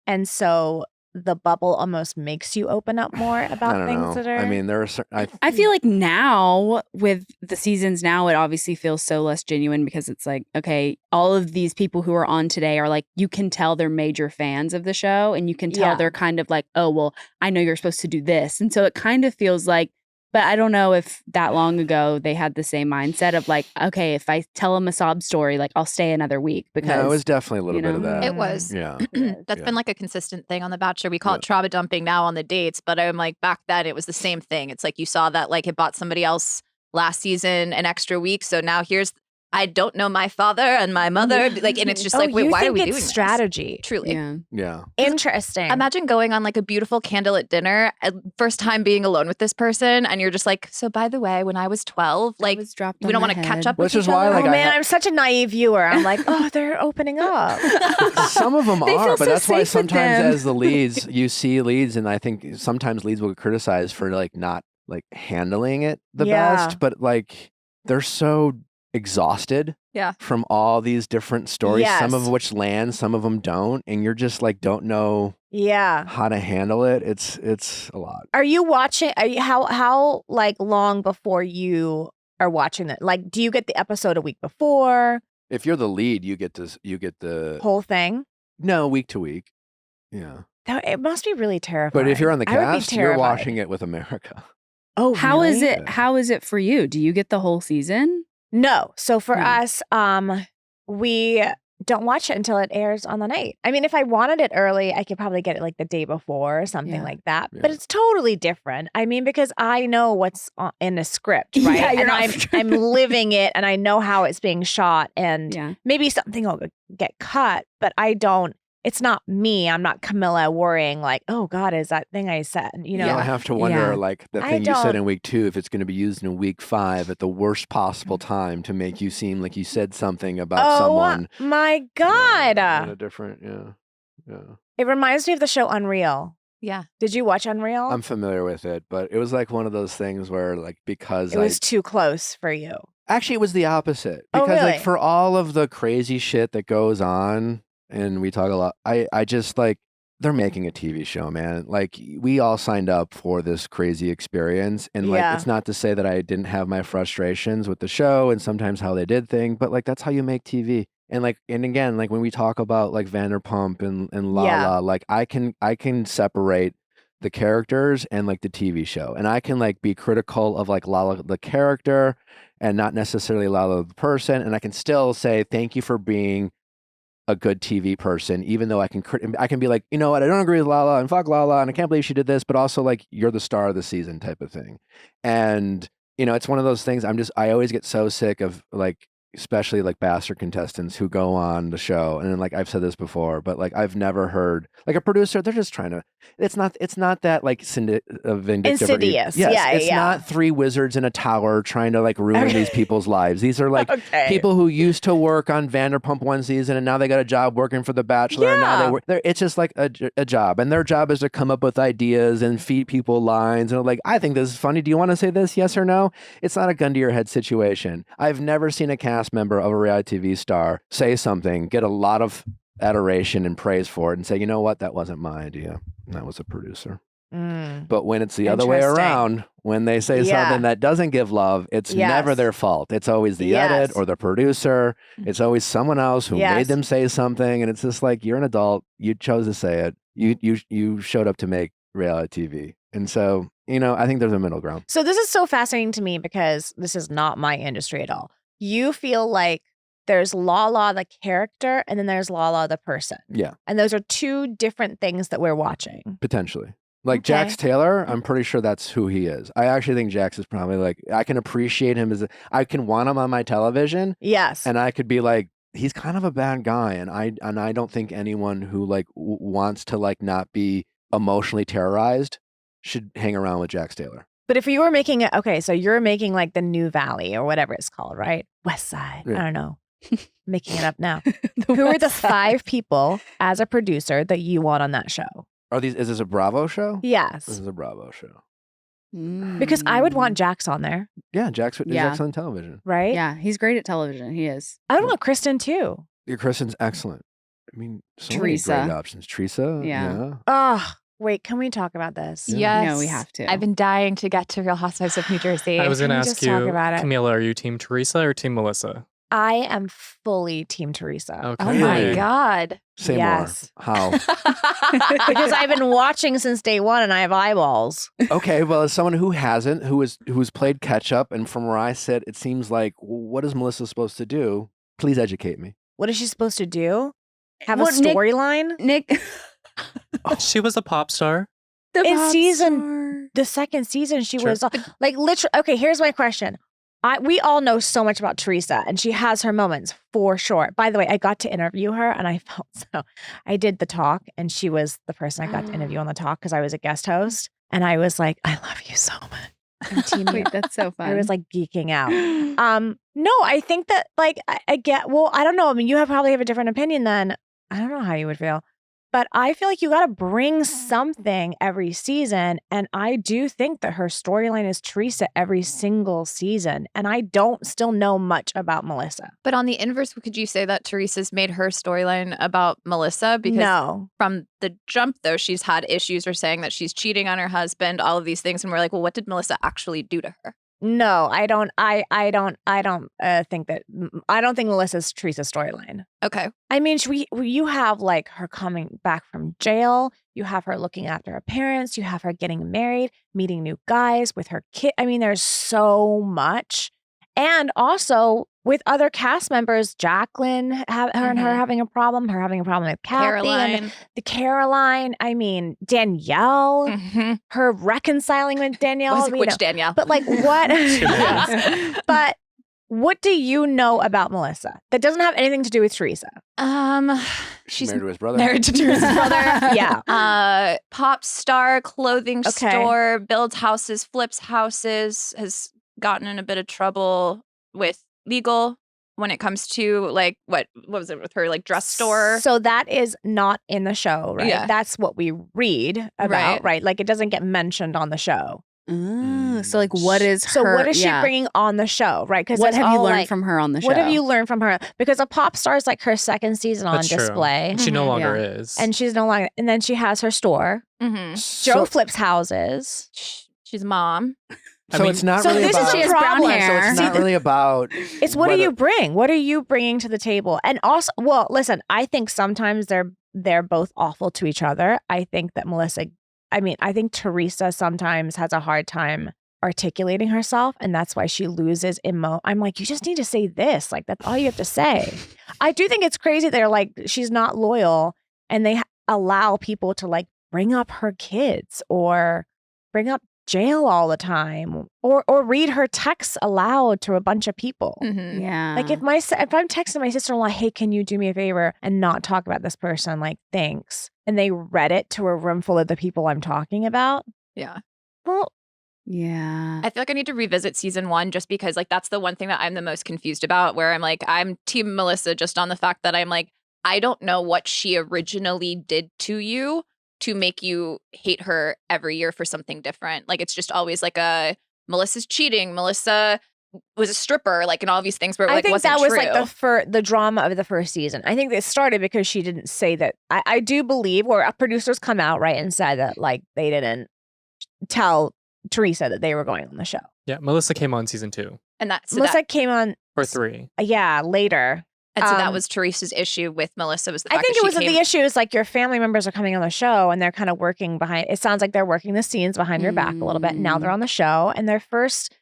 and so the bubble almost makes you open up more I about don't things know. that are. I mean, there are certain. I feel like now with the seasons now, it obviously feels so less genuine because it's like, okay, all of these people who are on today are like, you can tell they're major fans of the show and you can tell Yeah. they're kind of like, oh, well, I know you're supposed to do this. And so it kind of feels like, but I don't know if that long ago they had the same mindset of like, okay, if I tell them a sob story, like I'll stay another week because No, it was definitely a little you bit of know? that. It was. Yeah. That's Yeah. been like a consistent thing on The Bachelor. We call it trauma dumping now on the dates, but I'm like, back then it was the same thing. It's like you saw that like it bought somebody else last season an extra week. So now I don't know my father and my mother. Like, and it's just like, wait, you why think are we it's doing strategy? this? Truly. yeah. Yeah. Interesting. Imagine going on like a beautiful candlelit dinner, first time being alone with this person, and you're just like, so by the way, when I was 12, like, was dropped we on don't my want to catch head. up Which with is each why, other. like, oh I man, ha- I'm such a naive viewer. I'm like, oh, they're opening up. Some of them They are, feel but so that's why safe with sometimes them. as the leads, you see leads, and I think sometimes leads will get criticized for like not like handling it the Yeah. best, but like they're so exhausted Yeah. from all these different stories, some of Yes. which land, some of them don't, and you're just like don't know Yeah. how to handle it. It's a lot. Are you watching? How like long before you are watching it? Like, do you get the episode a week before? If you're the lead, you get the Whole thing? no week to week. Yeah. It must be really terrifying. But if you're on the I would be cast, you're terrified. watching it with America. Oh, How is really? it? How is it for you? Do you get the whole season? No. So for Hmm. us, we don't watch it until it airs on the night. I mean, if I wanted it early, I could probably get it like the day before or something Yeah. like that. But Yeah. it's totally different. I mean, because I know what's in the script, Yeah, right? you're and not- I'm living it, and I know how it's being shot, and Yeah. maybe something will get cut, but I don't. It's not me. I'm not Camilla worrying like, oh God, is that thing I said? You know, I have to wonder, Yeah. like the I thing you said don't- in week 2, if it's going to be used in week 5 at the worst possible time to make you seem like you said something about someone. my God. In a different, yeah. It reminds me of the show Unreal. Yeah. Did you watch Unreal? I'm familiar with it, but it was like one of those things where, like, because it was too close for you. actually it was the opposite Oh, because, really? like, for all of the crazy shit that goes on, and we talk a lot, I just like. They're making a TV show, man. Like, we all signed up for this crazy experience. And like, Yeah. it's not to say that I didn't have my frustrations with the show and sometimes how they did things, but like, that's how you make TV. And like, and again, like when we talk about like Vanderpump and Lala, Yeah. like I can separate the characters and like the TV show. And I can like be critical of like Lala, the character, and not necessarily Lala, the person. And I can still say, thank you for being a good TV person, even though I can be like, you know what, I don't agree with Lala and fuck Lala and I can't believe she did this, but also like, you're the star of the season type of thing. And you know, it's one of those things I always get so sick of, like, especially like Bachelor contestants who go on the show, and then, like, I've said this before, but like I've never heard like a producer, they're just trying to, it's not that like vindictive Insidious. Yes, Yeah, it's yeah. not 3 wizards in a tower trying to like ruin these people's lives. These are like Okay. people who used to work on Vanderpump one season and now they got a job working for The Bachelor. And now Yeah. they work. It's just like a job, and their job is to come up with ideas and feed people lines. And like, I think this is funny. Do you want to say this? Yes or no? It's not a gun to your head situation. I've never seen a cast member of a reality TV star say something, get a lot of adoration and praise for it, and say, you know what, that wasn't my idea. That was a producer. Mm. But when it's the other way Interesting. around, when they say Yeah. something that doesn't give love, it's Yes. never their fault. It's always the Yes. edit or the producer. It's always someone else who Yes. made them say something. And it's just like, you're an adult. You chose to say it. You showed up to make reality TV. And so, you know, I think there's a middle ground. So this is so fascinating to me because this is not my industry at all. You feel like there's Lala the character and then there's Lala the person. Yeah, And those are two different things that we're watching. potentially. Like Okay. Jax Taylor, I'm pretty sure that's who he is. I actually think Jax is probably like, I can appreciate him I can want him on my television. Yes. And I could be like, he's kind of a bad guy, and I don't think anyone who like wants to like not be emotionally terrorized should hang around with Jax Taylor. But if you were making it, okay, so you're making like the New Valley or whatever it's called, right? West Side. Yeah. I don't know. Making it up now. Who are the 5 people as a producer that you want on that show? Is this a Bravo show? This Yes. is a Bravo show. Because I would want Jax on there, Yeah, Jax is Yeah. excellent television. right? Yeah, he's great at television. He is. I would want Kristen too. Your Kristen's excellent. I mean, so Teresa. many great options. Teresa. Yeah. Oh, Wait, can we talk about this? Yeah. Yes. No, we have to. I've been dying to get to Real Housewives of New Jersey. I was going to Can we ask just talk you, about it? Camilla, are you Team Teresa or Team Melissa? I am fully Team Teresa. Okay. Oh my Really? God. Say Yes. more. How? Because I've been watching since day one and I have eyeballs. Okay, well, as someone who hasn't, who's played catch up, and from where I sit, it seems like, what is Melissa supposed to do? Please educate me. What is she supposed to do? Have Well, a storyline? Nick, She was a pop star. the In pop season- The second season, she Sure. was like literally. Okay, here's my question. We all know so much about Teresa, and she has her moments for sure. By the way, I got to interview her, and I felt so. I did the talk, and she was the person I got to interview on the talk because I was a guest host, and I was like, "I love you so much." I'm team Wait, that's so fun. I was like geeking out. No, I think that like I get. Well, I don't know. I mean, you probably have a different opinion than I don't know how you would feel. But I feel like you got to bring something every season. And I do think that her storyline is Teresa every single season. And I don't still know much about Melissa. But on the inverse, could you say that Teresa's made her storyline about Melissa? Because No. from the jump, though, she's had issues or saying that she's cheating on her husband, all of these things. And we're like, well, what did Melissa actually do to her? No, I don't. I don't think that. I don't think Melissa's Teresa's storyline. Okay. I mean, you have like her coming back from jail. You have her looking after her parents. You have her getting married, meeting new guys with her kid. I mean, there's so much. And also with other cast members, Jacqueline, her and her having a problem, her having a problem with Kathy, Caroline. and the Caroline. I mean, Danielle, Mhm. her reconciling with Danielle. Was it we which know. Danielle? But like what? Yes. But what do you know about Melissa that doesn't have anything to do with Teresa? She's married to his brother. married to Teresa's brother. Yeah. Pop star, clothing Okay. store, builds houses, flips houses, has gotten in a bit of trouble with legal when it comes to like what was it with her like dress store? So that is not in the show, right? Yeah. That's what we read about, right? Like it doesn't get mentioned on the show. So like, what is So her? what is she yeah. bringing on the show, right? Because What have you learned from her on the show? What have you learned from her? Because a pop star is like her second season on That's true. display, She no Mhm. longer is. and she's no longer. And then she has her store. Mm-hmm. Joe flips houses. She's a mom. So I mean- it's not So really this about. is She a has brown problem. hair. So it's See, not really about. It's what do whether- you bring? What are you bringing to the table? And also, well, listen, I think sometimes they're both awful to each other. I think that I think Teresa sometimes has a hard time articulating herself, and that's why she loses I'm like, you just need to say this. Like, that's all you have to say. I do think it's crazy. They're like, she's not loyal, and they allow people to like bring up her kids or bring up jail all the time or read her texts aloud to a bunch of people. Mm-hmm. Yeah. Like if I'm texting my sister-in-law, hey, can you do me a favor and not talk about this person? Like, thanks. And they read it to a room full of the people I'm talking about. Yeah. Well, Yeah. I feel like I need to revisit season 1 just because like that's the one thing that I'm the most confused about, where I'm like, I'm team Melissa just on the fact that I'm like, I don't know what she originally did to you to make you hate her every year for something different. Like it's just always like Melissa's cheating, Melissa was a stripper, like and all these things where I like think wasn't that was true. like the drama of the first season. I think it started because she didn't say that. I do believe where producers come out right and said that like they didn't tell Teresa that they were going on the show. Yeah, Melissa came on season 2 and that so Melissa that, came on, or 3. later. and so that um, was Teresa's issue with Melissa was the I fact think that it was she came, the issue is like your family members are coming on the show and they're kind of working behind. It sounds like they're working the scenes behind your back a little bit. Now they're on the show, and their first,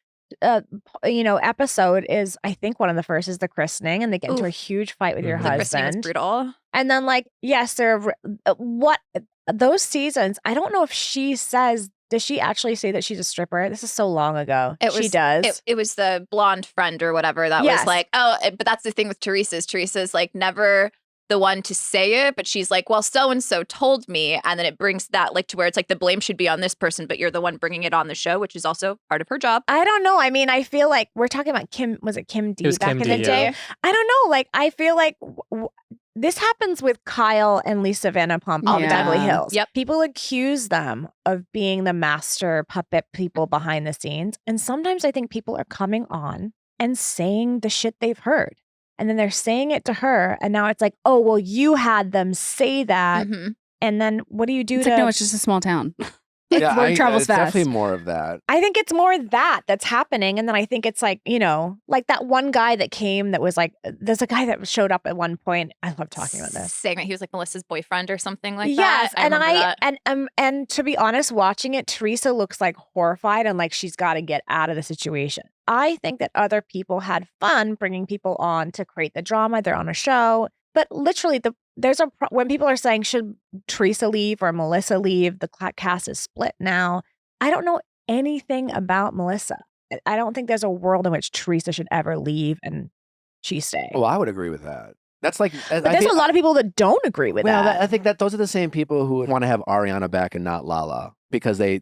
episode is I think one of the first is the christening, and they get into a Oof. huge fight with your Mhm. the christening was husband. brutal. And then like yes, they're what those seasons. I don't know if she says. Does she actually say that she's a stripper? This is so long ago. She does. It was the blonde friend or whatever that Yes. was like, but that's the thing with Teresa's like never the one to say it, but she's like, well, so-and-so told me. And then it brings that like to where it's like the blame should be on this person, but you're the one bringing it on the show, which is also part of her job. I don't know. I mean, I feel like we're talking about Kim. Was it Kim D It was back Kim in D, the day? yeah. I don't know. Like, I feel like this happens with Kyle and Lisa Vanderpump on Yeah. Beverly Hills. Yep. People accuse them of being the master puppet people behind the scenes. And sometimes I think people are coming on and saying the shit they've heard. And then they're saying it to her. And now it's like, oh, well, you had them say that. Mhm. And then what do you do It's to like, no, it's just a small town. Yeah, Word travels it's fast. definitely more of that. I think it's more that that's happening. And then I think it's like, like that one guy that came that was like, there's a guy that showed up at one point. I love talking about this. Saying that he was like Melissa's boyfriend or something like Yes, that. and remember that. and to be honest, watching it, Teresa looks like horrified and like she's got to get out of the situation. I think that other people had fun bringing people on to create the drama. They're on a show, but literally when people are saying should Teresa leave or Melissa leave, the cast is split now. I don't know anything about Melissa. I don't think there's a world in which Teresa should ever leave and she stay. Well, I would agree with that. That's like, But there's a lot of people that don't agree with that. I think that those are the same people who want to have Ariana back and not Lala because they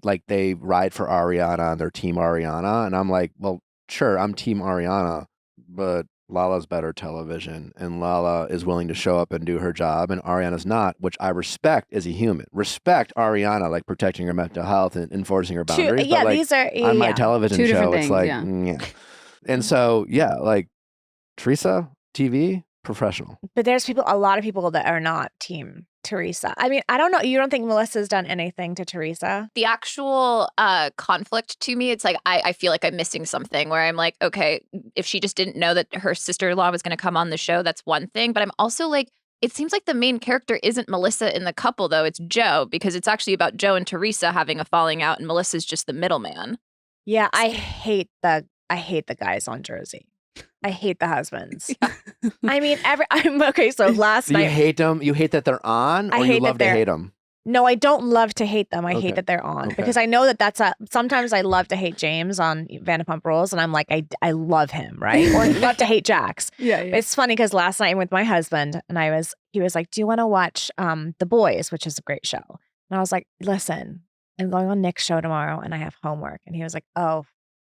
ride for Ariana and they're team Ariana. And I'm like, well, sure, I'm team Ariana, but Lala's better television and Lala is willing to show up and do her job and Ariana's not, which I respect as a human. Respect Ariana, like protecting her mental health and enforcing her boundaries. Yeah, but like, these are on my television Two show, different it's things, like, yeah. yeah. And so, yeah, like Teresa, TV, professional. But there's a lot of people that are not team Teresa. I mean, I don't know. You don't think Melissa's done anything to Teresa? The actual conflict to me, it's like I feel like I'm missing something where I'm like, okay, if she just didn't know that her sister-in-law was going to come on the show, that's one thing. But I'm also like, it seems like the main character isn't Melissa in the couple, though. It's Joe, because it's actually about Joe and Teresa having a falling out, and Melissa's just the middleman. Yeah, I hate the guys on Jersey. I hate the husbands. I mean, I'm okay. So last Do you night, hate them? You hate that they're on, I or hate you that love to they're- hate them? no, I don't love to hate them. I Okay. hate that they're on Okay. because I know that sometimes I love to hate James on Vanderpump Rules, and I'm like, I love him, right? Or love to hate Jax. Yeah. It's funny because last night I'm with my husband, and he was like, "Do you want to watch The Boys, which is a great show?" And I was like, "Listen, I'm going on Nick's show tomorrow, and I have homework." And he was like, "Oh,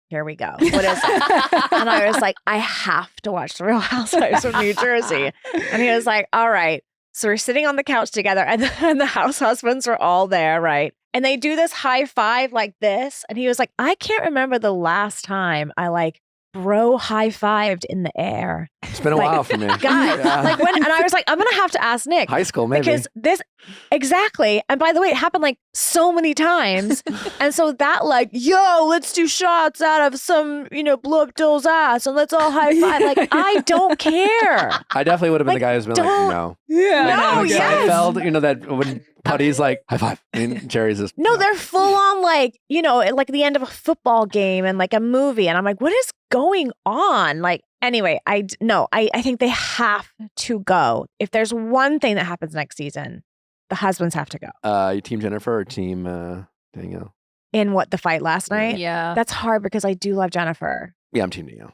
here we go. What is it?" And I was like, "I have to watch The Real Housewives of New Jersey." And he was like, "All right." So we're sitting on the couch together, and the house husbands were all there, right? And they do this high five like this. And he was like, "I can't remember the last time I like bro high fived in the air." It's been a Like, while for me. Guy, Yeah. like when, and I was like, I'm gonna have to ask Nick. High school, maybe. Because this, exactly. And by the way, it happened like so many times. And so that like, yo, let's do shots out of some, blow up Dill's ass and let's all high five. Like, I don't care. I definitely would have been like, the guy who's been don't- like, no. Yeah. No, Like yes. Seinfeld, that when Putty's like, high five. And Jerry's just, No, they're full on like, like the end of a football game and like a movie. And I'm like, what is going on? Like, anyway, I think they have to go. If there's one thing that happens next season, the husbands have to go. you team Jennifer or team Danielle? In what, the fight last night? Yeah. That's hard because I do love Jennifer. Yeah, I'm team Danielle.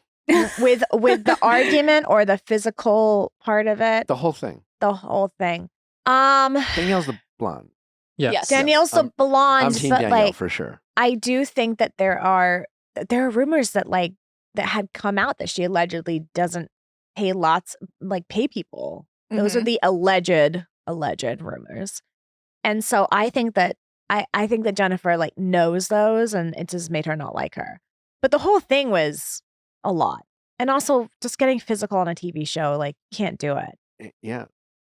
with the argument or the physical part of it, The whole thing. the whole thing. Danielle's the blonde. Yes. Yes. Danielle's the I'm blonde, team but Danielle like for sure. I do think that there are rumors that had come out that she allegedly doesn't pay people. Those are the alleged rumors. And so I think that I think that Jennifer knows those, and it just made her not like her. But the whole thing was a lot. And also just getting physical on a TV show, can't do it. Yeah.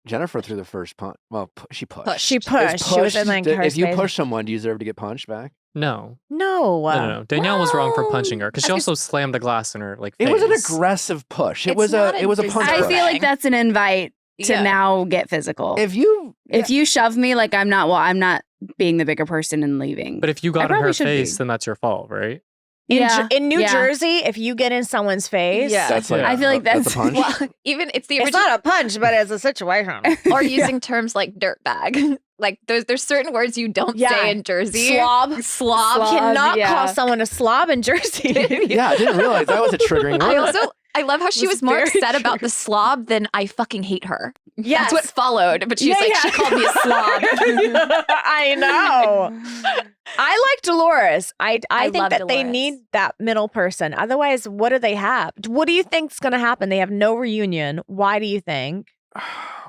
Jennifer threw the first punch. Well, she pushed. She Is pushed. She was in her If you space. push someone, do you deserve to get punched back? No. No. Danielle was wrong for Well, punching her because she also slammed the glass in her face. It was an aggressive push. It It's was not a punch. I push. feel like that's an invite to Yeah. now get physical. If you If you shove me, I'm not being the bigger person and leaving. But if you got in probably her should be. face, then that's your fault, right? In New yeah. Jersey, if you get in someone's face, Yeah. that's like I feel like a that's- punch. Well, even it's the it's original, not a punch, but it's a situation. or using terms like dirtbag. Like there's certain words you don't Yeah. say in Jersey. Slob. Slob. Slob. Cannot yeah. call someone a slob in Jersey. Yeah, I didn't realize that was a triggering I word. I love how she This was is more very upset about true. the slob than I fucking hate her. Yes. That's what followed. But she was she called me a slob. I know. I like Dolores. I think love that they Dolores. need that middle person. Otherwise, what do they have? What do you think's going to happen? They have no reunion. Why do you think?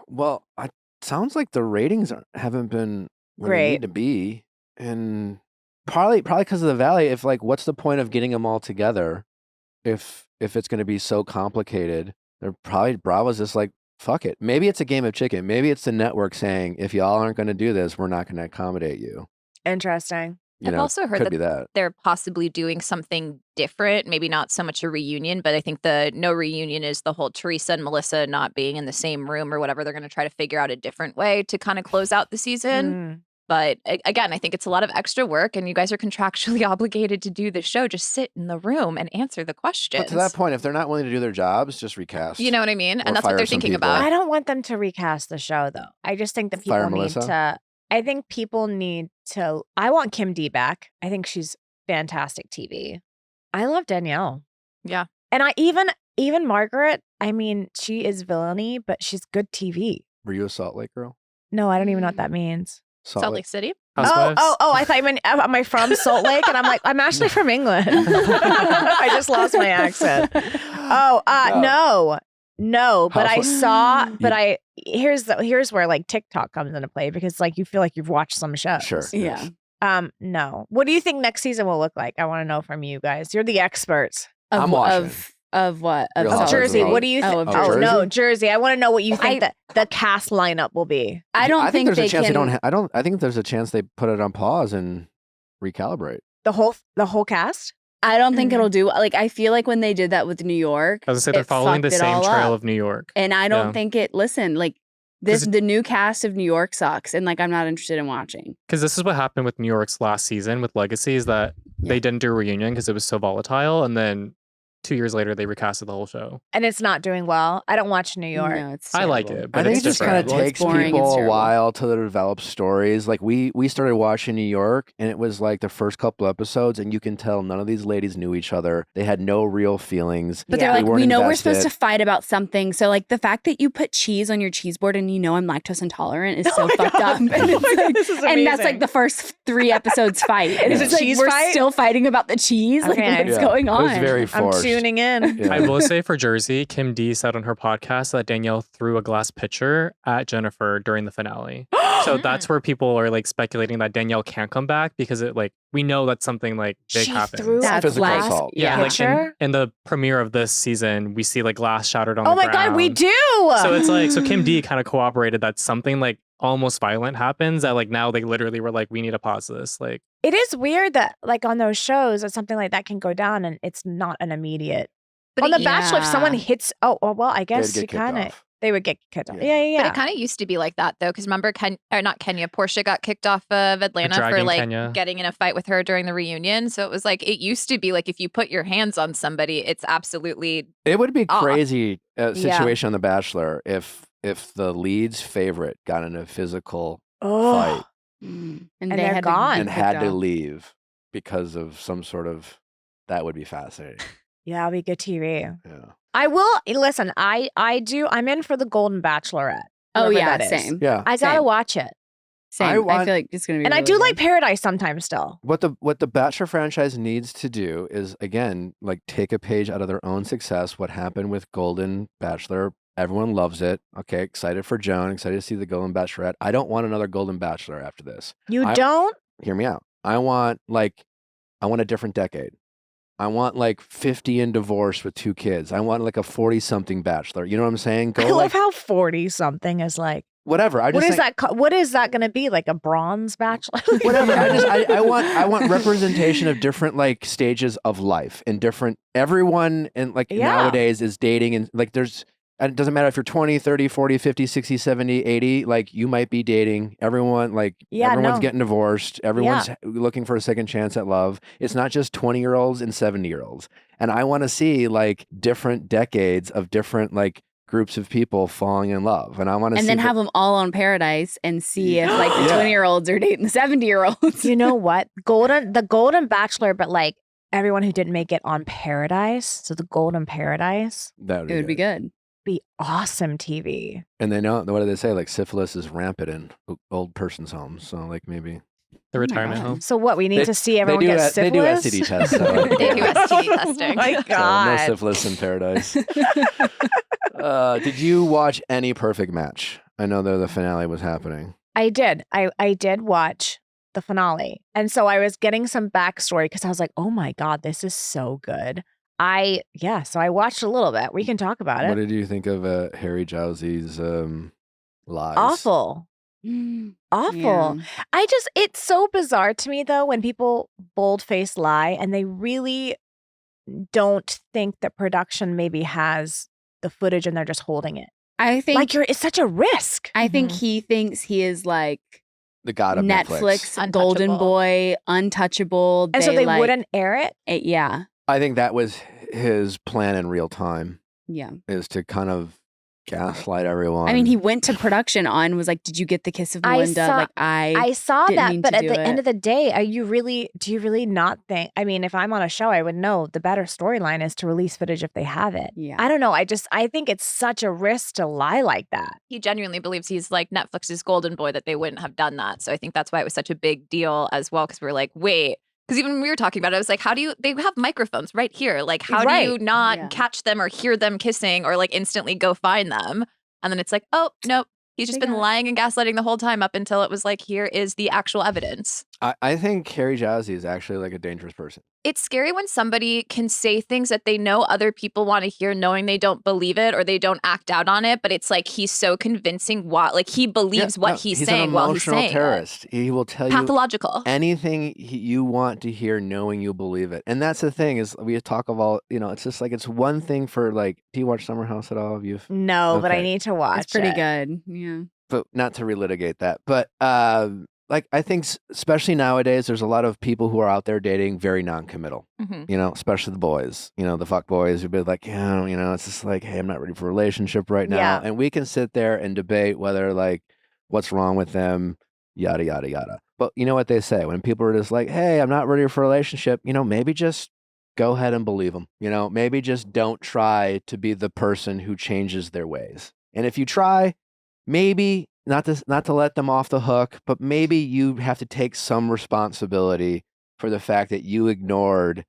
Well, it sounds like the ratings haven't been where they Great. need to be, and probably because of the Valley. If what's the point of getting them all together if it's going to be so complicated? They're probably Bravo's just fuck it. Maybe it's a game of chicken. Maybe it's the network saying, if y'all aren't going to do this, we're not going to accommodate you. Interesting. I've also heard could that be that. they're possibly doing something different. Maybe not so much a reunion, but I think the no reunion is the whole Teresa and Melissa not being in the same room or whatever. They're going to try to figure out a different way to kind of close out the season. But again, I think it's a lot of extra work and you guys are contractually obligated to do the show. Just sit in the room and answer the questions. But to that point, if they're not willing to do their jobs, just recast. You know what I mean? Or And that's what fire they're some thinking people. about. I don't want them to recast the show though. I just think that Fire people need Melissa? to. I think people need to. I want Kim D back. I think she's fantastic TV. I love Danielle. Yeah. And I even Margaret. I mean, she is villainy, but she's good TV. Were you a Salt Lake girl? No, I don't even know what that means. Salt Lake City? Housewives? Oh! I thought you meant am I from Salt Lake? And I'm like, I'm actually from England. I just lost my accent. No. But I saw. But here's where like TikTok comes into play because like you feel like you've watched some shows. Sure. Yeah. No. What do you think next season will look like? I want to know from you guys. You're the experts. I'm watching. Of what? Real Of Housewives Jersey. of What do you think? of Oh, Jersey. no, Jersey. I want to know what you think that the cast lineup will be. I don't think there's they a chance can. they don't. I think there's a chance they put it on pause and recalibrate. The whole cast. I don't think it'll do. Like I feel like when they did that with New York, I was gonna say they're it following the fucked it same all trail up. of New York. And I don't Yeah. think it. Listen, like the new cast of New York sucks, and like I'm not interested in watching. Because this is what happened with New York's last season with Legacy is that they didn't do a reunion because it was so volatile. And then 2 years later, they recasted the whole show. And it's not doing well. I don't watch New York. No, it's I like terrible. it, but I think it's it just kind of different. takes It's boring, people it's a terrible. while to develop stories. Like we started watching New York, and it was like the first couple episodes, and you can tell none of these ladies knew each other. They had no real feelings. But Yeah. they're like, weren't we know we're supposed to invested. fight about something. So like the fact that you put cheese on your cheese board and you know I'm lactose intolerant is so Oh my fucked God. up. And, Oh it's my God, like- this is and that's amazing. like the first 3 episodes fight. And Is it's it like cheese we're fight? still fighting about the cheese. Like Okay. what's Yeah. going on? It was very I'm forced. tuning in. Yeah. I will say for Jersey, Kim D said on her podcast that Danielle threw a glass pitcher at Jennifer during the finale. So that's where people are like speculating that Danielle can't come back because it like we know that something like big She happens. threw That's a physical glass assault. Yeah, like pitcher? in the premiere of this season, we see like glass shattered on Oh the my ground. God, we do. So it's like so Kim D kind of cooperated that something like almost violent happens that like now they literally were like we need to pause this like It is weird that like on those shows that something like that can go down and it's not an immediate. But On The it- Bachelor, if someone Yeah. hits, well, I They'd guess get you kicked kind of off. they would get kicked off. Yeah. Yeah. But it kind of used to be like that though, because remember, not Kenya, Portia got kicked off of Atlanta for dragging like Kenya. getting in a fight with her during the reunion. So it was like it used to be like if you put your hands on somebody, it's absolutely It would be off. crazy Yeah. situation on The Bachelor if the lead's favorite got in a physical Oh, fight And And they they're had gone. To and be had kicked to off. leave because of some sort of that would be fascinating. yeah, it'll be good TV. Yeah. I will listen. I'm in for the Golden Bachelorette. Oh whoever yeah, that is. same. Yeah. I gotta Same. watch it, Same. I I, want- feel like it's gonna be. and I really do like good. Paradise sometimes still. What the Bachelor franchise needs to do is again like take a page out of their own success. What happened with Golden Bachelor? Everyone loves it. Okay, excited for Joan. Excited to see the Golden Bachelorette. I don't want another Golden Bachelor after this. You I- don't? Hear me out. I want a different decade. I want like 50 and divorced with 2 kids. I want like a 40-something bachelor. You know what I'm saying? Go I love like how 40 something is like. whatever. I just What is think- that? What is that going to be? Like a bronze bachelor? Whatever. I want representation of different like stages of life and different everyone and like Yeah. nowadays is dating and like there's and it doesn't matter if you're 20, 30, 40, 50, 60, 70, 80, like you might be dating. Everyone like Yeah, everyone's no. getting divorced. Everyone's looking for a second chance at love. It's not just 20-year-olds and 70-year-olds. And I want to see like different decades of different like groups of people falling in love. And I want to And see then the- have them all on Paradise and see if like the Yeah. 20-year-olds are dating the 70-year-olds. You know what? The Golden Bachelor, but like everyone who didn't make it on Paradise. So the Golden Paradise that It would be good. be awesome TV. And they know, what do they say? Like syphilis is rampant in old person's homes. So like maybe the retirement God. home. So what? We need They- to see everyone get they do syphilis. STD tests. So, They do STD testing. My so no God. syphilis in paradise. Did you watch any Perfect Match? I know that the finale was happening. I did. I did watch the finale. And so I was getting some backstory because I was like, oh my God, this is so good. So I watched a little bit. We can talk about What it. did you think of Harry Jowsey's lies? Awful. Awful. Yeah. It's so bizarre to me though when people bold-faced lie and they really don't think that production maybe has the footage and they're just holding it. I think It's such a risk. I think he thinks he is like The god of Netflix. Netflix golden Untouchable. boy, untouchable. And so they wouldn't air it? Yeah. I think that was his plan in real time, Yeah. is to kind of gaslight everyone. I mean, he went to production on was like, "Did you get the kiss of Melinda?" I saw didn't that, mean but to at do the end it. of the day, do you really not think? I mean, if I'm on a show, I would know the better storyline is to release footage if they have it. Yeah. I don't know. I think it's such a risk to lie like that. He genuinely believes he's like Netflix's golden boy, that they wouldn't have done that. So I think that's why it was such a big deal as well. Because we were like, wait, because even when we were talking about it, I was like, they have microphones right here. Like, how do you not catch them or hear them kissing or like instantly go find them? And then it's like, oh, nope. He's just been lying and gaslighting the whole time up until it was like, here is the actual evidence. I think Harry Jowsey is actually like a dangerous person. It's scary when somebody can say things that they know other people want to hear, knowing they don't believe it or they don't act out on it. But it's like he's so convincing. Like he believes what he's saying while he's saying terrorist. He will tell pathological. you anything you want to hear, knowing you believe it. And that's the thing is we talk of all, it's just like it's one thing for like. Do you watch Summer House at all? No, but I Okay. need to watch. It's pretty it. good. Yeah. But not to relitigate that. But like I think especially nowadays, there's a lot of people who are out there dating very non-committal. Mhm. Especially the boys. The fuck boys who'd be like, it's just like, hey, I'm not ready for a relationship right now. Yeah. And we can sit there and debate whether like what's wrong with them, yada yada yada. But you know what they say when people are just like, hey, I'm not ready for a relationship. Maybe just go ahead and believe them. Maybe just don't try to be the person who changes their ways. And if you try, maybe not to let them off the hook, but maybe you have to take some responsibility for the fact that you ignored,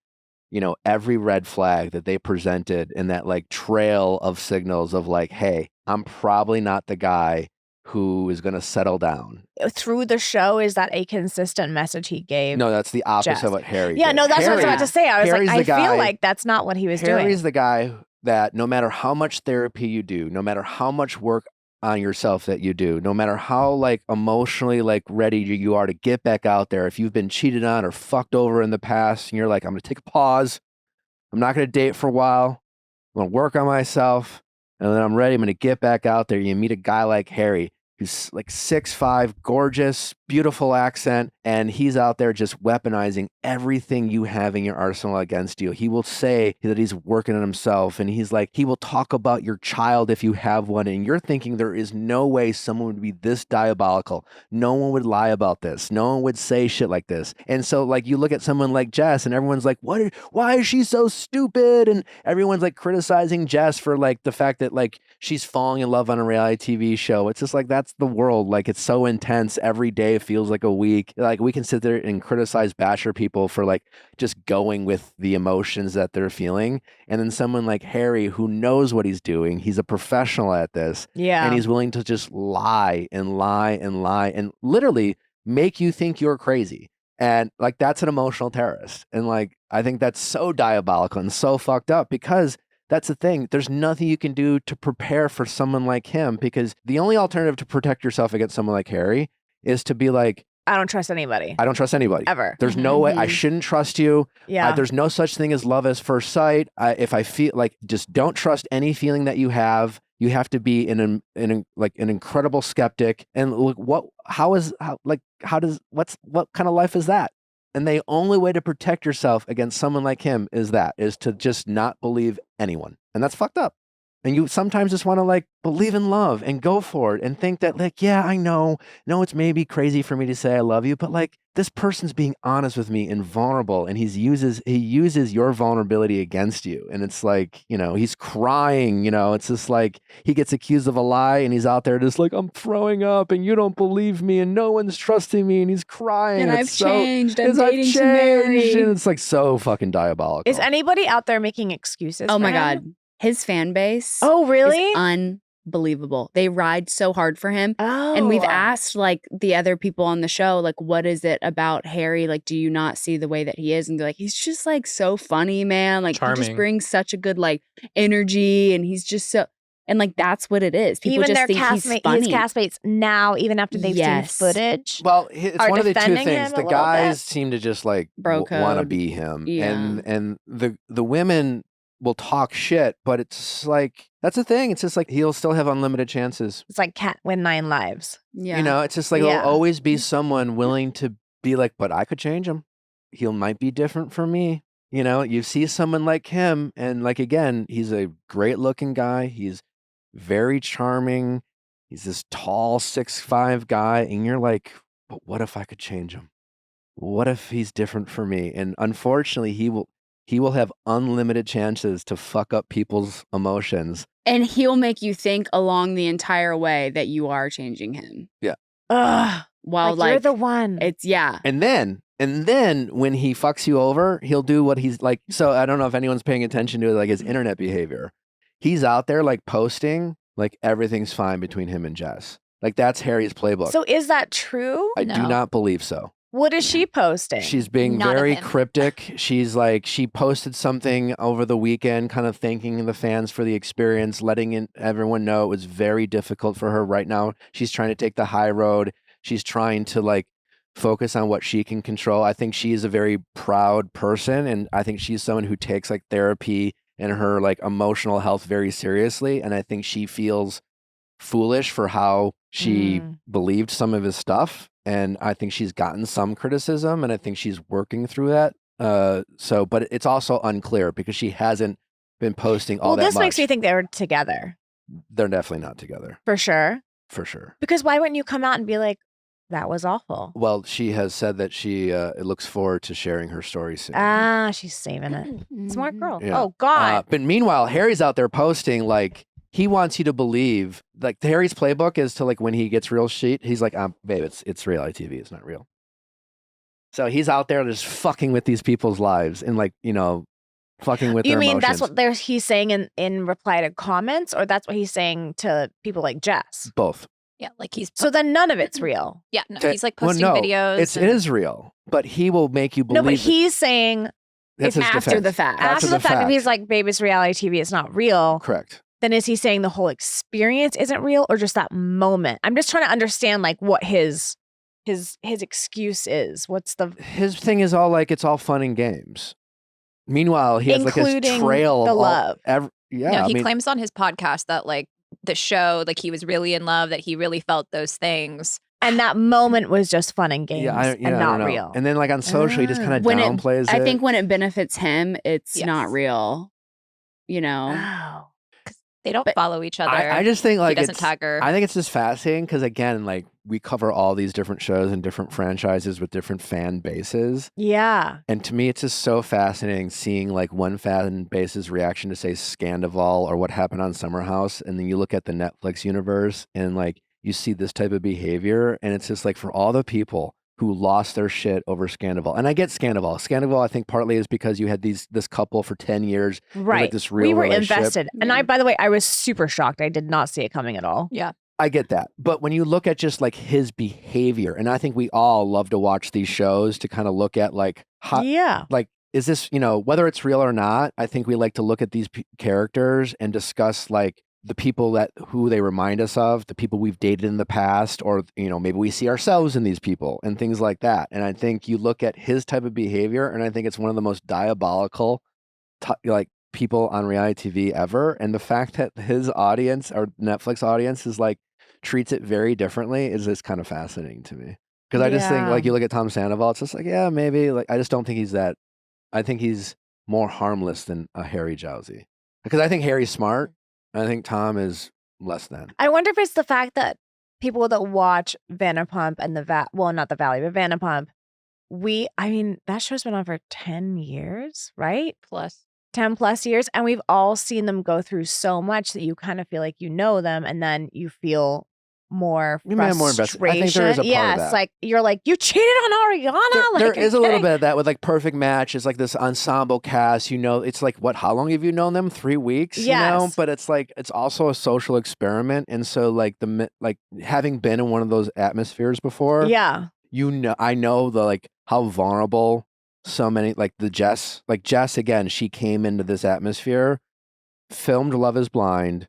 every red flag that they presented in that like trail of signals of like, hey, I'm probably not the guy who is going to settle down. Through the show, is that a consistent message he gave? No, that's the opposite Jess. of what Harry Yeah, did. no, that's what I was about to say. I was Harry's like, I the guy- feel like that's not what he was doing. Harry's the guy that no matter how much therapy you do, no matter how much work on yourself that you do, no matter how like emotionally like ready you are to get back out there, if you've been cheated on or fucked over in the past and you're like, I'm going to take a pause. I'm not going to date for a while. I'm going to work on myself. And then I'm ready. I'm going to get back out there. You meet a guy like Harry, who's like 6'5", gorgeous, beautiful accent, and he's out there just weaponizing everything you have in your arsenal against you. He will say that he's working on himself, and he's like, he will talk about your child if you have one, and you're thinking there is no way someone would be this diabolical. No one would lie about this. No one would say shit like this. And so like you look at someone like Jess, and everyone's like, why is she so stupid? And everyone's like criticizing Jess for like the fact that like she's falling in love on a reality TV show. It's just like, that's the world. Like it's so intense. Every day feels like a week. Like we can sit there and criticize Bachelor people for like just going with the emotions that they're feeling. And then someone like Harry, who knows what he's doing, he's a professional at this. Yeah. And he's willing to just lie and lie and lie and literally make you think you're crazy. And like, that's an emotional terrorist. And like, I think that's so diabolical and so fucked up because that's the thing. There's nothing you can do to prepare for someone like him because the only alternative to protect yourself against someone like Harry is to be like, I don't trust anybody. I don't trust anybody. Ever. There's no way. I shouldn't trust you. Yeah. There's no such thing as love at first sight. If I feel like, just don't trust any feeling that you have. You have to be an incredible skeptic. And look, what kind of life is that? And the only way to protect yourself against someone like him is to just not believe anyone. And that's fucked up. And you sometimes just want to like believe in love and go for it and think that like, yeah, I know. No, it's maybe crazy for me to say I love you, but like this person's being honest with me and vulnerable and he uses your vulnerability against you. And it's like, he's crying, it's just like he gets accused of a lie and he's out there just like, I'm throwing up and you don't believe me and no one's trusting me and he's crying. And I've changed. I'm I've dating to marry. And it's like so fucking diabolical. Is anybody out there making excuses? Oh for my him? God. His fan base. Oh, really? Is believable. They ride so hard for him. Oh. And we've asked like the other people on the show, like, what is it about Harry? Like, do you not see the way that he is? And they're like, he's just like so funny, man. Like, he just Charming. brings such a good like energy, and he's just so, and like that's what it is. People even just their think he's funny. his castmates now, even after they've Yes. seen footage. Well, it's Are one of the two defending things. him a The little guys bit? seem to just like Bro want to code. be him, Yeah. and the women will talk shit, but it's like that's the thing. It's just like he'll still have unlimited chances. It's like Cat win 9 lives. Yeah. You know, it's just like Yeah. there'll always be someone willing to be like, but I could change him. He might be different from me. You know, you see someone like him, and like again, he's a great looking guy. He's very charming. He's this tall 6'5" guy, and you're like, but what if I could change him? What if he's different for me? And unfortunately, he will have unlimited chances to fuck up people's emotions. And he'll make you think along the entire way that you are changing him. Ugh. While Like, you're the one. it's yeah. And then when he fucks you over, he'll do what he's like. So I don't know if anyone's paying attention to like his internet behavior. He's out there like posting like everything's fine between him and Jess. Like that's Harry's playbook. So is that true? I do No. not believe so. What is she posting? She's being Not of very him. cryptic. She's like, she posted something over the weekend, kind of thanking the fans for the experience, letting everyone know it was very difficult for her right now. She's trying to take the high road. She's trying to like focus on what she can control. I think she is a very proud person, and I think she's someone who takes like therapy and her like emotional health very seriously. And I think she feels foolish for how she believed some of his stuff. And I think she's gotten some criticism, and I think she's working through that. But it's also unclear because she hasn't been posting all well, that this much. makes me think they were together They're definitely not together, for sure. for sure. Because why wouldn't you come out and be like, that was awful? Well, she has said that she looks forward to sharing her story soon. Ah, she's saving it. Smart girl. Yeah. Oh God. But meanwhile, Harry's out there posting like he wants you to believe. Like Harry's playbook is to like when he gets real shit, he's like, babe, it's reality TV. It's not real. So he's out there just fucking with these people's lives and like, you know, fucking with You their mean emotions. that's what he's saying in reply to comments, or that's what he's saying to people like Jess? Both. Yeah, like he's So then none of it's real. yeah, no, Okay, he's like well, posting no, videos. It is real, but he will make you believe. No, but that- he's saying that's his after defense. the fact. after the fact, if he's like, babe, it's reality TV, it's not real, Correct. then is he saying the whole experience isn't real, or just that moment? I'm just trying to understand like what his excuse is. What's the His thing is all like it's all fun and games. Meanwhile, he has like this Including trail the of all, love. Yeah, no, I he mean, claims on his podcast that like the show, like he was really in love, that he really felt those things. and that moment was just fun and games I and don't not know. real. And then like on social, he just kind of When it- downplays it. I think when it benefits him, it's Yes. not real. You know. Oh. They don't But follow each other. I just think like he doesn't it's, tag her. I think it's just fascinating because again, like we cover all these different shows and different franchises with different fan bases. Yeah. And to me, it's just so fascinating seeing like one fan base's reaction to say Scandival or what happened on Summer House. And then you look at the Netflix universe and like you see this type of behavior. And it's just like for all the people who lost their shit over Scandival. And I get Scandival. Scandival, I think partly is because you had this couple for 10 years. Right. Like this real we were relationship. invested. And by the way, I was super shocked. I did not see it coming at all. I get that. But when you look at just like his behavior, and I think we all love to watch these shows to kind of look at like how, Yeah. like, is this, you know, whether it's real or not, I think we like to look at these characters and discuss like the people who they remind us of, the people we've dated in the past, or, you know, maybe we see ourselves in these people and things like that. And I think you look at his type of behavior, and I think it's one of the most diabolical, like, people on reality TV ever. And the fact that his audience or Netflix audience is like treats it very differently is just kind of fascinating to me. Because I just think Yeah. like you look at Tom Sandoval, it's just like, yeah, maybe like I just don't think he's that. I think he's more harmless than a Harry Jowsey. Because I think Harry's smart. And I think Tom is less than. I wonder if it's the fact that people that watch Vanderpump and not the Valley, but Vanderpump, I mean, that show's been on for 10 years, right? Plus. 10 plus years. And we've all seen them go through so much that you kind of feel like you know them, and then you feel more You may have more frustration. investment. I think there is a part of yes, that. like you're like, you cheated on Ariana. There Like, is a are you little kidding? bit of that with like Perfect Match. It's like this ensemble cast. You know, it's like how long have you known them? 3 weeks. You know, Yes. but it's like it's also a social experiment, and so like having been in one of those atmospheres before. Yeah. You know, I know how vulnerable so many Jess again. She came into this atmosphere, filmed Love Is Blind,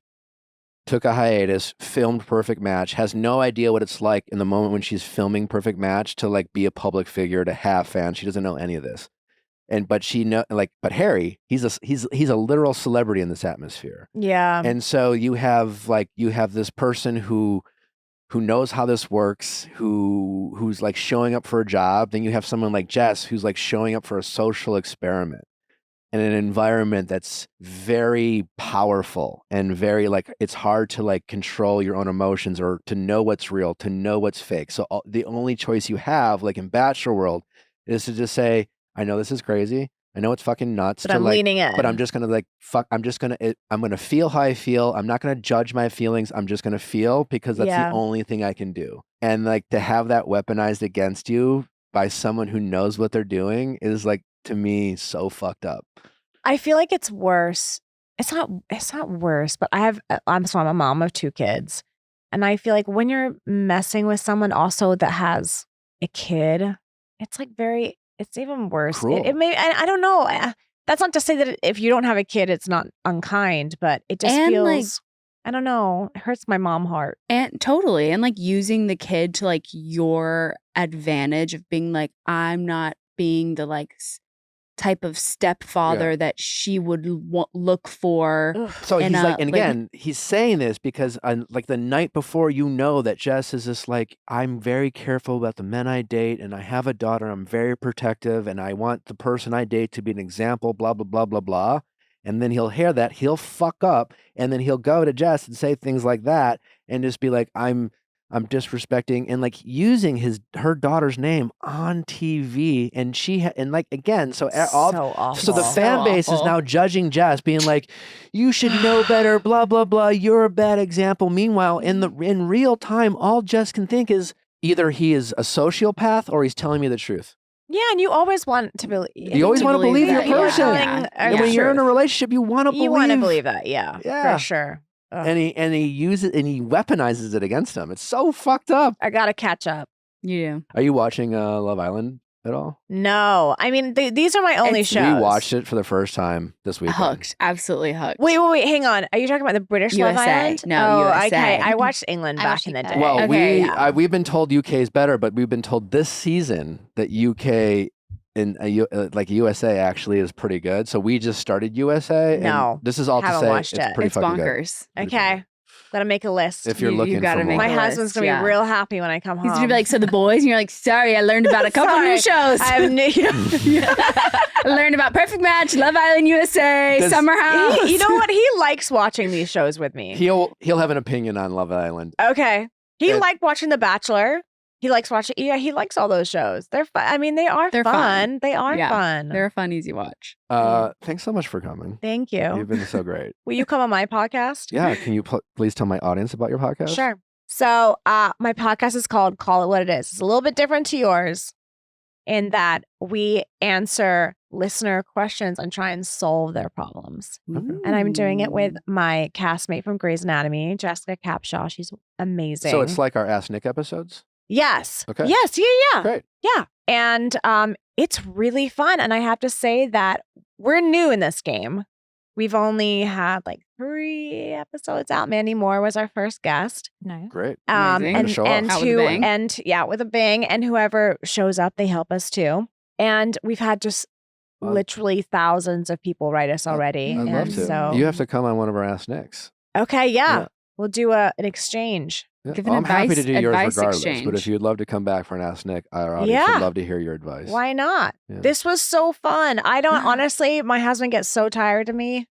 took a hiatus, filmed Perfect Match, has no idea what it's like in the moment when she's filming Perfect Match to like be a public figure, to have fans. She doesn't know any of this. But Harry, he's a literal celebrity in this atmosphere. Yeah. And so you have this person who knows how this works, who's like showing up for a job. Then you have someone like Jess who's like showing up for a social experiment in an environment that's very powerful and very like it's hard to like control your own emotions or to know what's real, to know what's fake. So the only choice you have, like in Bachelor world, is to just say, I know this is crazy. I know it's fucking nuts. But I'm leaning in. But I'm just gonna I'm gonna feel how I feel. I'm not gonna judge my feelings. I'm just gonna feel because that's the only thing I can do. And like to have that weaponized against you by someone who knows what they're doing is like, to me, so fucked up. I feel like it's worse. It's not worse, but I'm a mom of 2 kids. And I feel like when you're messing with someone also that has a kid, it's like it's even worse. Cruel. It may, I don't know. That's not to say that if you don't have a kid, it's not unkind, but it just And, feels, like- I don't know. It hurts my mom heart. And totally. And like using the kid to like your advantage of being like, I'm not being the like type of stepfather that she would look for. So And, he's like, and like- again, he's saying this because like the night before, you know that Jess is just like, I'm very careful about the men I date, and I have a daughter. I'm very protective, and I want the person I date to be an example. Blah blah blah blah blah. And then he'll hear that, he'll fuck up, and then he'll go to Jess and say things like that, and just be like, I'm disrespecting and like using her daughter's name on TV, and and like again, so awful. so the fan So base is awful. now judging Jess, being like, you should know better, blah blah blah. You're a bad example. Meanwhile, in real time, all Jess can think is either he is a sociopath or he's telling me the truth. Yeah, and you always want to believe. You always want to believe your that, yeah. person, Yeah. and when you're in a relationship, you want to believe. You want to believe that, yeah, Yeah. for sure. Ugh. And he uses and he weaponizes it against him. It's so fucked up. I gotta catch up. Yeah. Are you watching Love Island at all? No, I mean these are my only shows. We watched it for the first time this weekend. Hooked. Absolutely hooked. Wait, hang on. Are you talking about the British Love USA. Island? No, oh, USA. okay. I watched England I back watched in the UK. day. Well, Okay, we've been told UK is better, but we've been told this season that UK in like USA actually is pretty good. So we just started USA. And No, this is all to haven't say watched it's it. pretty It's fucking good. bonkers. Pretty Okay, gotta make a list. If you're You looking gotta for make more. My a husband's list, gonna yeah. be real happy when I come home. He's gonna be like, so the boys, and you're like, sorry, I learned about a couple new shows. I have new. I learned about Perfect Match, Love Island USA, Does- Summer House. You know what? He likes watching these shows with me. He'll have an opinion on Love Island. Okay, he And- liked watching The Bachelor. He likes watching. Yeah, he likes all those shows. They're fun. I mean, they are They're fun. fun. They are Yeah, fun. They're a fun, easy watch. Thanks so much for coming. Thank you. You've been so great. Will you come on my podcast? Yeah, can you please tell my audience about your podcast? Sure. So my podcast is called Call It What It Is. It's a little bit different to yours in that we answer listener questions and try and solve their problems. And I'm doing it with my castmate from Grey's Anatomy, Jessica Capshaw. She's amazing. So it's like our Ask Nick episodes? Yes. Okay. Yes. Yeah. Great. Yeah. And it's really fun. And I have to say that we're new in this game. We've only had like 3 episodes out. Mandy Moore was our first guest. No. Great. Amazing. Way to show And off. Out with a bang. with a bang. And whoever shows up, they help us too. And we've had just Wow. literally thousands of people write us already. I'd and love to. So, You have to come on one of our Ask Nicks. okay, yeah. Yeah. We'll do an exchange. Yeah. Give an I'm happy to advice- do yours advice regardless, but exchange. if you'd love to come back for an Ask Nick, our audience Yeah. would love to hear your advice. Why not? Yeah. This was so fun. I don't honestly, my husband gets so tired of me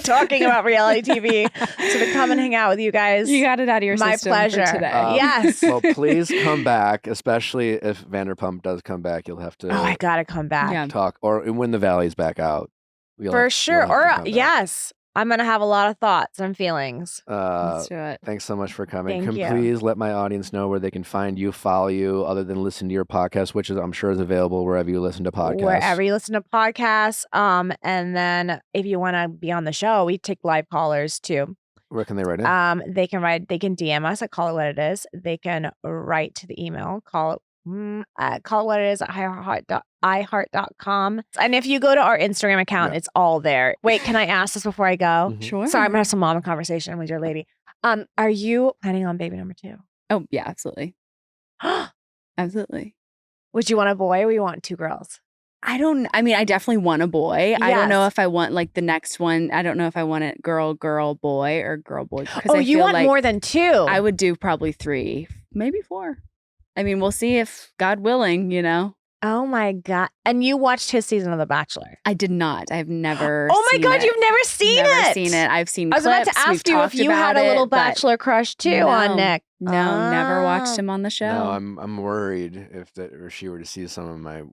talking about reality TV. So to come and hang out with you guys, You got it out of your my system for pleasure. today. Yes. Well, please come back, especially if Vanderpump does come back. You'll have to Oh, I gotta come back. Yeah. talk, or when the Valley's back out. You'll For have- sure. you'll have to Or come back. yes. I'm going to have a lot of thoughts and feelings. Let's do it. Thanks so much for coming. Thank Can you. please let my audience know where they can find you, follow you, other than listen to your podcast, which I'm sure is available wherever you listen to podcasts. Wherever you listen to podcasts. And then if you want to be on the show, we take live callers too. Where can they write in? They can DM us at Call It What It Is. They can write to the email, call it what it is at iheart.com. And if you go to our Instagram account, it's all there. Wait, can I ask this before I go? Mhm. Sure. Sorry, I'm gonna have some mama conversation with your lady. Are you planning on baby number 2? Oh, yeah, absolutely. Absolutely. Would you want a boy or you want 2 girls? I definitely want a boy. I don't know Yes. if I want like the next one. I don't know if I want it girl, boy or girl, boy. 'Cause Oh, I you feel want like more than 2? I would do probably 3, maybe 4. I mean, we'll see if God willing, you know. Oh my God. And you watched his season of The Bachelor. I did not. I've never Oh my seen God, it. you've never seen Never it. seen it. I've seen I was clips. about to We've ask you if talked you had about a little it, but Bachelor crush too on no. Nick. No, never watched Ah. him on the show. No, I'm worried if she were to see some of my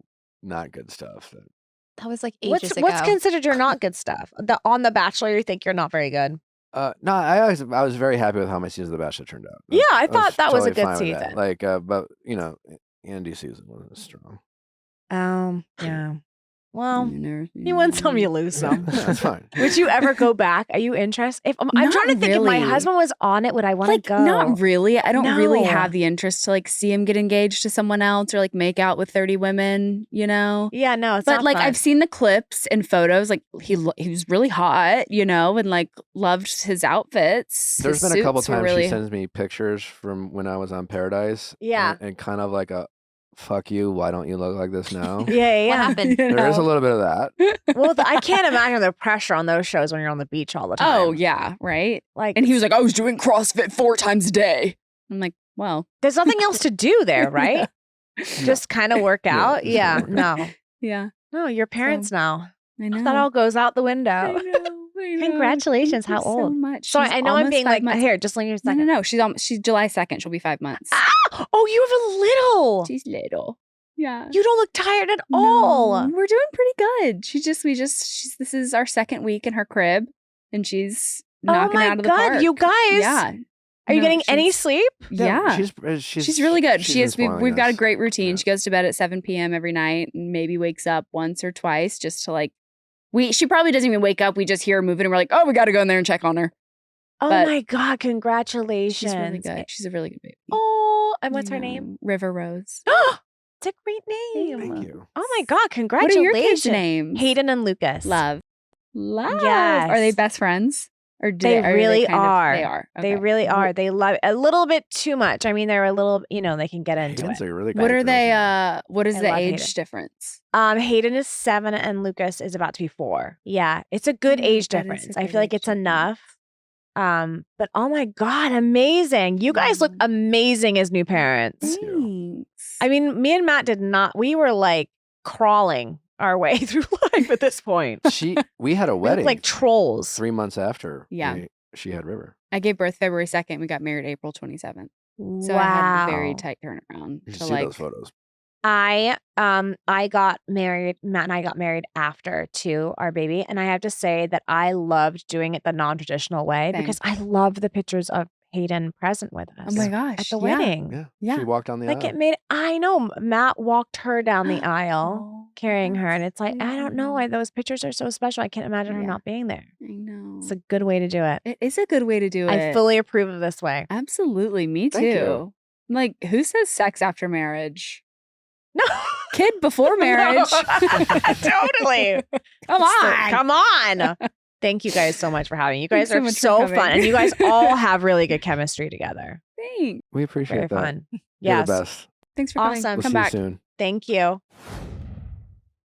not good stuff. That was like ages ago. What's considered your not good stuff? On The Bachelor, you think you're not very good? No, I was very happy with how my season of The Bachelor turned out. Yeah, I thought that was a good fine with that. season. Like, but you know, Andy's season wasn't as strong. Yeah. Well, You never seen you win it. some, you lose some. That's fine. Would you ever go back? Are you interested? If I'm Not trying to think, if my really. husband was on it, would I want to Like, go? not really. I don't really No. have the interest to like see him get engaged to someone else or like make out with 30 women, you know? Yeah, no, it's But not like fun. I've seen the clips and photos. Like he was really hot, you know, and like loved his outfits. There's His been a couple suits were times really she sends me pictures from when I was on Paradise. Yeah. And kind of like a, fuck you, why don't you look like this now? Yeah. What happened? you There is a know? little bit of that. Well, I can't imagine the pressure on those shows when you're on the beach all the time. Oh yeah, right. Like, And he was like, I was doing CrossFit 4 times a day. I'm like, well, there's nothing else to do there, right? Just kind of work Yeah, out. just Yeah, work out. no, yeah, no, you're parents now. I know. That all goes out the I window. know. I know. Congratulations. Thank How you so old? much. So She's I know I'm almost being 5 like, months. here, just let me a No, second. no. She's July 2nd. She'll be 5 months. Ah! Oh, you have a little. She's little. Yeah. You don't look tired at No, all. we're doing pretty good. This is our second week in her crib and she's knocking oh my out of the God, park. you guys. Yeah. Are you No, getting any she's- sleep? Yeah. She's She's really good. she's She been is. spoiling We've got a us. great routine. Yeah. She goes to bed at 7 p.m. every night and maybe wakes up once or twice just to like. She probably doesn't even wake up. We just hear her moving and we're like, oh, we got to go in there and check on her. Oh But my God, congratulations. She's really good. She's a really good baby. Oh, and what's I her know. name? River Rose. It's a great name. Thank you. Oh my God, What congratulations. are your kids' names? Hayden and Lucas. Love. Are they Yes. best friends? Or They really are. They are. They Okay. really are. They love a little bit too much. I mean, they're a little, they can get into Hayden's it. a really What great are they? girl's name. What is I the love age Hayden. difference? Hayden is 7 and Lucas is about to be 4. Yeah, it's a good Mm, age that is a difference. I good feel like age it's enough. But oh my God, amazing. You guys look amazing as new parents. you. Thanks. I mean, me and Matt did not, we were like crawling our way through life at this point. We had a We looked wedding like trolls. 3 months after Yeah. she had River. I gave birth February 2nd. We got married April 27th. So wow. I had a very tight turnaround You should to see like. those photos. I got married. Matt and I got married after to our baby, and I have to say that I loved doing it the non-traditional way Same. because I love the pictures of Hayden present with us. Oh my gosh. At the yeah. wedding, Yeah. Yeah. She walked down the like aisle. it made. I know Matt walked her down the aisle Oh, carrying her, and that's it's like I don't know why cute. those pictures are so special. I can't imagine her Yeah. not being there. I know. It's a good way to do it. It is a good way to do it. I fully approve of this way. Absolutely. Me too. Thank you. Like, who says sex after marriage? No. Kid before marriage. Totally. Come on. Come on. Thank you guys so much for having me. You guys Thanks so are much for so coming. fun. And you guys all have really good chemistry together. Thanks. We appreciate Very that. fun. You're Yes. the best. Thanks for coming. Awesome. We'll Come see back. you soon. Thank you.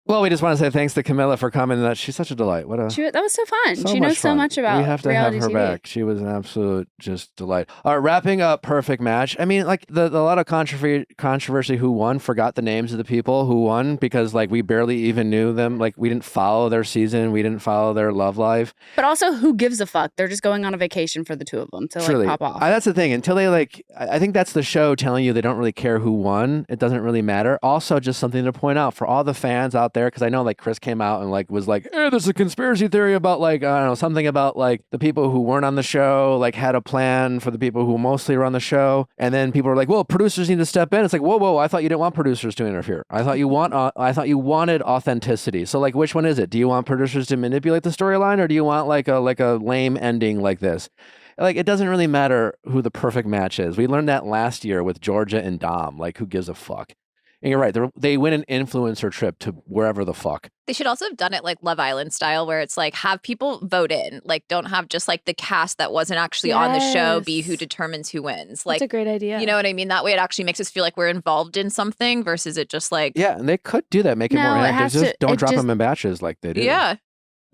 Well, we just want to say thanks to Camilla for coming. That she's such a delight. What a That was so fun. so she much knows so fun. much about We have to have reality her TV. back. She was an absolute just delight. All right, wrapping up Perfect Match. I mean, like the lot of controversy who won. Forgot the names of the people who won because like we barely even knew them. Like we didn't follow their season. We didn't follow their love life. But also, who gives a fuck? They're just going on a vacation for the two of them to Truly, like pop off. that's the thing. Until they I think that's the show telling you they don't really care who won. It doesn't really matter. Also, just something to point out for all the fans out there? Because I know like Chris came out and like was like, there's a conspiracy theory about like, I don't know, something about like the people who weren't on the show, like had a plan for the people who mostly were on the show. And then people were like, well, producers need to step in. It's like, whoa, I thought you didn't want producers to interfere. I thought you wanted authenticity. So like, which one is it? Do you want producers to manipulate the storyline, or do you want like a lame ending like this? Like, it doesn't really matter who the perfect match is. We learned that last year with Georgia and Dom. Like, who gives a fuck? And you're right. They win an influencer trip to wherever the fuck. They should also have done it like Love Island style, where it's like have people vote in. Like, don't have just like the cast that wasn't actually on the show be who determines who wins. Like, that's a great idea. You know what I mean? That way it actually makes us feel like we're involved in something versus it just like. Yeah, and they could do that. Make it more active. Just don't drop them in batches like they do. Yeah.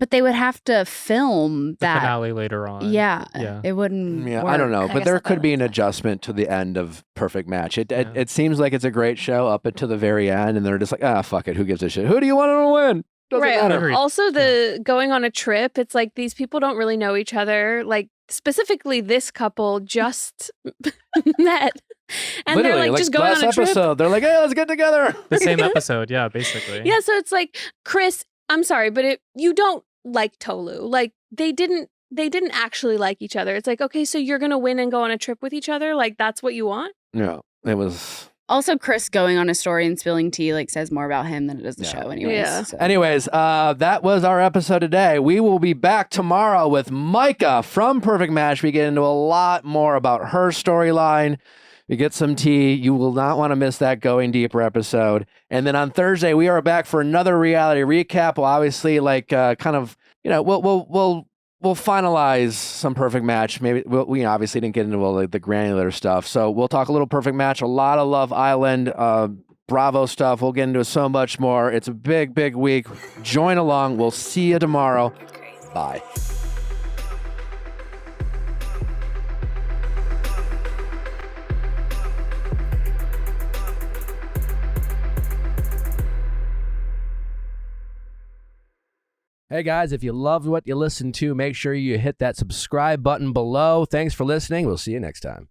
But they would have to film The that finale later on. Yeah, Yeah. it wouldn't. Yeah, work. I don't know, I but guess there that could be an makes sense. adjustment to the end of Perfect Match. It seems like it's a great show up until the very end, and they're just like, fuck it, who gives a shit? Who do you want to win? Doesn't Right. matter. Agreed. Also, the going on a trip, it's like these people don't really know each other. Like, specifically, this couple just met. And Literally, they're like just going last on a trip. episode, they're like, hey, let's get together. The same episode, yeah, basically. Yeah, so it's like, Chris, I'm sorry, but you don't like Tolu. Like, they didn't actually like each other. It's like, okay, so you're gonna win and go on a trip with each other? Like, that's what you want? No, it was. Also, Chris going on a story and spilling tea like says more about him than it does the Yeah. show. Anyways, Yeah. so. Anyways, that was our episode today. We will be back tomorrow with Micah from Perfect Match. We get into a lot more about her storyline. We get some tea. You will not want to miss that Going Deeper episode. And then on Thursday, we are back for another reality recap. We'll obviously we'll finalize some Perfect Match. Maybe we obviously didn't get into all the granular stuff. So we'll talk a little Perfect Match, a lot of Love Island, Bravo stuff. We'll get into so much more. It's a big, big week. Join along. We'll see you tomorrow. Bye. Hey guys, if you loved what you listened to, make sure you hit that subscribe button below. Thanks for listening. We'll see you next time.